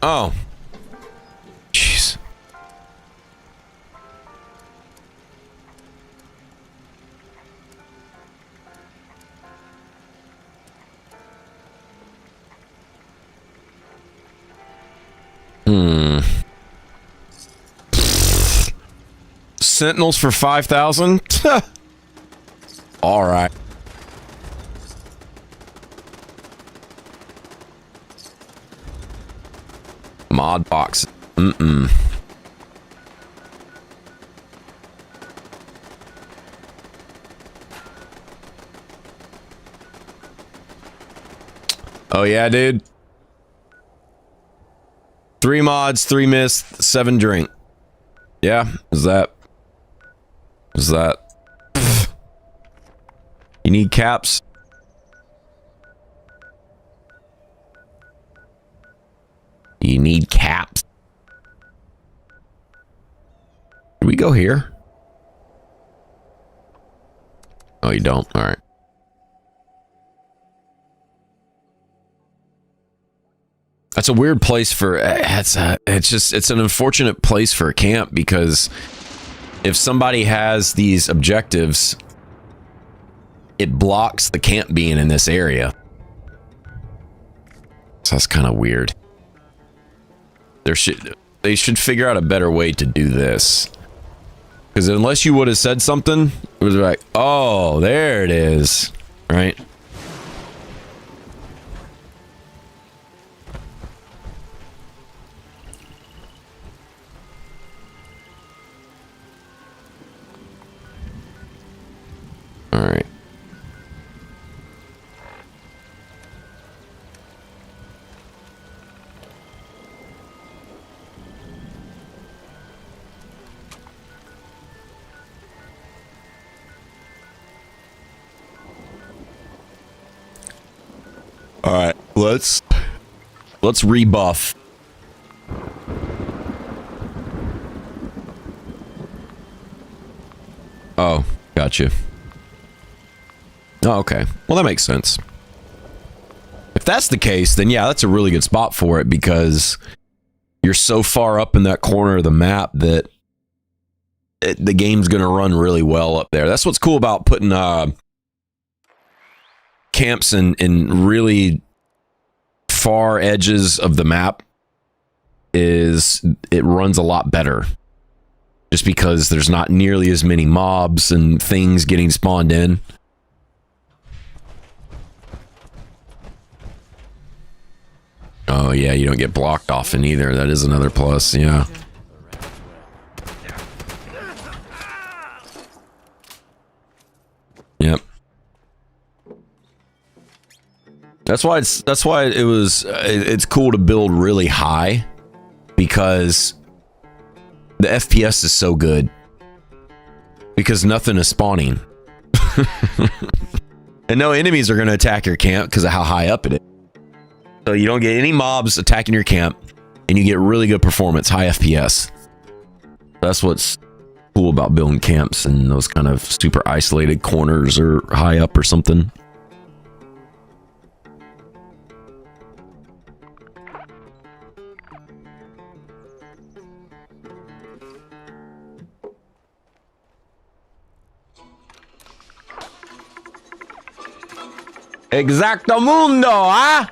Oh. Jeez. Sentinels for 5,000? All right. Mod box. Oh yeah, dude. 3 mods, 3 mist, 7 drink. Yeah, is that? You need caps? You need caps. Do we go here? Oh, you don't? All right. That's a weird place for it's an unfortunate place for a camp, because if somebody has these objectives, it blocks the camp being in this area. So that's kind of weird. They should figure out a better way to do this. Because unless you would have said something, it was like, oh, there it is, right? All right. All right, let's rebuff. Oh, gotcha. Oh, okay. Well, that makes sense. If that's the case, then yeah, that's a really good spot for it, because you're so far up in that corner of the map that the game's going to run really well up there. That's what's cool about putting camps in really far edges of the map, is it runs a lot better, just because there's not nearly as many mobs and things getting spawned in. Oh yeah, you don't get blocked often either. That is another plus, yeah. Yep. That's why it's cool to build really high, because the FPS is so good, because nothing is spawning. And no enemies are going to attack your camp because of how high up it is. So you don't get any mobs attacking your camp, and you get really good performance, high FPS. That's what's cool about building camps in those kind of super isolated corners or high up or something. Exactamundo, huh?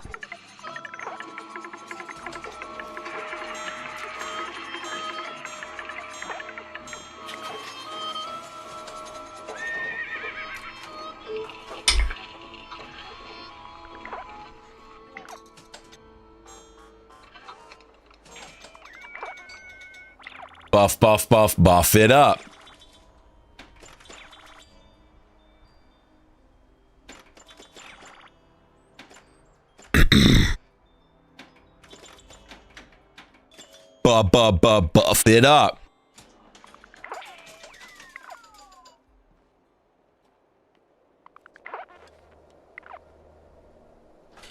Buff, buff, buff, buff it up. Buff it up.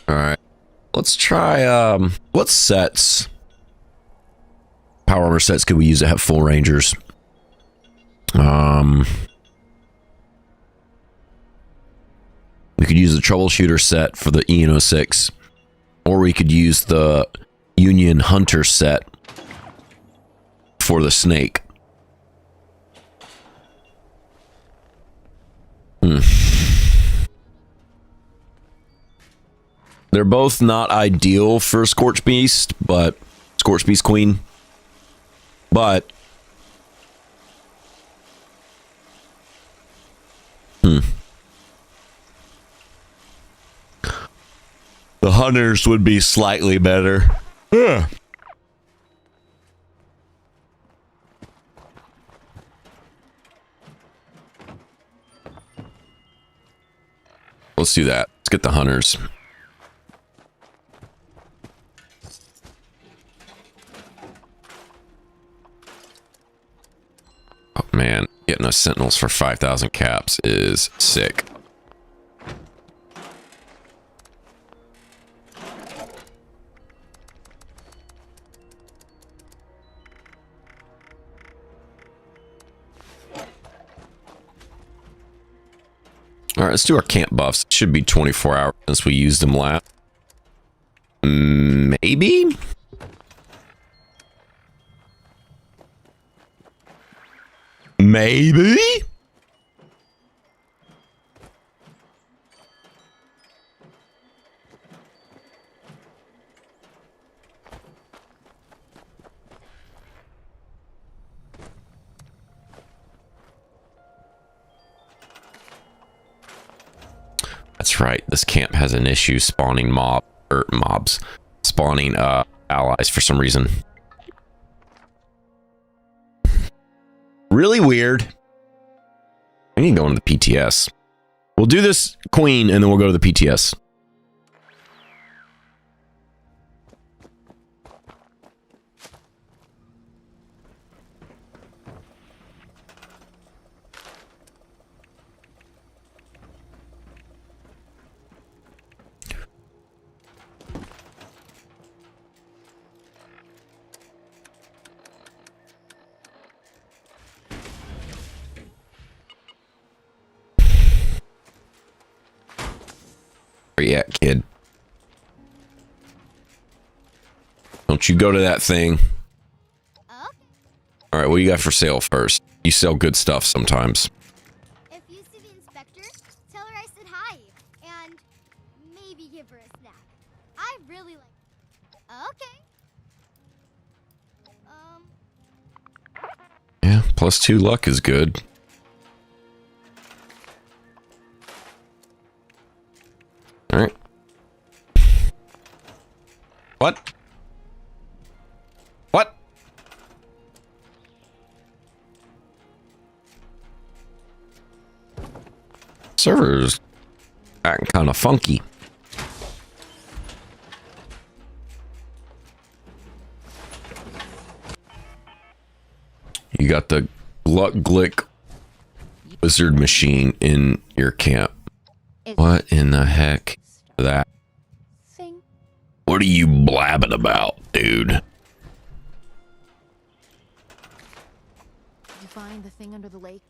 All right. Let's try what sets? Power armor sets could we use to have full rangers? We could use the troubleshooter set for the EN06, or we could use the Union Hunter set for the snake. They're both not ideal for Scorch Beast, but Scorch Beast Queen. But the hunters would be slightly better. Yeah. Let's do that. Let's get the hunters. Man, getting us Sentinels for 5,000 caps is sick. All right, let's do our camp buffs. It should be 24 hours since we used them last. Maybe? Maybe? That's right. This camp has an issue spawning mobs. Spawning allies for some reason. Really weird. I need to go into the PTS. We'll do this queen and then we'll go to the PTS. Where you at, kid? Don't you go to that thing. All right, what do you got for sale first? You sell good stuff sometimes. If you see the inspector, tell her I said hi, and maybe give her a snack. I really like. Okay. Yeah, +2 luck is good. All right. What? What? Server's acting kind of funky. You got the Gluck Glick wizard machine in your camp. What in the heck is that? What are you blabbing about, dude? Did you find the thing under the lake?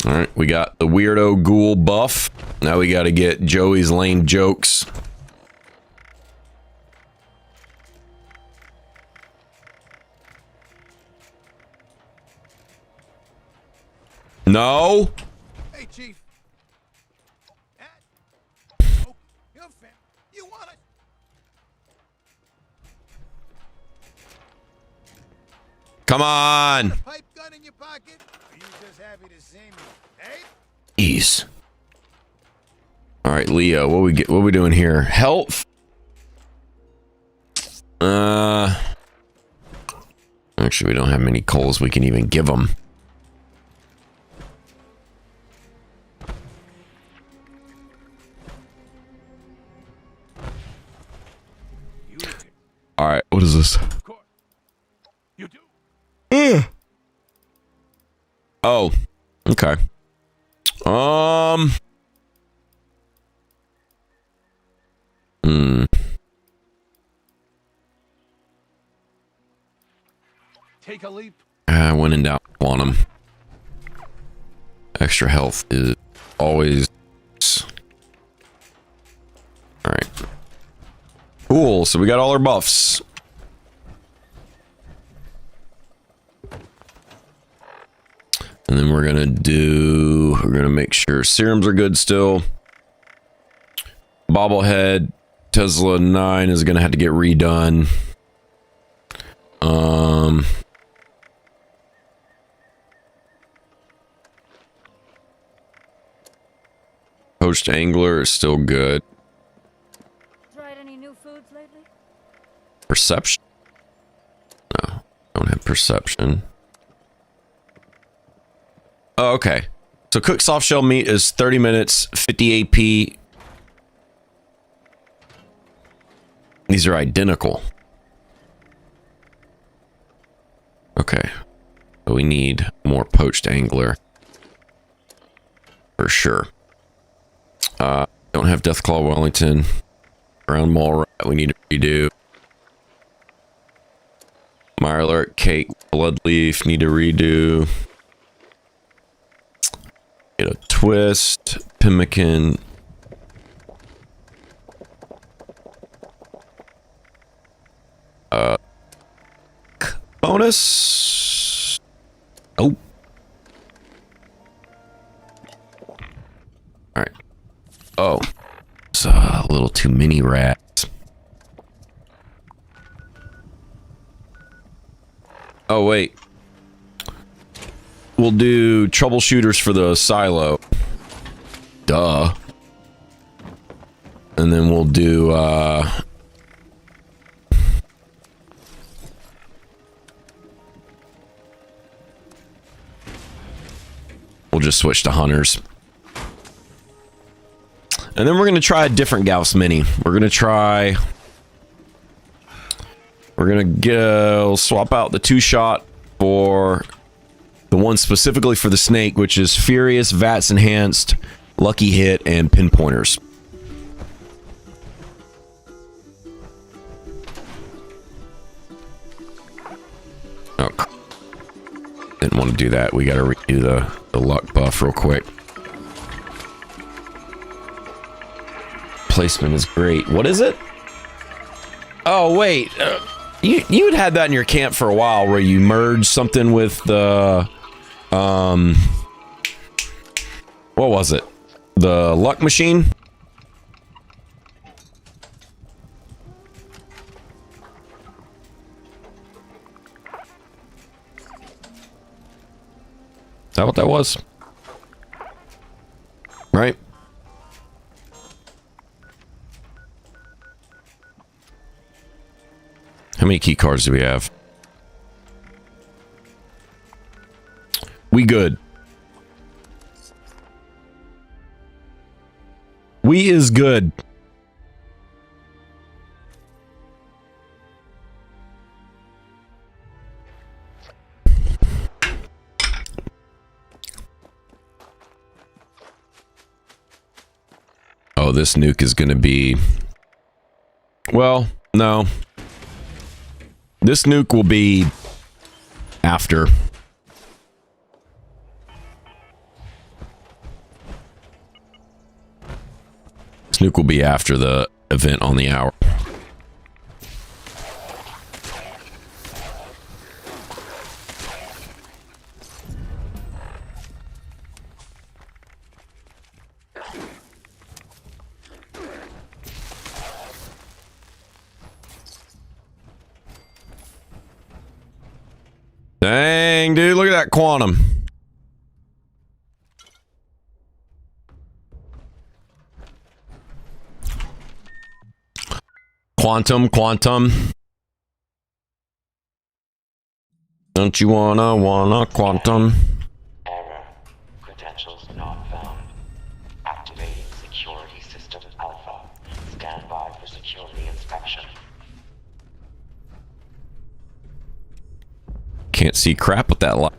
All right, we got the weirdo ghoul buff. Now we got to get Joey's lame jokes. No. Hey, Chief. Oh, you're fam. You want it? Come on. Pipe gun in your pocket? Or you just happy to see me? Hey? Jeez. All right, Leo, what we doing here? Health. Actually, we don't have many coals we can even give them. All right, what is this? You do. Oh, okay. Take a leap. I went in down quantum. Extra health is always. All right. Cool. So we got all our buffs. And then we're gonna make sure serums are good still. Bobblehead Tesla 9 is gonna have to get redone. Poached angler is still good. Tried any new foods lately? Perception? No, don't have perception. Oh, okay. So cooked soft shell meat is 30 minutes, 50 AP. These are identical. Okay. So we need more poached angler. For sure. Don't have Deathclaw Wellington. Ground Mall Rat we need to redo. Mirelurk Cake Bloodleaf need to redo. Get a Twist. Pemmican. Bonus. Oh. Alright. Oh. It's a little too many rats. Oh, wait. We'll do troubleshooters for the silo. Duh. And then we'll do, we'll just switch to hunters. And then we're going to try a different Gauss Mini. We're going to swap out the 2-shot for the one specifically for the snake, which is Furious, VATS Enhanced, Lucky Hit, and Pinpointers. Oh, didn't want to do that. We got to redo the luck buff real quick. Placement is great. What is it? Oh, wait. You had that in your camp for a while where you merged something with the... what was it? The luck machine? Is that what that was? Right? How many key cards do we have? We good. We is good. Oh, this nuke is gonna be... Well, no. This nuke will be after. This nuke will be after the event on the hour. Dang, dude, look at that quantum. Quantum. Don't you wanna quantum? Error. Credentials not found. Activating security system alpha. Stand by for security inspection. Can't see crap with that light.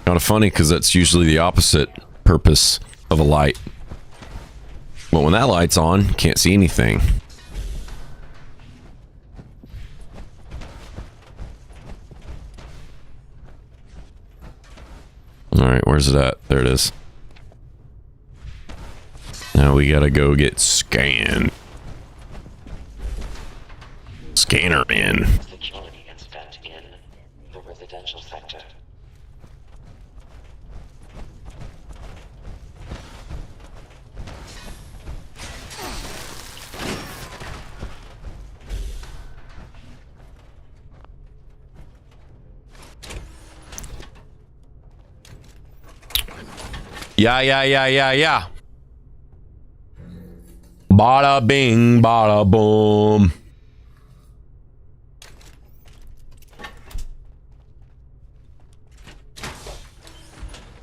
Kind of funny because that's usually the opposite purpose of a light. But when that light's on, can't see anything. Alright, where's it at? There it is. Now we gotta go get scanned. Scanner in. Security inspect in the residential sector. Yeah. Bada bing, bada boom.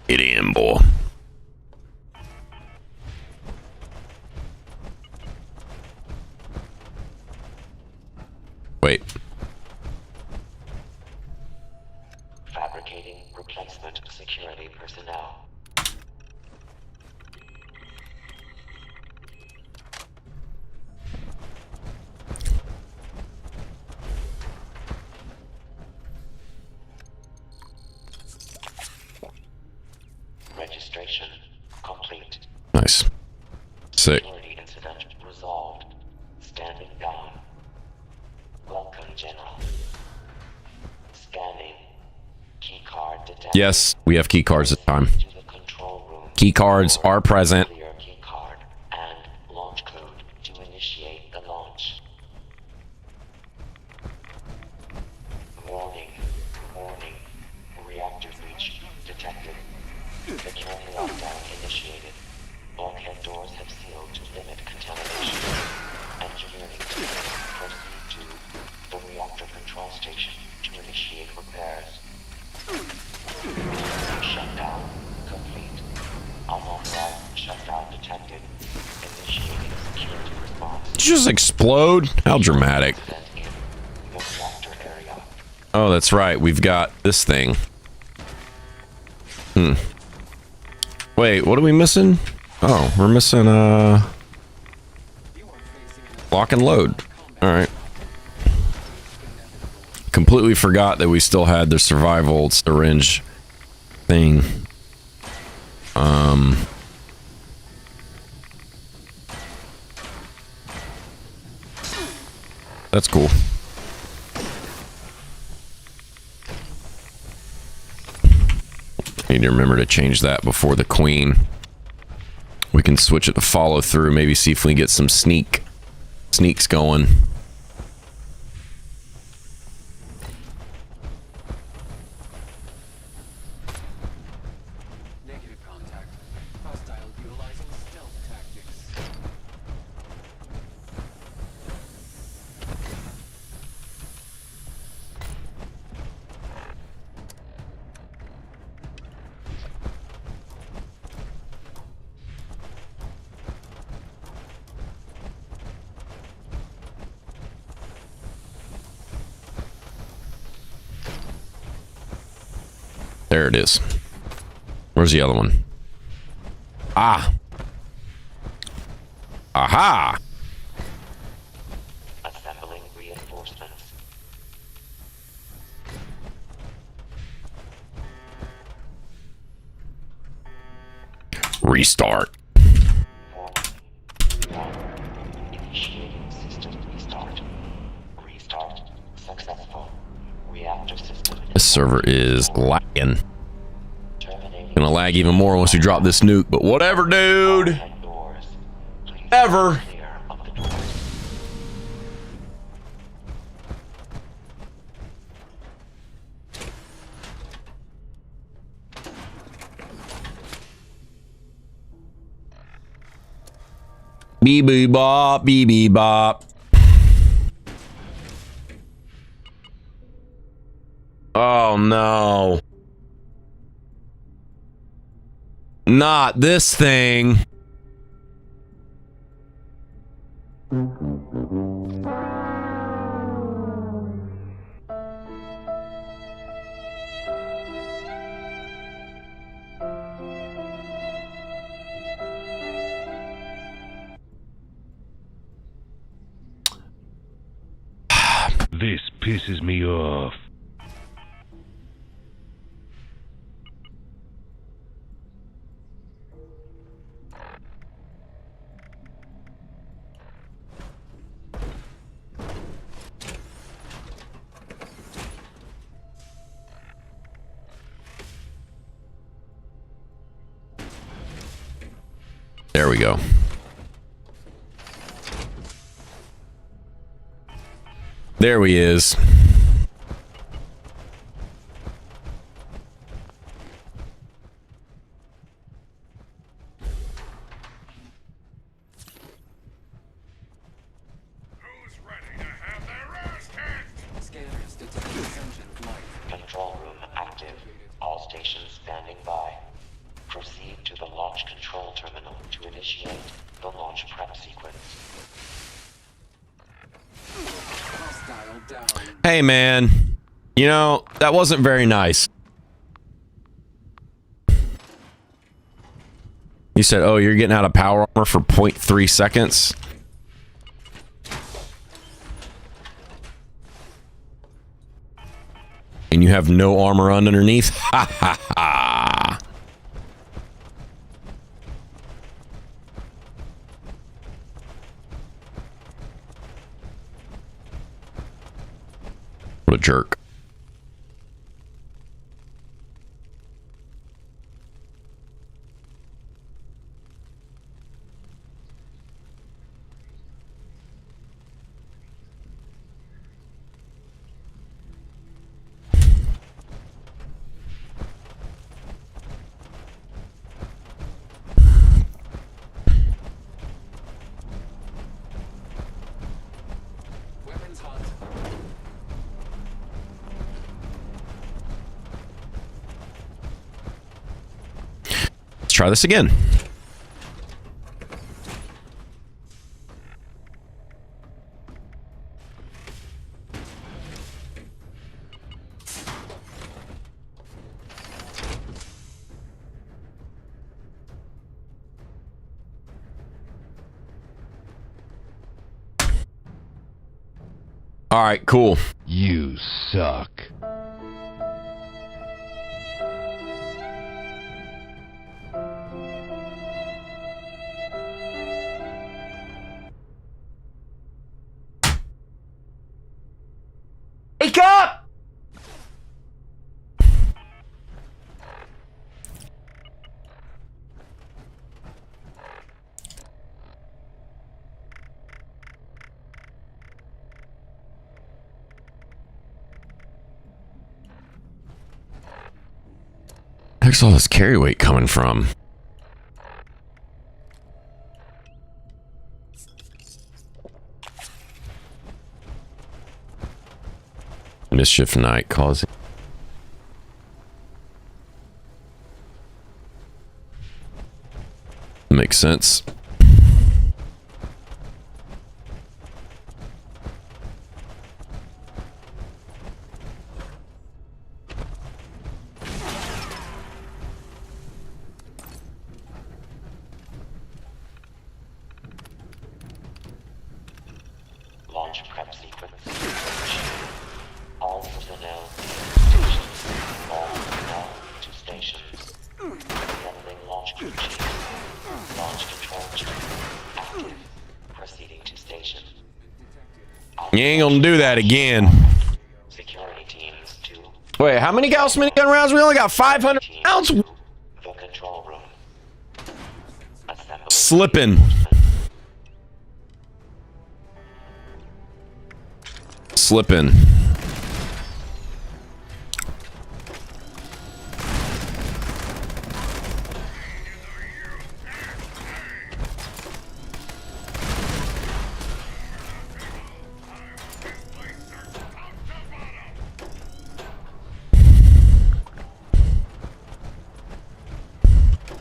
Get in, boy. Wait. Protect security personnel. Registration complete. Nice. Sick. Security incident resolved. Standing down. Welcome, General. Scanning. Key card detected. Yes, we have key cards this time. To the control room. Key cards are present. Clear key card and launch code to initiate the launch. Warning. Warning. Reactor breach detected. Security lockdown initiated. Bulkhead doors have sealed to limit contamination. Engineering team proceed to the reactor control station to initiate repairs. Shutdown complete. Unauthorized shutdown detected. Initiating security response. Did you just explode? How dramatic. The reactor area. Oh, that's right. We've got this thing. Wait, what are we missing? Oh, we're missing lock and load. All right. Completely forgot that we still had the survival syringe thing. That's cool. Need to remember to change that before the queen. We can switch it to follow through. Maybe see if we can get some sneaks going. Negative contact. Hostile utilizing stealth tactics. There it is. Where's the other one? Ah. Aha. Assembling reinforcements. Restart. Initiating system restart. Restart successful. Reactor system. This server is lagging. Gonna lag even more once we drop this nuke, but whatever, dude. Ever. Beep bop, beep bop. Oh no. Not this thing. This pisses me off. There we go. There he is. Scanners detect sentient life. Control room active. All stations standing by. Proceed to the launch control terminal to initiate the launch prep sequence. Hostile down. Hey man, you know, that wasn't very nice. You said, oh, you're getting out of power armor for 0.3 seconds. And you have no armor on underneath? Ha ha ha. What a jerk. Weapons hot. Let's try this again. All right, cool. You suck. Wake up! Where's all this carry weight coming from? Mischief night causing. Makes sense. Launch prep sequence. All personnel stations. All personnel to stations. Assembling launch crew chief. Launch control chief. Active. Proceeding to station. You ain't gonna do that again. Security teams to Wait, how many Gauss minigun rounds? We only got 500 rounds. the control room. Assembling. Slipping. Slipping.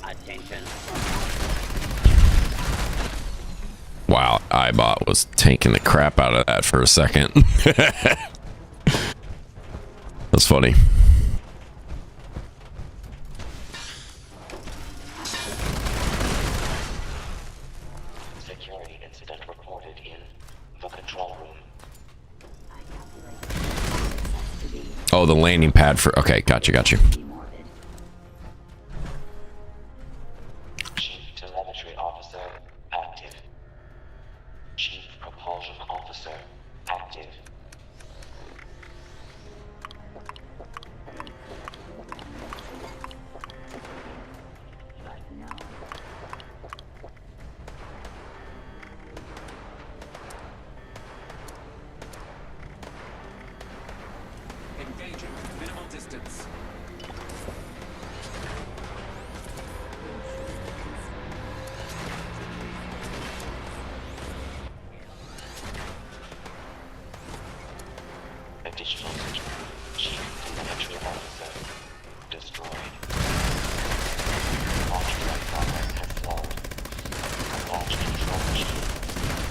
Attention. Wow, iBot was tanking the crap out of that for a second. That's funny. Security incident reported in the control room. Oh, the landing pad for... Okay, gotcha. Chief telemetry officer active. Chief propulsion officer active. Engaging. Minimal distance. Additional chief telemetry officer destroyed. Launch platform has slowed. Launch control machine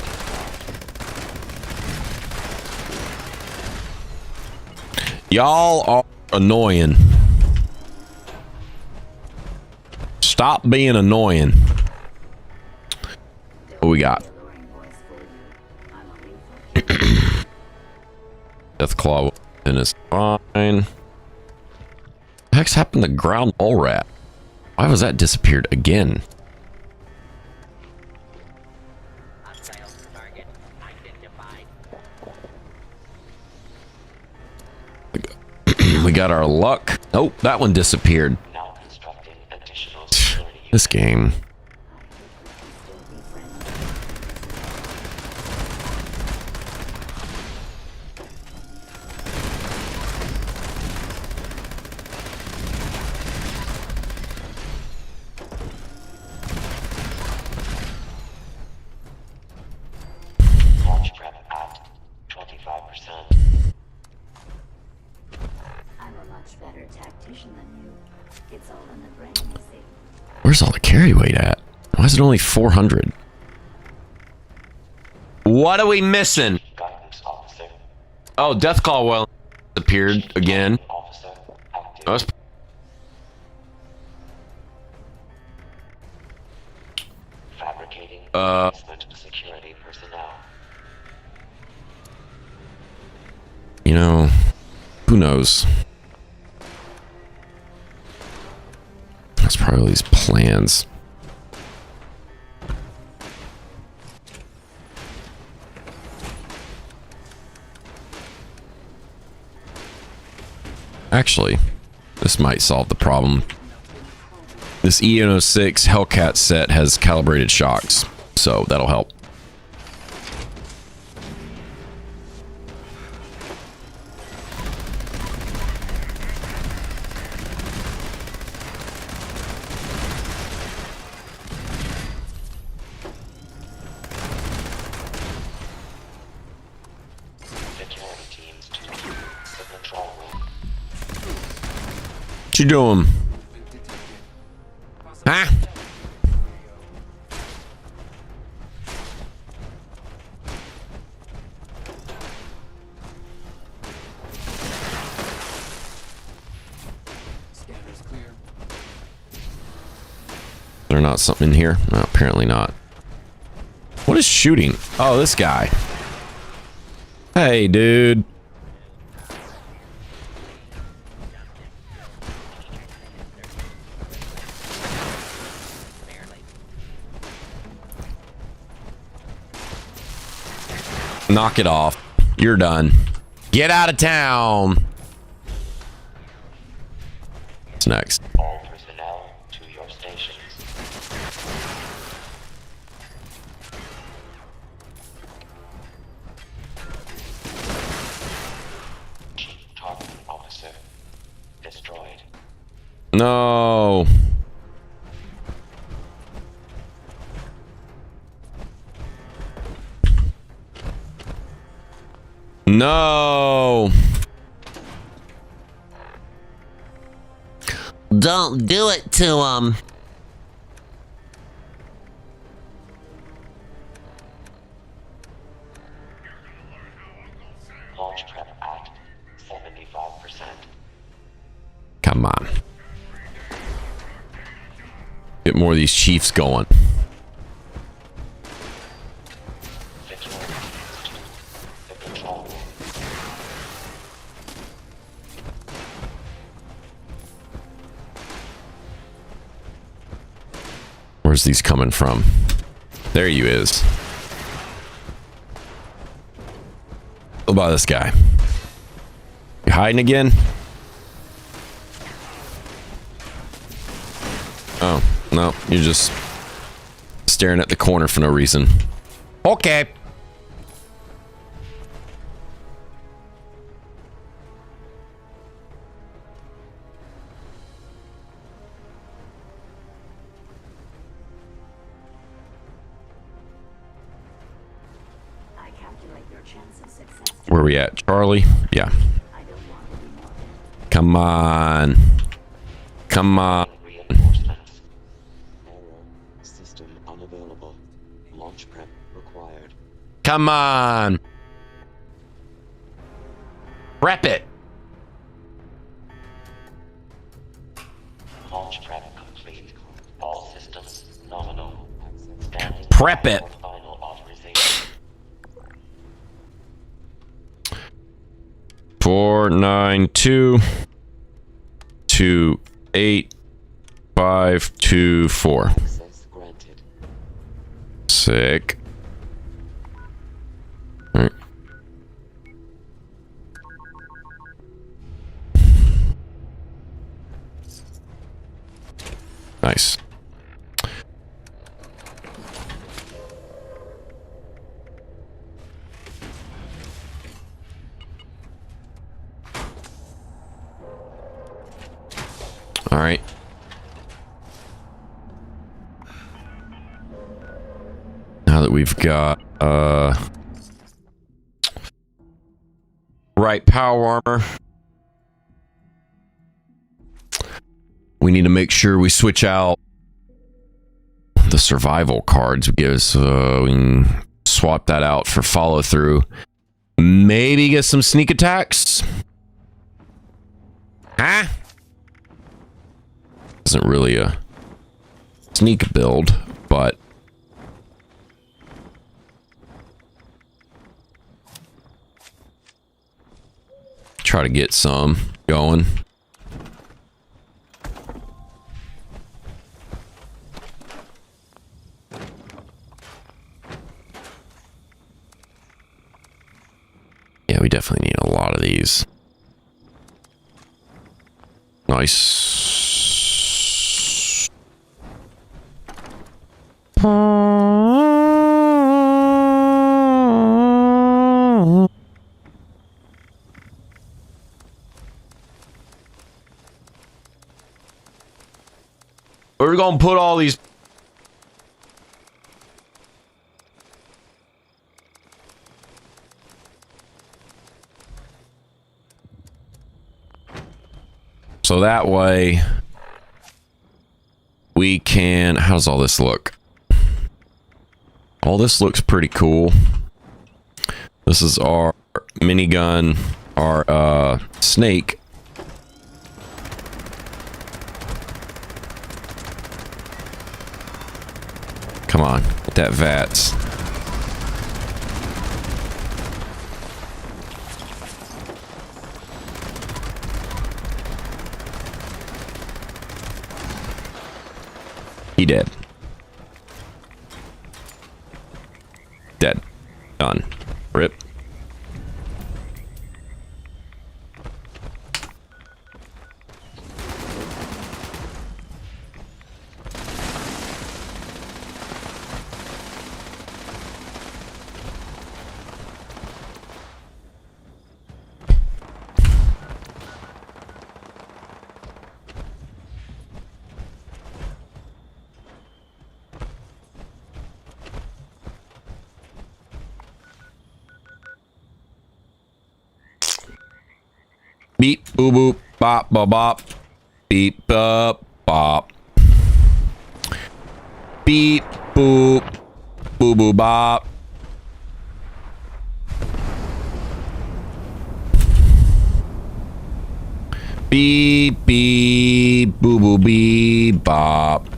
destroyed. Y'all are annoying. Stop being annoying. What we got? Deathclaw and it's fine. The heck's happened to ground mole rat? Why was that disappeared again? We got our luck. Oh, that one disappeared. This game. Launch prep at 25%. I'm a much better tactician than you. It's all in the brain, you see. Where's all the carry weight at? Why is it only 400? What are we missing? Oh, Deathclaw well appeared again. That's Fabricating security personnel. You know, who knows? That's probably these plans. Actually, this might solve the problem. This E06 Hellcat set has calibrated shocks, so that'll help. What you doing? Huh? There not something in here? No, apparently not. What is shooting? Oh, this guy. Hey, dude. Knock it off. You're done. Get out of town. What's next? All personnel to your stations. Target officer destroyed. No. No. Don't do it to him. Launch prep at 75%. Come on. Get more of these chiefs going. Where's these coming from? There you is. What about this guy? You hiding again? Oh, no, you're just staring at the corner for no reason. Okay. Where are we at? Charlie? Yeah. Come on. Come on. System unavailable. Launch prep required. Come on. Prep it. Launch prep complete. All Prep it. Final authorization. 492 28524. Access granted. Sick. All right. Nice. All right. Now that we've got right power armor, we need to make sure we switch out the survival cards we give, so we can swap that out for follow through. Maybe get some sneak attacks. Huh? Isn't really a sneak build, but try to get some going. Yeah, we definitely need a lot of these. Nice. We're gonna put all these. So that way we can, how does all this look? All this looks pretty cool. This is our minigun, our snake. Come on, get that VATS. He dead. Dead. Done. Rip. Beep, boop, boop, bop, bop, bop. Beep, bop, bop. Beep, boop, boo, boo, bop. Beep, beep, boo, boo, beep, bop.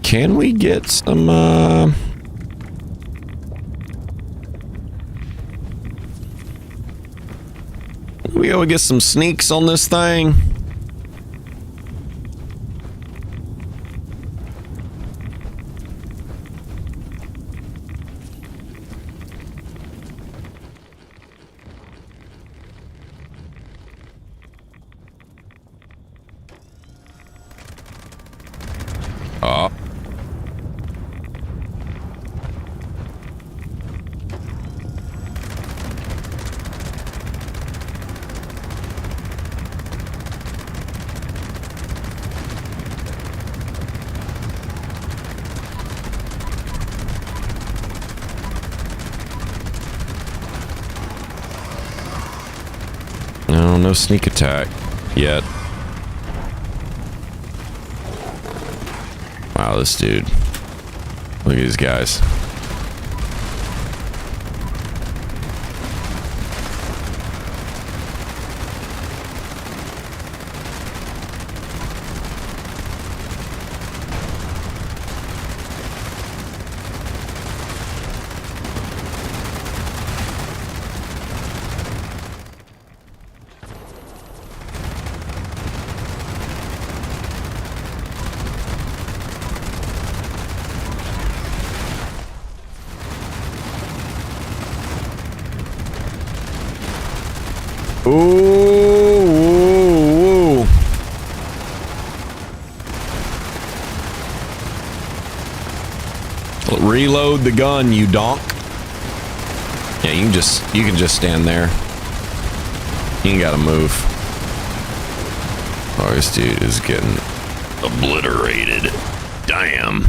Can we get some, we go get some sneaks on this thing? Oh. No sneak attack yet. Wow, this dude. Look at these guys. Ooh. Reload the gun, you donk. Yeah, you can just stand there. You ain't gotta move. Oh, this dude is getting obliterated. Damn.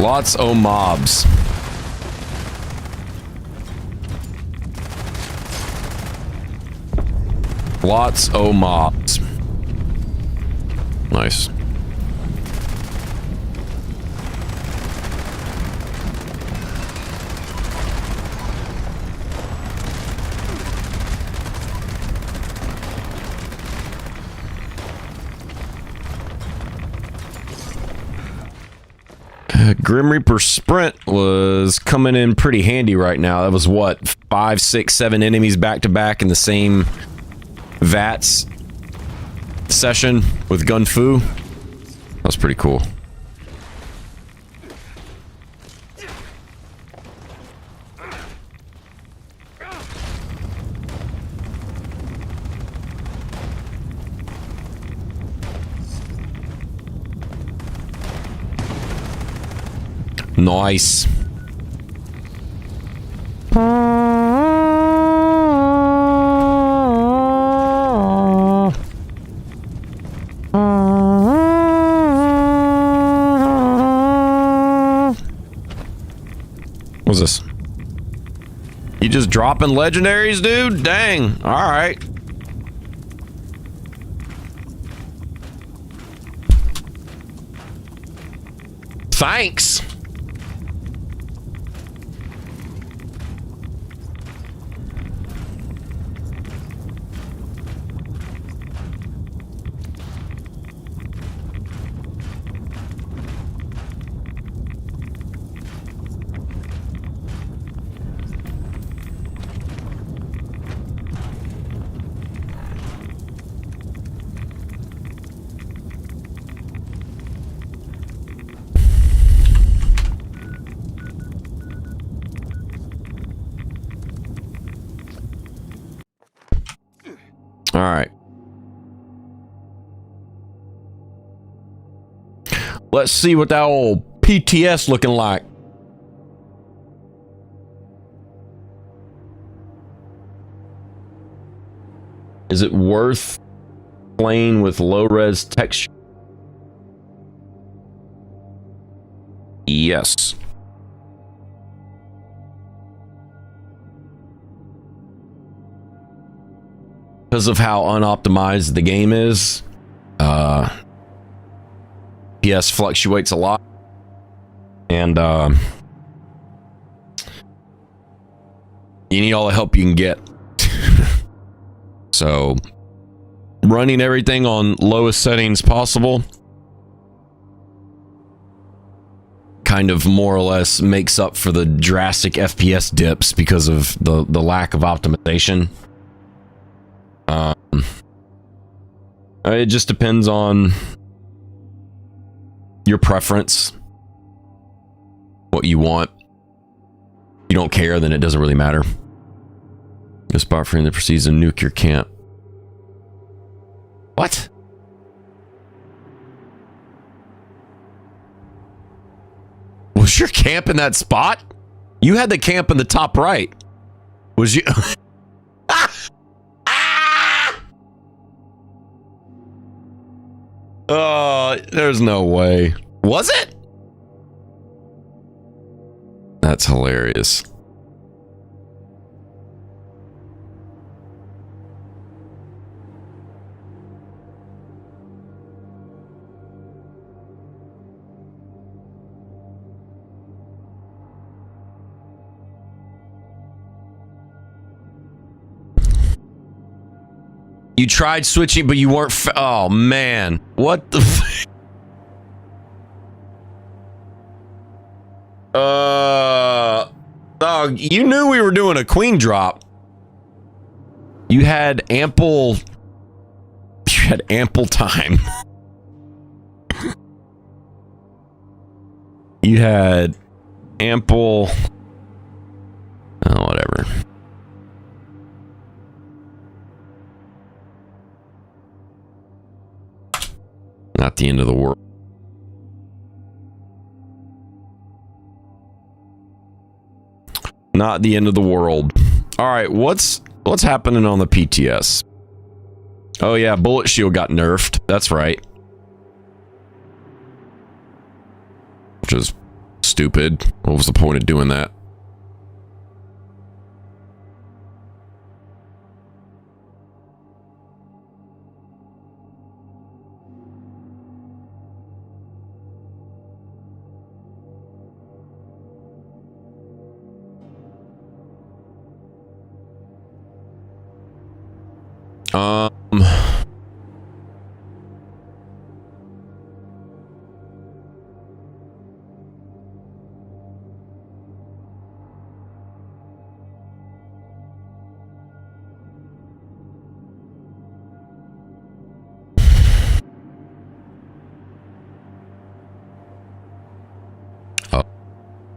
Lots o' mobs. Lots o' mobs. Nice. Grim Reaper Sprint was coming in pretty handy right now. That was what, 5, 6, 7 enemies back to back in the same VATS session with Gun Fu. That was pretty cool. Nice. What's this? You just dropping legendaries, dude? Dang. All right. Thanks. All right. Let's see what that old PTS looking like. Is it worth playing with low-res texture? Yes. Because of how unoptimized the game is, PS fluctuates a lot, and you need all the help you can get. So, running everything on lowest settings possible kind of more or less makes up for the drastic FPS dips because of the lack of optimization. It just depends on your preference, what you want. If you don't care, then it doesn't really matter. A spot frame that proceeds to nuke your camp. What? Was your camp in that spot? You had the camp in the top right. Was you? There's no way. Was it? That's hilarious. You tried switching, but you weren't. Oh man, what the? Oh, you knew we were doing a queen drop. You had ample. You had ample time. You had ample. Oh, whatever. Not the end of the world. Not the end of the world. All right, what's happening on the PTS? Oh yeah, bullet shield got nerfed. That's right. Which is stupid. What was the point of doing that?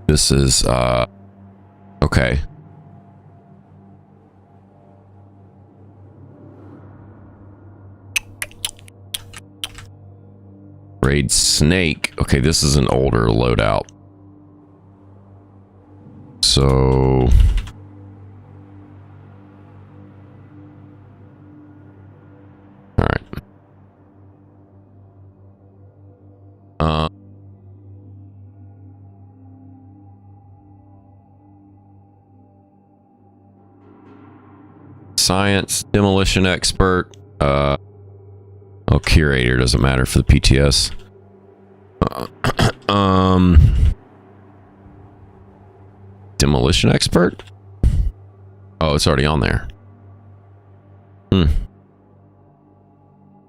This is okay. Raid Snake. Okay, this is an older loadout. So all right. Science, demolition expert, oh, curator doesn't matter for the PTS. Demolition expert? Oh, it's already on there.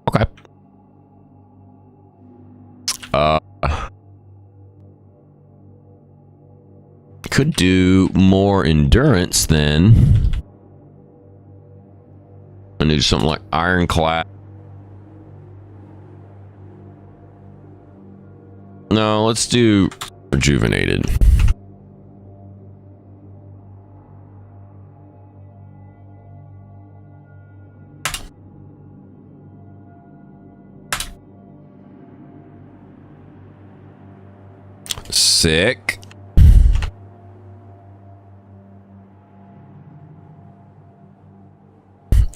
Okay. Could do more endurance then. I do something like ironclad. No, let's do rejuvenated. Sick.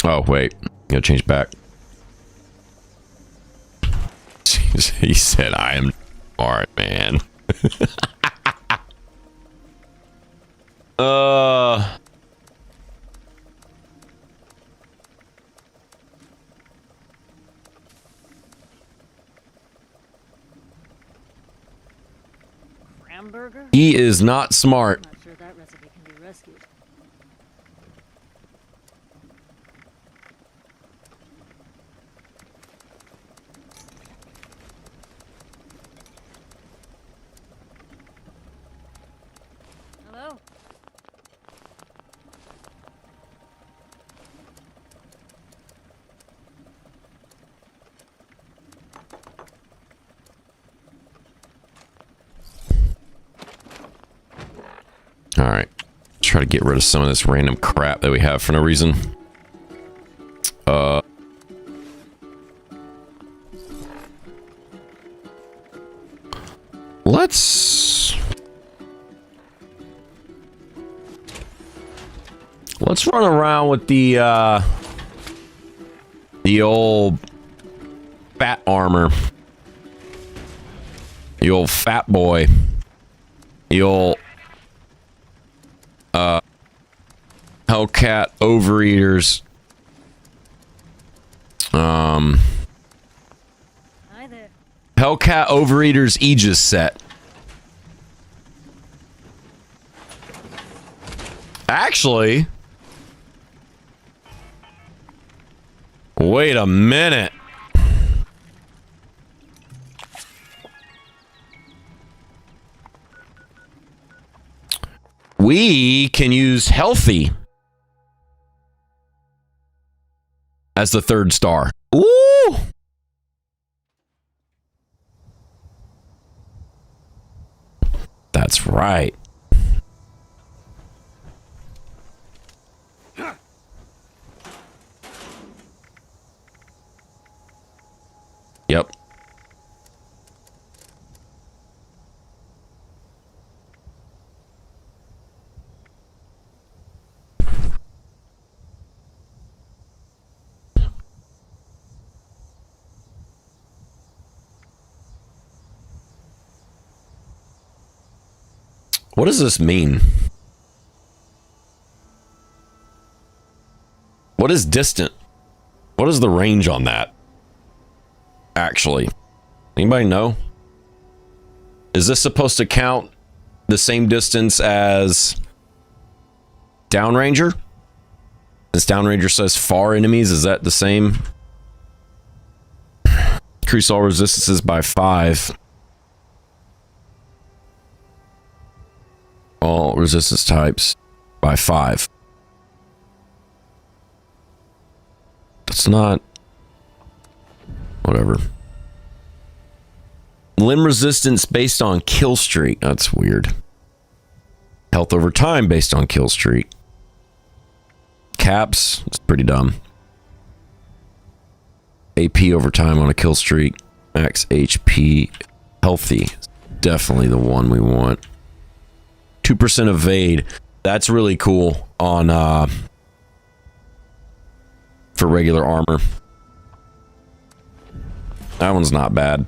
Oh, wait. Gotta change back. Jeez, he said, I am smart, man. He is not smart. I'm not sure that recipe can be rescued. Hello? All right, try to get rid of some of this random crap that we have for no reason. Let's run around with the old bat armor. You old fat boy. You old Hellcat overeaters. Hi there. Hellcat overeaters Aegis set. Actually, wait a minute. We can use healthy as the third star. Ooh! That's right. Yep. What does this mean? What is distant? What is the range on that? Actually, anybody know? Is this supposed to count the same distance as Downranger? This Downranger says far enemies. Is that the same? Increase all resistances by 5. All resistance types by 5. That's not... Whatever. Limb resistance based on kill streak. That's weird. Health over time based on kill streak. Caps. It's pretty dumb. AP over time on a kill streak. Max HP. Healthy. Definitely the one we want. 2% evade. That's really cool on for regular armor. That one's not bad.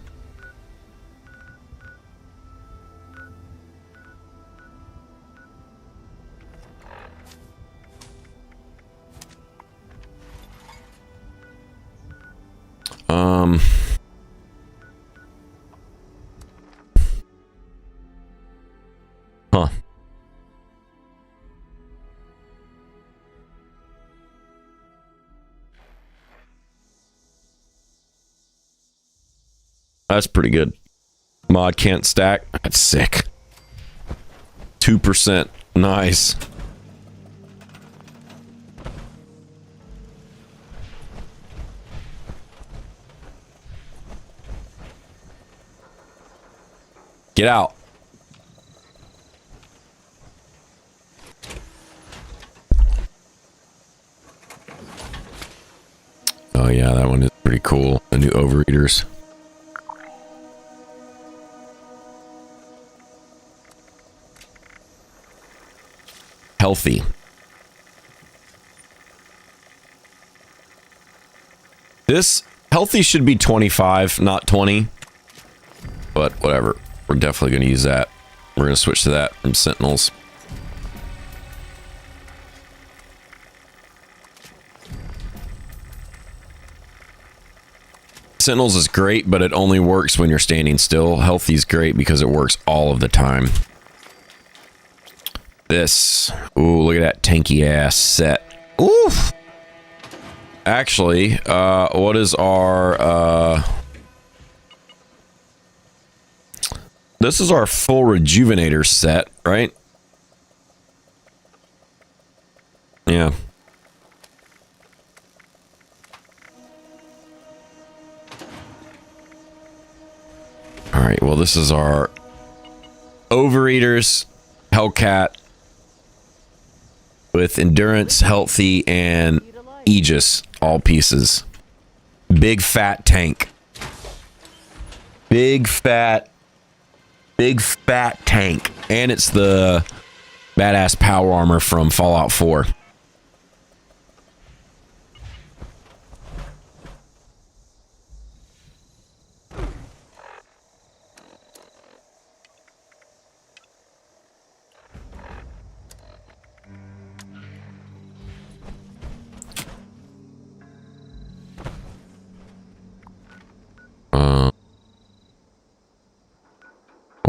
Huh. That's pretty good. Mod can't stack. That's sick. 2%. Nice. Get out. Oh yeah, that one is pretty cool. The new overeaters. Healthy. This healthy should be 25, not 20. But whatever. We're definitely going to use that. We're going to switch to that from Sentinels. Sentinels is great, but it only works when you're standing still. Healthy is great because it works all of the time. This. Ooh, look at that tanky ass set. Oof. Actually, what is our... This is our full rejuvenator set, right? Yeah. Alright, well this is our Overeaters Hellcat with Endurance, Healthy, and Aegis, all pieces. Big fat tank. Big fat tank. And it's the badass power armor from Fallout 4.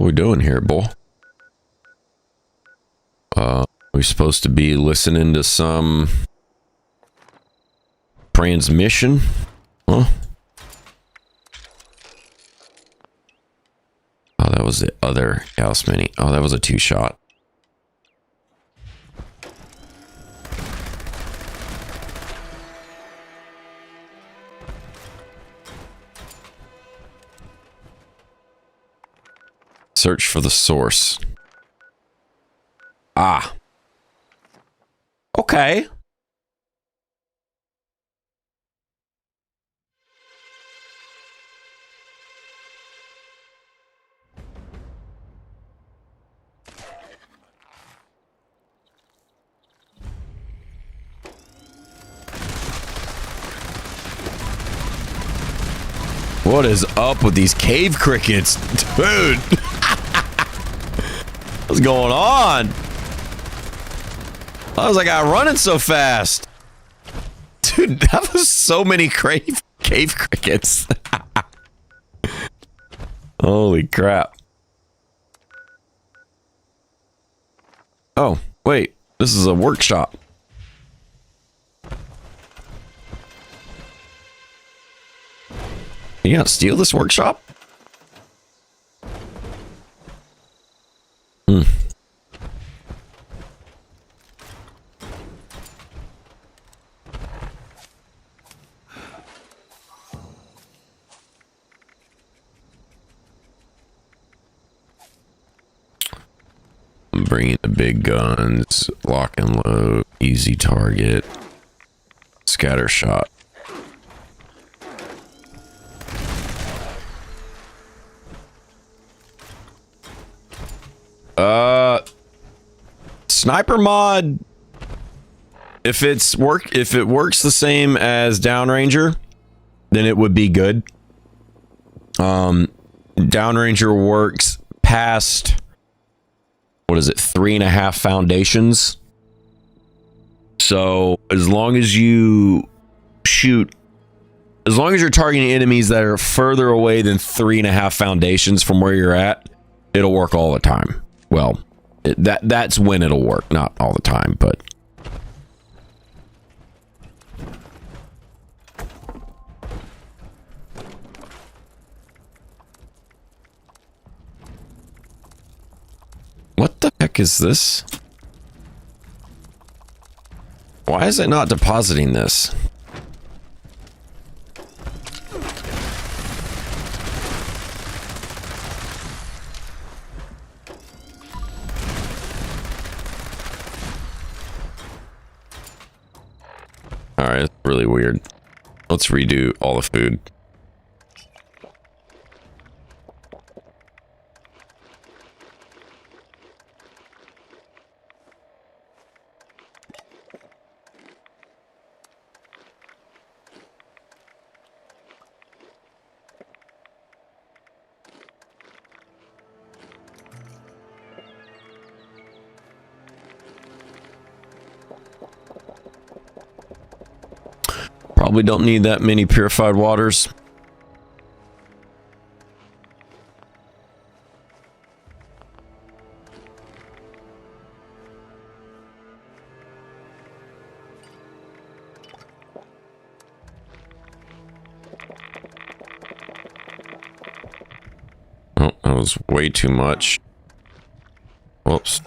we doing here, boy? We supposed to be listening to some transmission? Huh? Oh, that was the other Gauss Mini. Oh, that was a 2-shot. Search for the source. Ah. Okay. What is up with these cave crickets? Dude. What's going on? How was I got running so fast? Dude, that was so many cave crickets. Holy crap. Oh, wait. This is a workshop. You gonna steal this workshop? Hmm. I'm bringing the big guns, lock and load, easy target, scatter shot. Sniper mod, if it works the same as Downranger, then it would be good. Downranger works past, what is it, 3.5 foundations. So as long as you shoot, as long as you're targeting enemies that are further away than 3.5 foundations from where you're at, it'll work all the time. Well, that's when it'll work, not all the time, but what the heck is this? Why is it not depositing this? Alright, it's really weird. Let's redo all the food. Probably don't need that many purified waters. Oh, that was way too much. Whoops.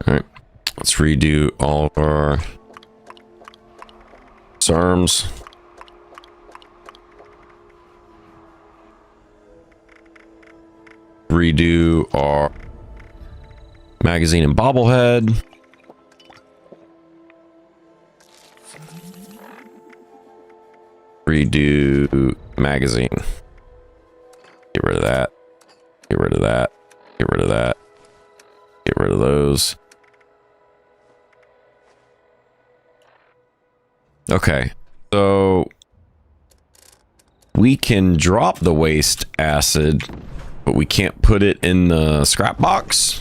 Alright. Let's redo all of our SARMs. Redo our magazine and bobblehead. Redo magazine. Get rid of that. Get rid of that. Get rid of that. Get rid of those. Okay, so we can drop the waste acid, but we can't put it in the scrap box.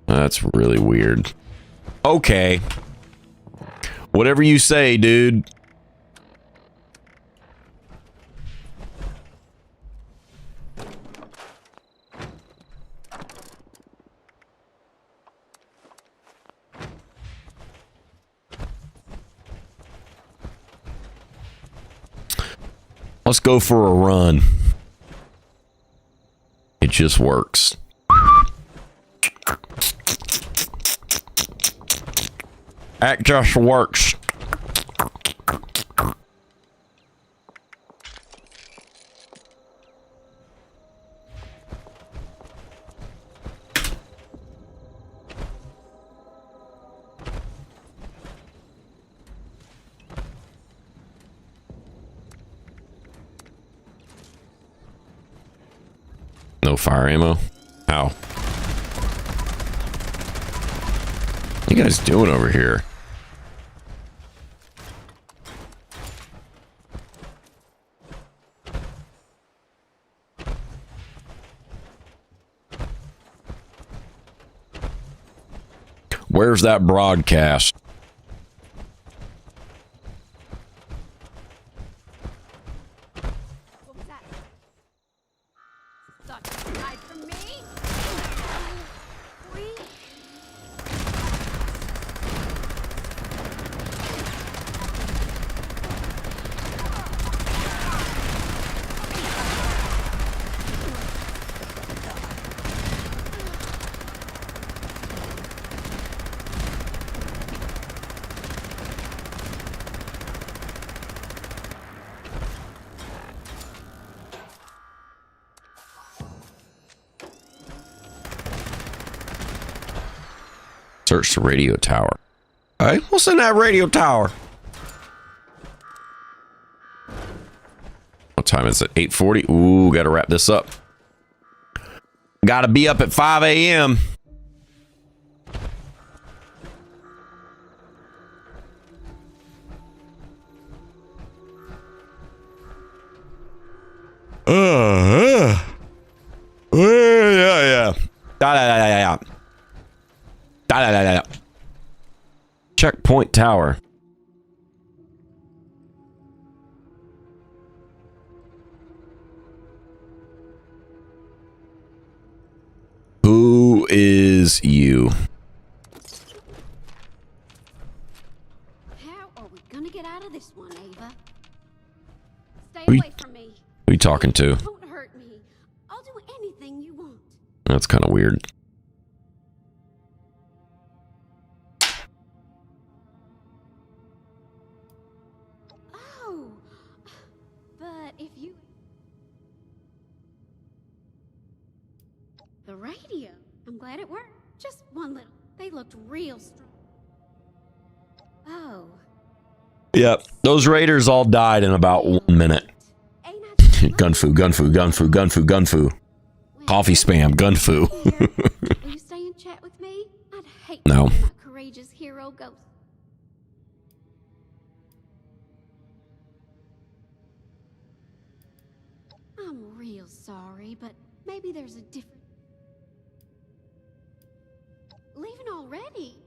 That's really weird. Okay. Whatever you say, dude. Let's go for a run. It just works. It just works. No fire ammo. Ow. What are you guys doing over here? Where's that broadcast? What was that? Suck. Hide from me. Search the radio tower. Hey, what's in that radio tower? What time is it? 8:40? Ooh, gotta wrap this up. Gotta be up at 5 a.m. Yeah. Checkpoint tower. Who is you? How are we gonna get out of this one, Ava? Stay Who away from me. Who you talking to? Don't hurt me. I'll do anything you want. That's kind of weird. Oh, but if you... The radio. I'm glad it worked. Just one little. They looked real strong. Oh. Yep, those raiders all died in about 1 minute. Gunfu, gunfu, gunfu, gunfu, gunfu. Coffee spam, gunfu. Will you stay and chat with me? I'd hate No. to see my courageous hero go. I'm real sorry, but maybe there's a different... Leaving already?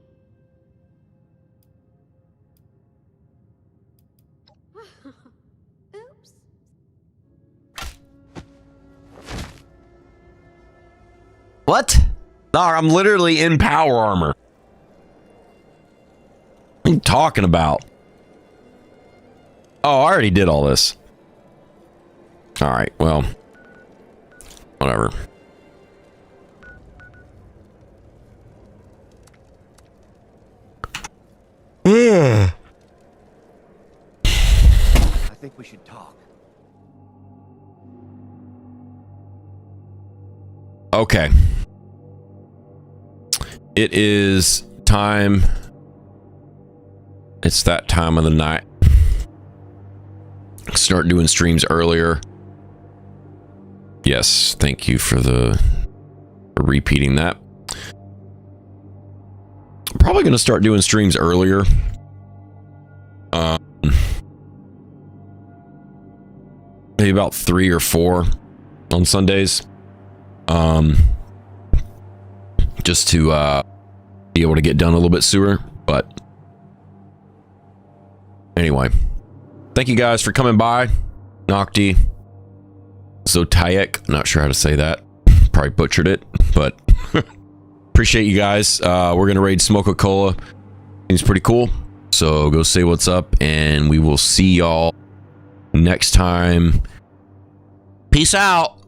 Oops. What? No, I'm literally in power armor. What are you talking about? Oh, I already did all this. Alright, well. Whatever. I think we should talk. Okay. It is time. It's that time of the night. Start doing streams earlier. Yes, thank you for repeating that. I'm probably going to start doing streams earlier. Maybe about 3 or 4 on Sundays. Just to be able to get done a little bit sooner. But anyway, thank you guys for coming by. Nocti, Zotayak, not sure how to say that. Probably butchered it, but appreciate you guys. We're gonna raid next time. Peace out.